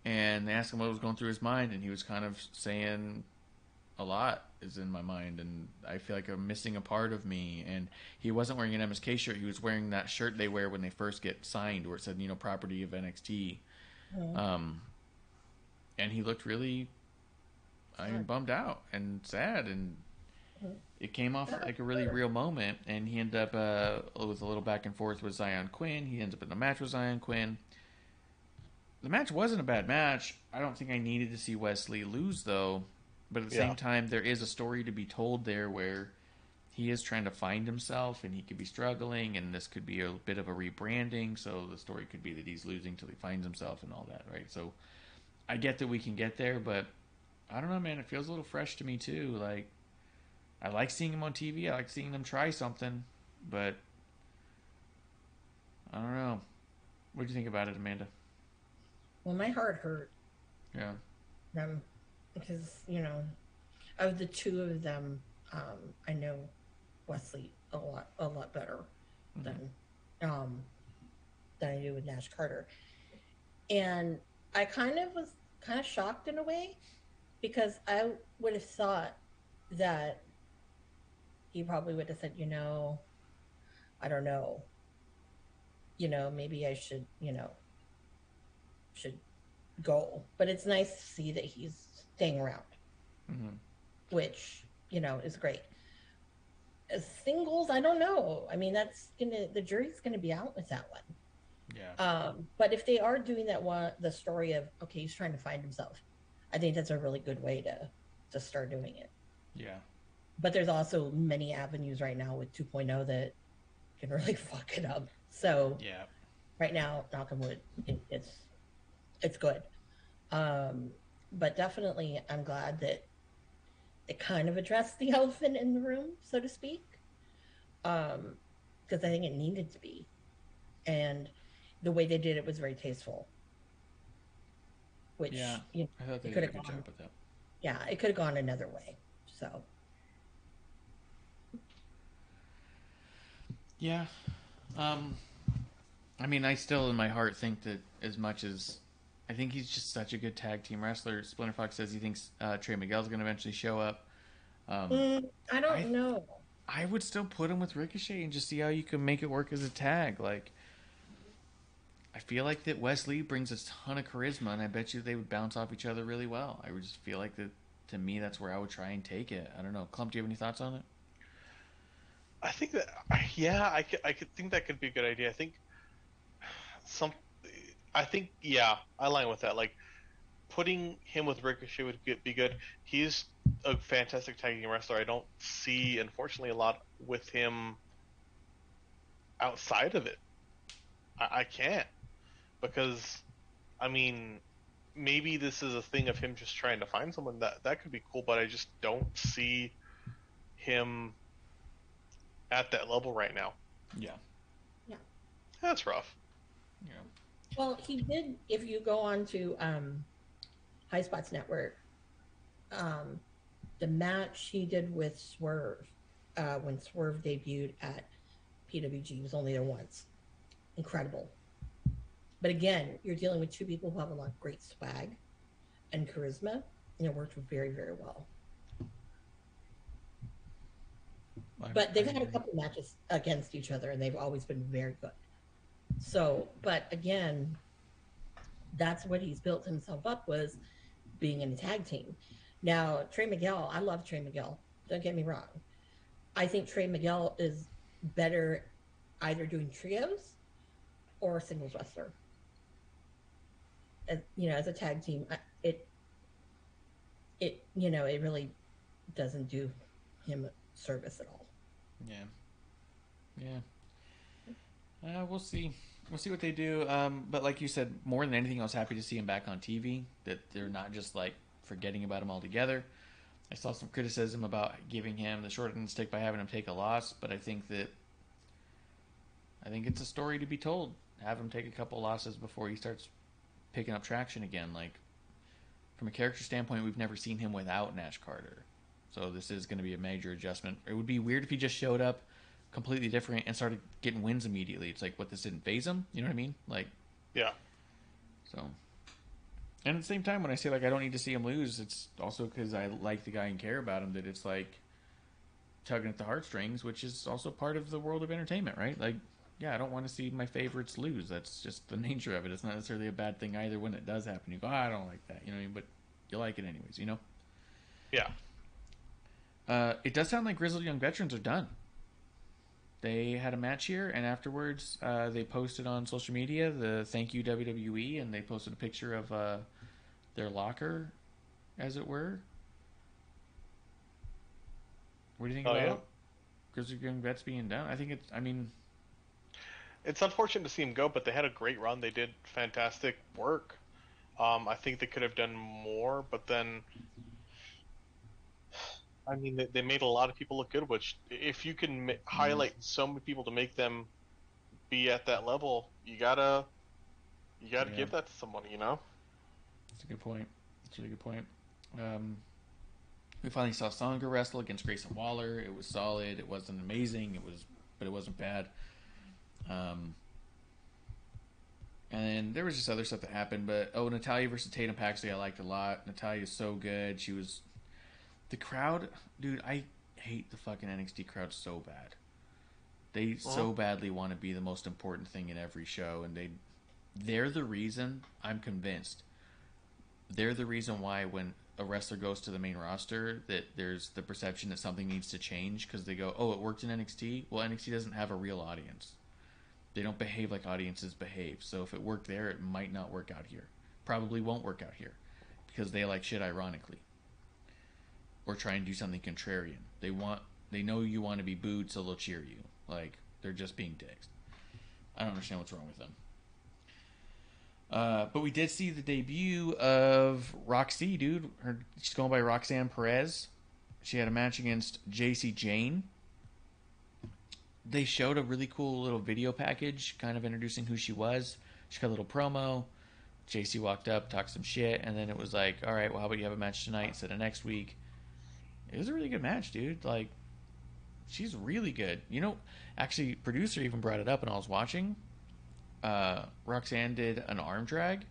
[SPEAKER 4] and they asked him what was going through his mind, and he was kind of saying, a lot is in my mind, and I feel like I'm missing a part of me. And he wasn't wearing an MSK shirt. He was wearing that shirt they wear when they first get signed, where it said, property of NXT. And he looked really, bummed out and sad, and it came off like a really real moment. And he ended up with a little back and forth with Zion Quinn. He ends up in a match with Zion Quinn. The match wasn't a bad match. I don't think I needed to see Wesley lose, though. But at the same time, there is a story to be told there where he is trying to find himself, and he could be struggling, and this could be a bit of a rebranding. So the story could be that he's losing till he finds himself and all that, right? So I get that we can get there, but I don't know, man. It feels a little fresh to me too. Like, I like seeing him on TV. I like seeing them try something, but I don't know. What do you think about it, Amanda?
[SPEAKER 8] Well, my heart hurt.
[SPEAKER 4] Yeah.
[SPEAKER 8] Because of the two of them, I know Wesley a lot better than I do with Nash Carter, and I was kind of shocked in a way, because I would have thought that he probably would have said, I don't know, maybe I should go. But it's nice to see that he's staying around, which is great. As singles, I don't know. I mean, the jury's gonna be out with that one.
[SPEAKER 4] Yeah.
[SPEAKER 8] But if they are doing that one, the story of, okay, he's trying to find himself, I think that's a really good way to start doing it.
[SPEAKER 4] Yeah.
[SPEAKER 8] But there's also many avenues right now with 2.0 that can really fuck it up. So right now, knock on wood, it's good. But definitely, I'm glad that it kind of addressed the elephant in the room, so to speak, because I think it needed to be. And the way they did it was very tasteful. Which,
[SPEAKER 4] I thought they did a good job with that.
[SPEAKER 8] Yeah, it could have gone another way. So.
[SPEAKER 4] Yeah. I mean, I still in my heart think that as much as I think he's just such a good tag team wrestler. Splinter Fox says he thinks Trey Miguel's going to eventually show up.
[SPEAKER 8] I don't know.
[SPEAKER 4] I would still put him with Ricochet and just see how you can make it work as a tag. Like, I feel like that Wesley brings a ton of charisma, and I bet you they would bounce off each other really well. I would just feel like that. To me, that's where I would try and take it. I don't know. Clump, do you have any thoughts on it?
[SPEAKER 5] I think that, I could think that could be a good idea. I align with that. Like, putting him with Ricochet would be good. He's a fantastic tag team wrestler. I don't see, unfortunately, a lot with him outside of it. I can't, because, I mean, maybe this is a thing of him just trying to find someone that could be cool, but I just don't see him at that level right now.
[SPEAKER 4] Yeah.
[SPEAKER 8] Yeah.
[SPEAKER 5] That's rough.
[SPEAKER 4] Yeah.
[SPEAKER 8] Well, he did. If you go on to High Spots Network, the match he did with Swerve when Swerve debuted at PWG was only there once. Incredible. But again, you're dealing with two people who have a lot of great swag and charisma, and it worked very, very well. But they've had a couple matches against each other, and they've always been very good. So, but again, that's what he's built himself up, was being in a tag team. Now, Trey Miguel, I love Trey Miguel. Don't get me wrong. I think Trey Miguel is better either doing trios or singles wrestler. As, as a tag team, it really doesn't do him service at all.
[SPEAKER 4] Yeah. We'll see. We'll see what they do. But like you said, more than anything, I was happy to see him back on TV. That they're not just like forgetting about him altogether. I saw some criticism about giving him the short end of the stick by having him take a loss, but I think it's a story to be told. Have him take a couple losses before he starts picking up traction again. Like, from a character standpoint, we've never seen him without Nash Carter. So this is going to be a major adjustment. It would be weird if he just showed up completely different and started getting wins immediately. It's like, what, this didn't phase him? You know what I mean? Like,
[SPEAKER 5] yeah.
[SPEAKER 4] So, and at the same time, when I say, like, I don't need to see him lose, it's also because I like the guy and care about him, that it's like tugging at the heartstrings, which is also part of the world of entertainment, right? Like, yeah, I don't want to see my favorites lose. That's just the nature of it. It's not necessarily a bad thing either when it does happen. You go, I don't like that, you know what I mean? But you like it anyways, you know?
[SPEAKER 5] Yeah.
[SPEAKER 4] It does sound like Grizzled Young Veterans are done. They had a match here, and afterwards they posted on social media the thank you WWE, and they posted a picture of their locker, as it were. What do you think about Grizzled Young Vets being done? I think it's
[SPEAKER 5] unfortunate to see him go, but they had a great run. They did fantastic work. I think they could have done more, but then, I mean, they made a lot of people look good, which if you can highlight so many people to make them be at that level, you gotta give that to someone, you know?
[SPEAKER 4] That's a good point. That's a really good point. We finally saw Sanga wrestle against Grayson Waller. It was solid. It wasn't amazing. But it wasn't bad. And there was just other stuff that happened. But Natalya versus Tatum Paxley, I liked a lot. Natalya's so good. The crowd, dude. I hate the fucking NXT crowd so bad. They so badly want to be the most important thing in every show, and they're the reason. I'm convinced. They're the reason why when a wrestler goes to the main roster, that there's the perception that something needs to change, because they go, oh, it worked in NXT? Well, NXT doesn't have a real audience. They don't behave like audiences behave. So if it worked there, it might not work out here. Probably won't work out here, because they like shit ironically. Or try and do something contrarian. They know you want to be booed, so they'll cheer you. Like, they're just being dicks. I don't understand what's wrong with them. But we did see the debut of Roxy, dude. She's going by Roxanne Perez. She had a match against JC Jane. They showed a really cool little video package, kind of introducing who she was. She got a little promo. JC walked up, talked some shit, and then it was like, all right, well, how about you have a match tonight instead of next week? It was a really good match, dude. Like, she's really good. You know, actually, producer even brought it up when I was watching. Roxanne did an arm drag.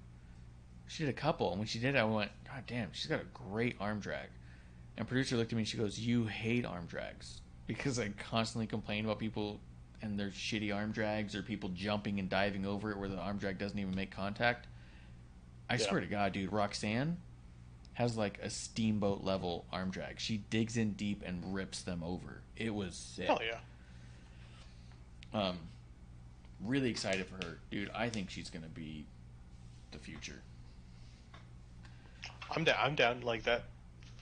[SPEAKER 4] She did a couple, and when she did it, I went, God damn, she's got a great arm drag. And producer looked at me and she goes, you hate arm drags. Because I constantly complain about people and their shitty arm drags, or people jumping and diving over it where the arm drag doesn't even make contact. I swear to God, dude, Roxanne has like a steamboat level arm drag. She digs in deep and rips them over. It was sick.
[SPEAKER 5] Hell yeah.
[SPEAKER 4] Really excited for her, dude. I think she's gonna be the future.
[SPEAKER 5] I'm down like that.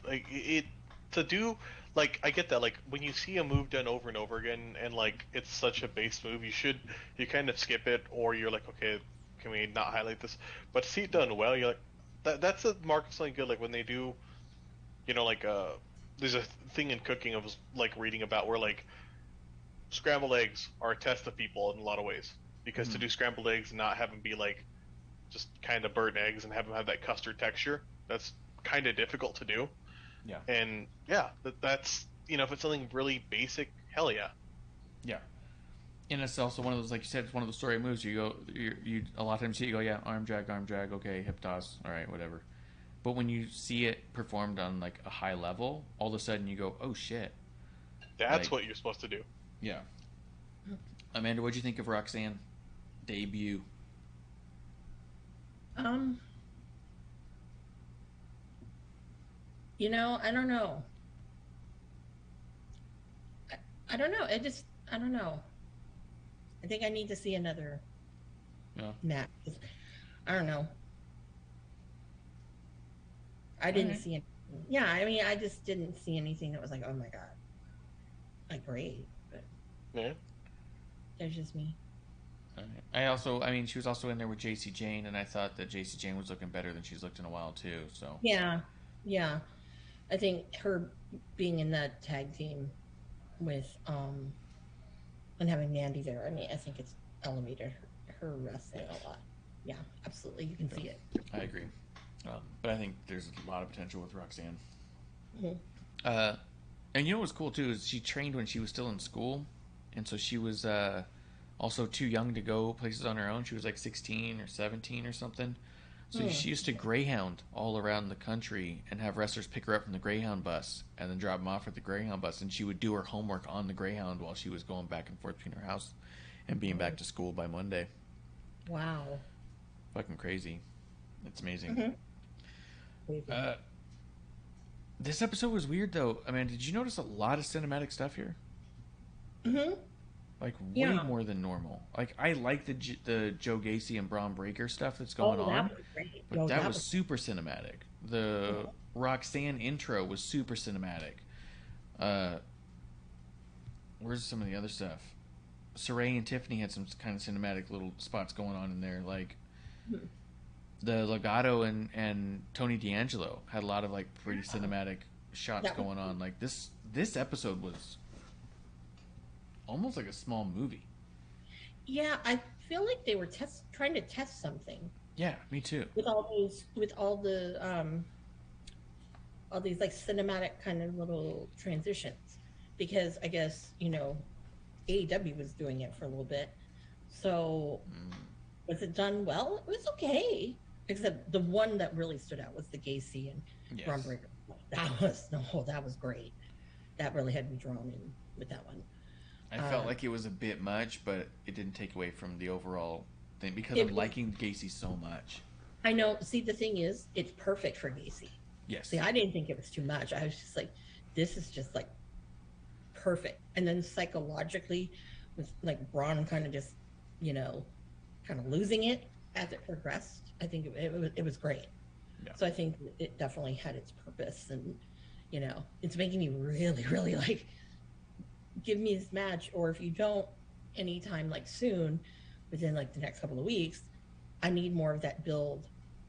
[SPEAKER 5] Like it to do. Like, I get that. Like, when you see a move done over and over again, and like it's such a base move, you kind of skip it, or you're like, okay, can we not highlight this? But to see it done well, you're like, that's a mark of something good. Like when they do, like there's a thing in cooking I was like reading about where like scrambled eggs are a test of people in a lot of ways, because to do scrambled eggs and not have them be like just kind of burn eggs and have them have that custard texture. That's kind of difficult to do.
[SPEAKER 4] Yeah.
[SPEAKER 5] And yeah, that's if it's something really basic, hell yeah.
[SPEAKER 4] Yeah. And it's also one of those, like you said, it's one of the story moves. You go, you a lot of times you go, yeah, arm drag, okay, hip toss, all right, whatever. But when you see it performed on like a high level, all of a sudden you go, oh shit.
[SPEAKER 5] That's what you're supposed to do.
[SPEAKER 4] Yeah. Amanda, what'd you think of Roxanne debut?
[SPEAKER 8] I don't know. I don't know. I don't know. I think I need to see another match. I don't know. I didn't see it. Yeah, I mean, I just didn't see anything that was like, oh my god, like great. But
[SPEAKER 5] yeah,
[SPEAKER 8] that's just me.
[SPEAKER 4] I mean, she was also in there with JC Jane, and I thought that JC Jane was looking better than she's looked in a while too. So
[SPEAKER 8] yeah. I think her being in that tag team with and having Mandy there, I mean, I think it's elevated her wrestling a lot. Yeah, absolutely, you can see it.
[SPEAKER 4] I agree. But I think there's a lot of potential with Roxanne.
[SPEAKER 8] Mm-hmm.
[SPEAKER 4] And what was cool too is she trained when she was still in school, and so she was also too young to go places on her own. She was like 16 or 17 or something. So she used to Greyhound all around the country and have wrestlers pick her up from the Greyhound bus and then drop them off at the Greyhound bus. And she would do her homework on the Greyhound while she was going back and forth between her house and being back to school by Monday.
[SPEAKER 8] Wow.
[SPEAKER 4] Fucking crazy. It's amazing. Mm-hmm. This episode was weird, though. I mean, did you notice a lot of cinematic stuff here?
[SPEAKER 8] Mm-hmm.
[SPEAKER 4] Like, way more than normal. Like, I like the Joe Gacy and Braun Breaker stuff that's going on.
[SPEAKER 8] Was great.
[SPEAKER 4] But that was super cinematic. The Roxanne intro was super cinematic. Where's some of the other stuff? Saray and Tiffany had some kind of cinematic little spots going on in there. Like, the Legato and Tony D'Angelo had a lot of, like, pretty cinematic shots going on. Like, this episode was almost like a small movie.
[SPEAKER 8] Yeah, I feel like they were trying to test something.
[SPEAKER 4] Yeah, me too.
[SPEAKER 8] With all these like cinematic kind of little transitions, because I guess AEW was doing it for a little bit. So was it done well? It was okay, except the one that really stood out was the Gacy and Braun Breaker. That was great. That really had me drawn in with that one.
[SPEAKER 4] I felt like it was a bit much, but it didn't take away from the overall thing because I'm liking Gacy so much.
[SPEAKER 8] I know. See, the thing is, it's perfect for Gacy.
[SPEAKER 4] Yes.
[SPEAKER 8] See, I didn't think it was too much. I was just like, this is just like perfect. And then psychologically, with like Braun kind of just, kind of losing it as it progressed, I think it was great. Yeah. So I think it definitely had its purpose, and it's making me really, really like, give me this match, or if you don't anytime like soon, within like the next couple of weeks, I need more of that build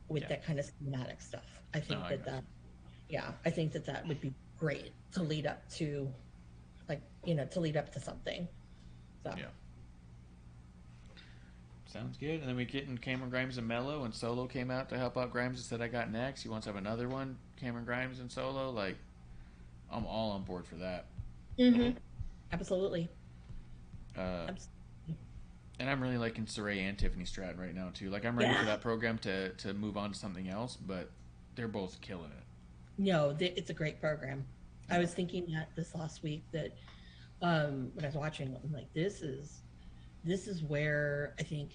[SPEAKER 8] with that kind of cinematic stuff. I think I think that would be great to lead up to, like, to lead up to something. So
[SPEAKER 4] yeah, sounds good. And then we get in Cameron Grimes and Mello, and Solo came out to help out Grimes and said, I got next. He wants to have another one, Cameron Grimes and Solo. Like, I'm all on board for that.
[SPEAKER 8] Mm-hmm. Absolutely. Absolutely.
[SPEAKER 4] And I'm really liking Saray and Tiffany Stratton right now too. Like, I'm ready for that program to move on to something else, but they're both killing it.
[SPEAKER 8] No, it's a great program. I was thinking that this last week that when I was watching, I'm like, this is where I think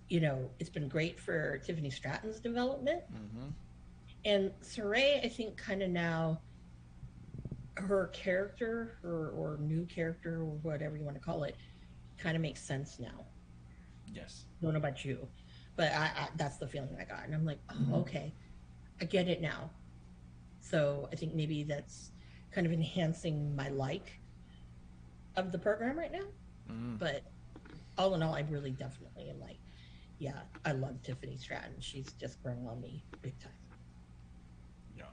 [SPEAKER 8] it's been great for Tiffany Stratton's development. Mm-hmm. And Saray, I think, kind of now, her character, or new character, or whatever you want to call it, kind of makes sense now.
[SPEAKER 4] Yes.
[SPEAKER 8] I don't know about you, but I that's the feeling I got. And I'm like, oh, okay, I get it now. So I think maybe that's kind of enhancing my like of the program right now. Mm. But all in all, I really definitely am like, yeah, I love Tiffany Stratton. She's just growing on me big time.
[SPEAKER 4] Yeah.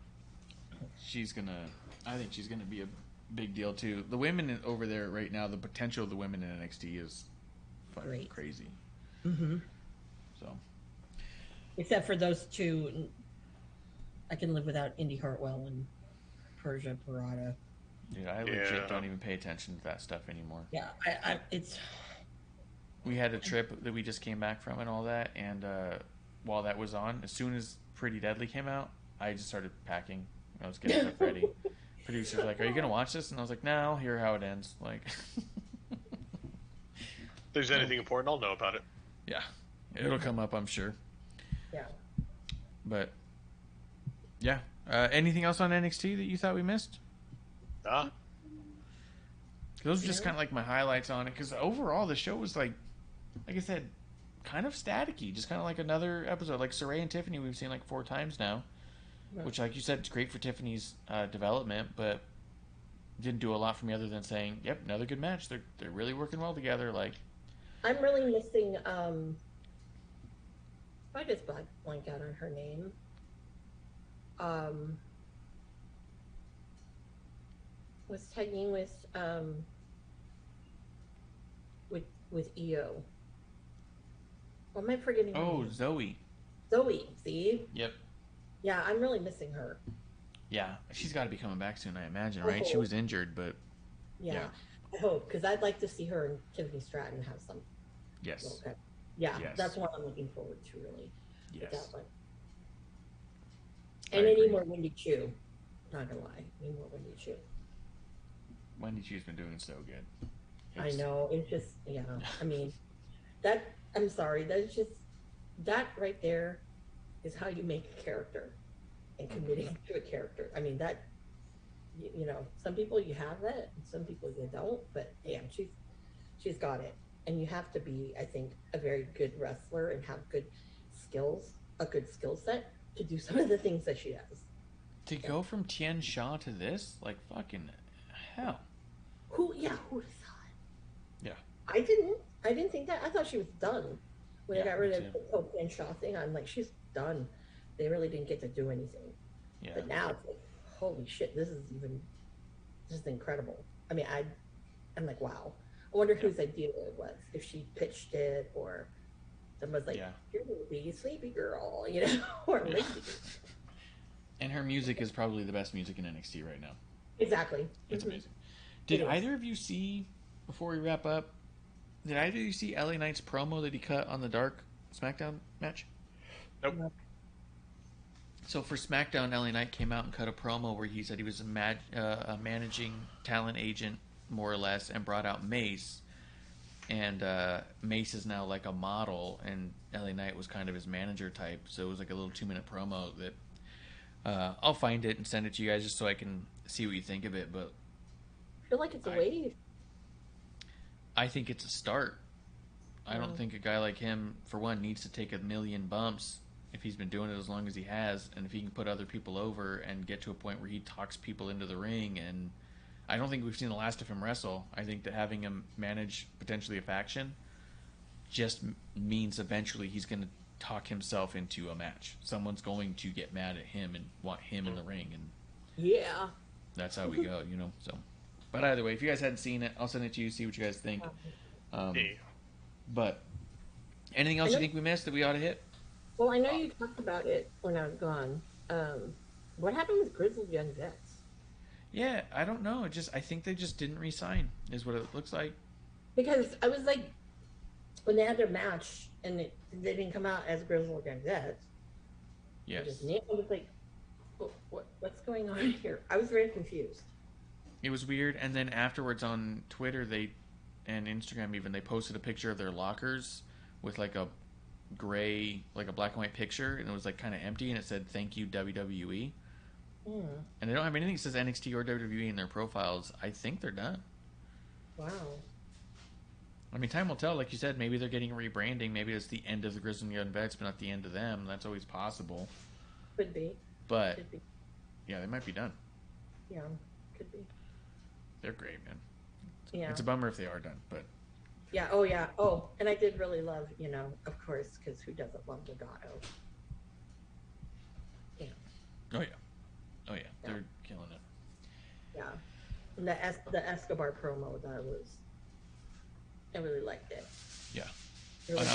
[SPEAKER 4] I think she's gonna be a big deal too. The women over there right now, the potential of the women in NXT is fucking crazy.
[SPEAKER 8] Mm-hmm.
[SPEAKER 4] So,
[SPEAKER 8] Except for those two, I can live without Indy Hartwell and Persia Parada.
[SPEAKER 4] Dude, I legit don't even pay attention to that stuff anymore.
[SPEAKER 8] Yeah, it's.
[SPEAKER 4] We had a trip that we just came back from and all that, and while that was on, as soon as Pretty Deadly came out, I just started packing. I was getting stuff ready. Producer's like, "Are you gonna watch this?" And I was like, "No, I'll hear how it ends." Like,
[SPEAKER 5] if there's anything important, I'll know about it.
[SPEAKER 4] Yeah, it'll come up, I'm sure.
[SPEAKER 8] Yeah.
[SPEAKER 4] But yeah, anything else on NXT that you thought we missed? Those are just kind of like my highlights on it, because overall the show was like I said, kind of staticky, just kind of like another episode. Like Saray and Tiffany, we've seen like 4 times now, which, like you said, it's great for Tiffany's development, but didn't do a lot for me other than saying, "Yep, another good match. They're really working well together." Like,
[SPEAKER 8] I'm really missing. I just blank out on her name. Was tagging with EO. What am I forgetting?
[SPEAKER 4] Oh, Zoe.
[SPEAKER 8] Zoe, see?
[SPEAKER 4] Yep.
[SPEAKER 8] Yeah, I'm really missing her.
[SPEAKER 4] Yeah, she's got to be coming back soon, I imagine, right? She was injured, but
[SPEAKER 8] yeah. I hope, because I'd like to see her and Tiffany Stratton have some.
[SPEAKER 4] Yes.
[SPEAKER 8] Okay. Yeah, that's what I'm looking forward to, really.
[SPEAKER 4] Yes.
[SPEAKER 8] That one. And I need more Wendy Chu. Not gonna lie, I need more Wendy Chu.
[SPEAKER 4] Wendy Chu's been doing so good.
[SPEAKER 8] I know, it's just, I mean, I'm sorry, that's just, that right there is how you make a character and committing to a character. I mean, that, some people you have that, and some people you don't, but damn, she's got it. And you have to be, I think, a very good wrestler and have good skills, a good skill set to do some of the things that she does.
[SPEAKER 4] To go from Tien Sha to this, like, fucking hell.
[SPEAKER 8] Who would have thought?
[SPEAKER 4] Yeah.
[SPEAKER 8] I didn't think that. I thought she was done when they got rid of the whole Tien Sha thing. I'm like, she's done. They really didn't get to do anything.
[SPEAKER 4] Yeah.
[SPEAKER 8] But now it's like, holy shit, this is incredible. I mean, I'm like, wow. I wonder whose idea it was. If she pitched it, or someone's like, "You're gonna be a sleepy girl," or lazy.
[SPEAKER 4] And her music is probably the best music in NXT right now.
[SPEAKER 8] Exactly.
[SPEAKER 4] It's amazing. Did either of you see, before we wrap up, did either of you see LA Knight's promo that he cut on the Dark SmackDown match?
[SPEAKER 5] Nope.
[SPEAKER 4] So for SmackDown, LA Knight came out and cut a promo where he said he was a managing talent agent, more or less, and brought out Mace. And Mace is now like a model, and LA Knight was kind of his manager type. So it was like a little 2-minute promo that I'll find it and send it to you guys just so I can see what you think of it. But
[SPEAKER 8] I feel like it's a wave.
[SPEAKER 4] I think it's a start. I don't think a guy like him, for one, needs to take 1,000,000 bumps if he's been doing it as long as he has, and if he can put other people over and get to a point where he talks people into the ring. And I don't think we've seen the last of him wrestle. I think that having him manage potentially a faction just means eventually he's going to talk himself into a match. Someone's going to get mad at him and want him in the ring, and that's how we go, So, but either way, if you guys hadn't seen it, I'll send it to you, see what you guys think. But anything else you think we missed that we ought to hit?
[SPEAKER 8] Well, I know you talked about it when I was gone. What happened with Grizzled Young Vets?
[SPEAKER 4] Yeah, I don't know. I think they just didn't re-sign, is what it looks like.
[SPEAKER 8] Because I was like, when they had their match and they didn't come out as Grizzled Young Vets.
[SPEAKER 4] Yes.
[SPEAKER 8] I was like, what's going on here? I was very confused.
[SPEAKER 4] It was weird, and then afterwards on Twitter and Instagram even, they posted a picture of their lockers with like a gray, like a black and white picture, and it was like kind of empty, and it said "Thank you WWE." And they don't have anything that says NXT or WWE in their profiles. I think they're done.
[SPEAKER 8] Wow.
[SPEAKER 4] I mean, time will tell. Like you said, maybe they're getting rebranding. Maybe it's the end of the Grizzled Young Vets, but not the end of them. That's always possible.
[SPEAKER 8] Could be.
[SPEAKER 4] But
[SPEAKER 8] Could be.
[SPEAKER 4] Yeah, they might be done.
[SPEAKER 8] Yeah, could be.
[SPEAKER 4] They're great, man.
[SPEAKER 8] Yeah.
[SPEAKER 4] It's a bummer if they are done, but.
[SPEAKER 8] Yeah. Oh, yeah. Oh, and I did really love, of course, because who doesn't love Legato? Yeah.
[SPEAKER 4] Oh yeah. They're killing it.
[SPEAKER 8] Yeah. And the Escobar promo, I really liked it.
[SPEAKER 4] Yeah.
[SPEAKER 8] Really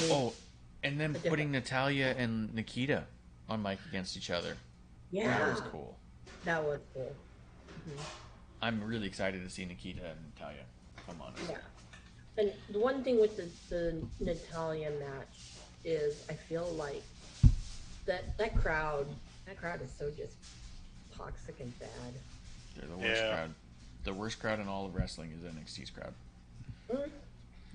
[SPEAKER 4] And then putting Natalya and Nikita on mic against each other.
[SPEAKER 8] Yeah.
[SPEAKER 4] That was cool.
[SPEAKER 8] That was cool. Mm-hmm.
[SPEAKER 4] I'm really excited to see Nikita and Natalya. Come on.
[SPEAKER 8] Yeah. And the one thing with the Natalya match is I feel like that crowd is so just toxic and bad.
[SPEAKER 4] They're the worst crowd. The worst crowd in all of wrestling is NXT's crowd.
[SPEAKER 8] Mm-hmm.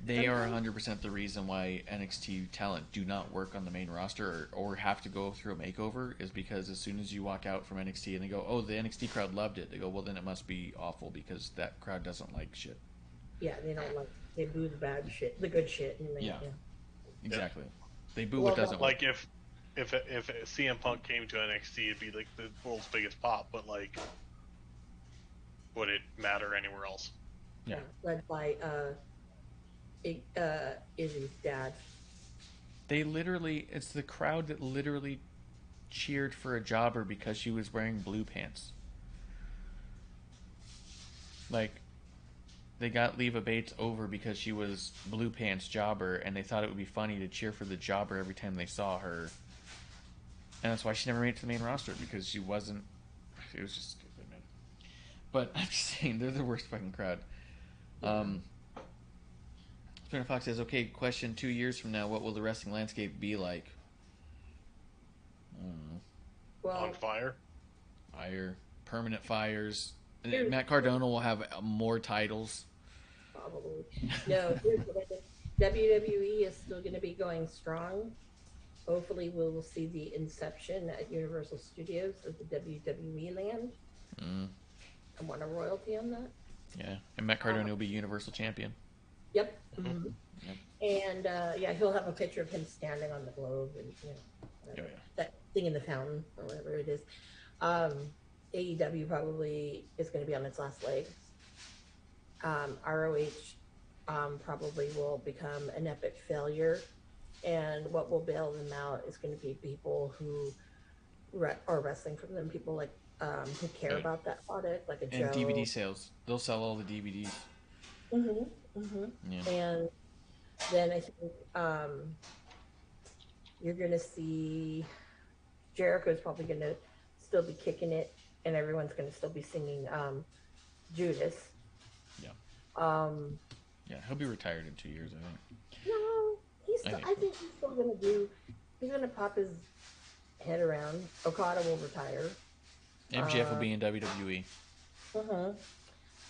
[SPEAKER 4] They are 100% the reason why NXT talent do not work on the main roster or have to go through a makeover is because as soon as you walk out from NXT and they go, oh, the NXT crowd loved it. They go, well, then it must be awful because that crowd doesn't like shit.
[SPEAKER 8] Yeah, they don't like, they boo the bad shit, the good shit. And they,
[SPEAKER 4] Exactly. They boo what doesn't
[SPEAKER 5] like
[SPEAKER 4] work.
[SPEAKER 5] If CM Punk came to NXT, it'd be like the world's biggest pop, but like, would it matter anywhere else?
[SPEAKER 8] Yeah. Led by Izzy's dad.
[SPEAKER 4] It's the crowd that literally cheered for a jobber because she was wearing blue pants. Like, they got Leva Bates over because she was blue pants jobber, and they thought it would be funny to cheer for the jobber every time they saw her. And that's why she never made it to the main roster, because she wasn't... It was just stupid, man. But I'm just saying, they're the worst fucking crowd. Spinner Fox says, okay, question, 2 years from now, what will the wrestling landscape be like? I don't know.
[SPEAKER 8] Well,
[SPEAKER 5] on fire?
[SPEAKER 4] Fire. Permanent fires. Matt Cardona will have more titles.
[SPEAKER 8] Probably. No, here's what I think. WWE is still going to be going strong. Hopefully we will see the inception at Universal Studios of the WWE land. I want a royalty on that.
[SPEAKER 4] Yeah, and Matt Cardona will be Universal Champion.
[SPEAKER 8] Yep. Mm-hmm. Yep. And he'll have a picture of him standing on the globe and that thing in the fountain or whatever it is. AEW probably is going to be on its last legs. ROH probably will become an epic failure, and what will bail them out is going to be people who are wrestling from them, people like who care about that product, like a Joe.
[SPEAKER 4] And DVD sales. They'll sell all the DVDs.
[SPEAKER 8] Yeah. And then I think you're going to see Jericho's probably going to still be kicking it, and everyone's going to still be singing Judas.
[SPEAKER 4] Yeah, he'll be retired in 2 years, I think.
[SPEAKER 8] No, I think he's still going to he's going to pop his head around. Okada will retire.
[SPEAKER 4] MJF will be in WWE.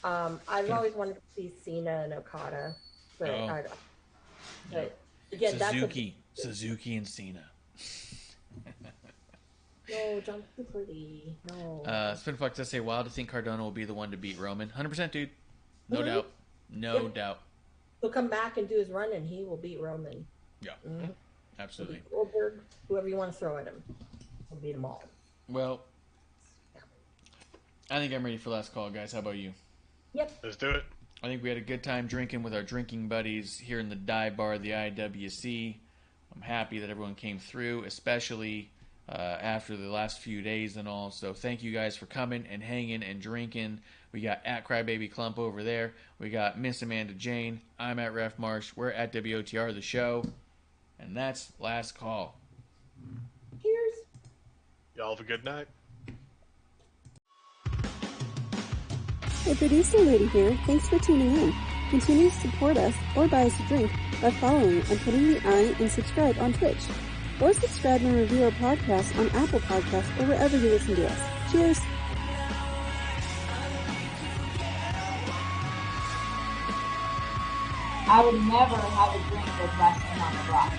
[SPEAKER 8] I've always wanted to see Cena and Okada, but again,
[SPEAKER 4] Suzuki and Cena.
[SPEAKER 8] No, John Pretty. No.
[SPEAKER 4] Spinfox does say, wild to think Cardona will be the one to beat Roman. 100%, dude. No doubt. No doubt.
[SPEAKER 8] He'll come back and do his run, and he will beat Roman.
[SPEAKER 4] Yeah. Absolutely.
[SPEAKER 8] Goldberg, whoever you want to throw at him. He'll beat them all.
[SPEAKER 4] Well, I think I'm ready for last call, guys. How about you?
[SPEAKER 8] Yep.
[SPEAKER 5] Let's do it.
[SPEAKER 4] I think we had a good time drinking with our drinking buddies here in the dive bar of the IWC. I'm happy that everyone came through, especially after the last few days and all. So thank you guys for coming and hanging and drinking. We got at Crybaby Clump over there. We got Miss Amanda Jane. I'm at Ref Marsh. We're at WOTR, the show. And that's last call.
[SPEAKER 8] Cheers.
[SPEAKER 5] Y'all have a good night.
[SPEAKER 9] Hey, producer lady here. Thanks for tuning in. Continue to support us or buy us a drink by following and putting the I and subscribe on Twitch. Or subscribe and review our podcast on Apple Podcasts or wherever you listen to us. Cheers!
[SPEAKER 3] I would never have a drink with wrestling on the rocks.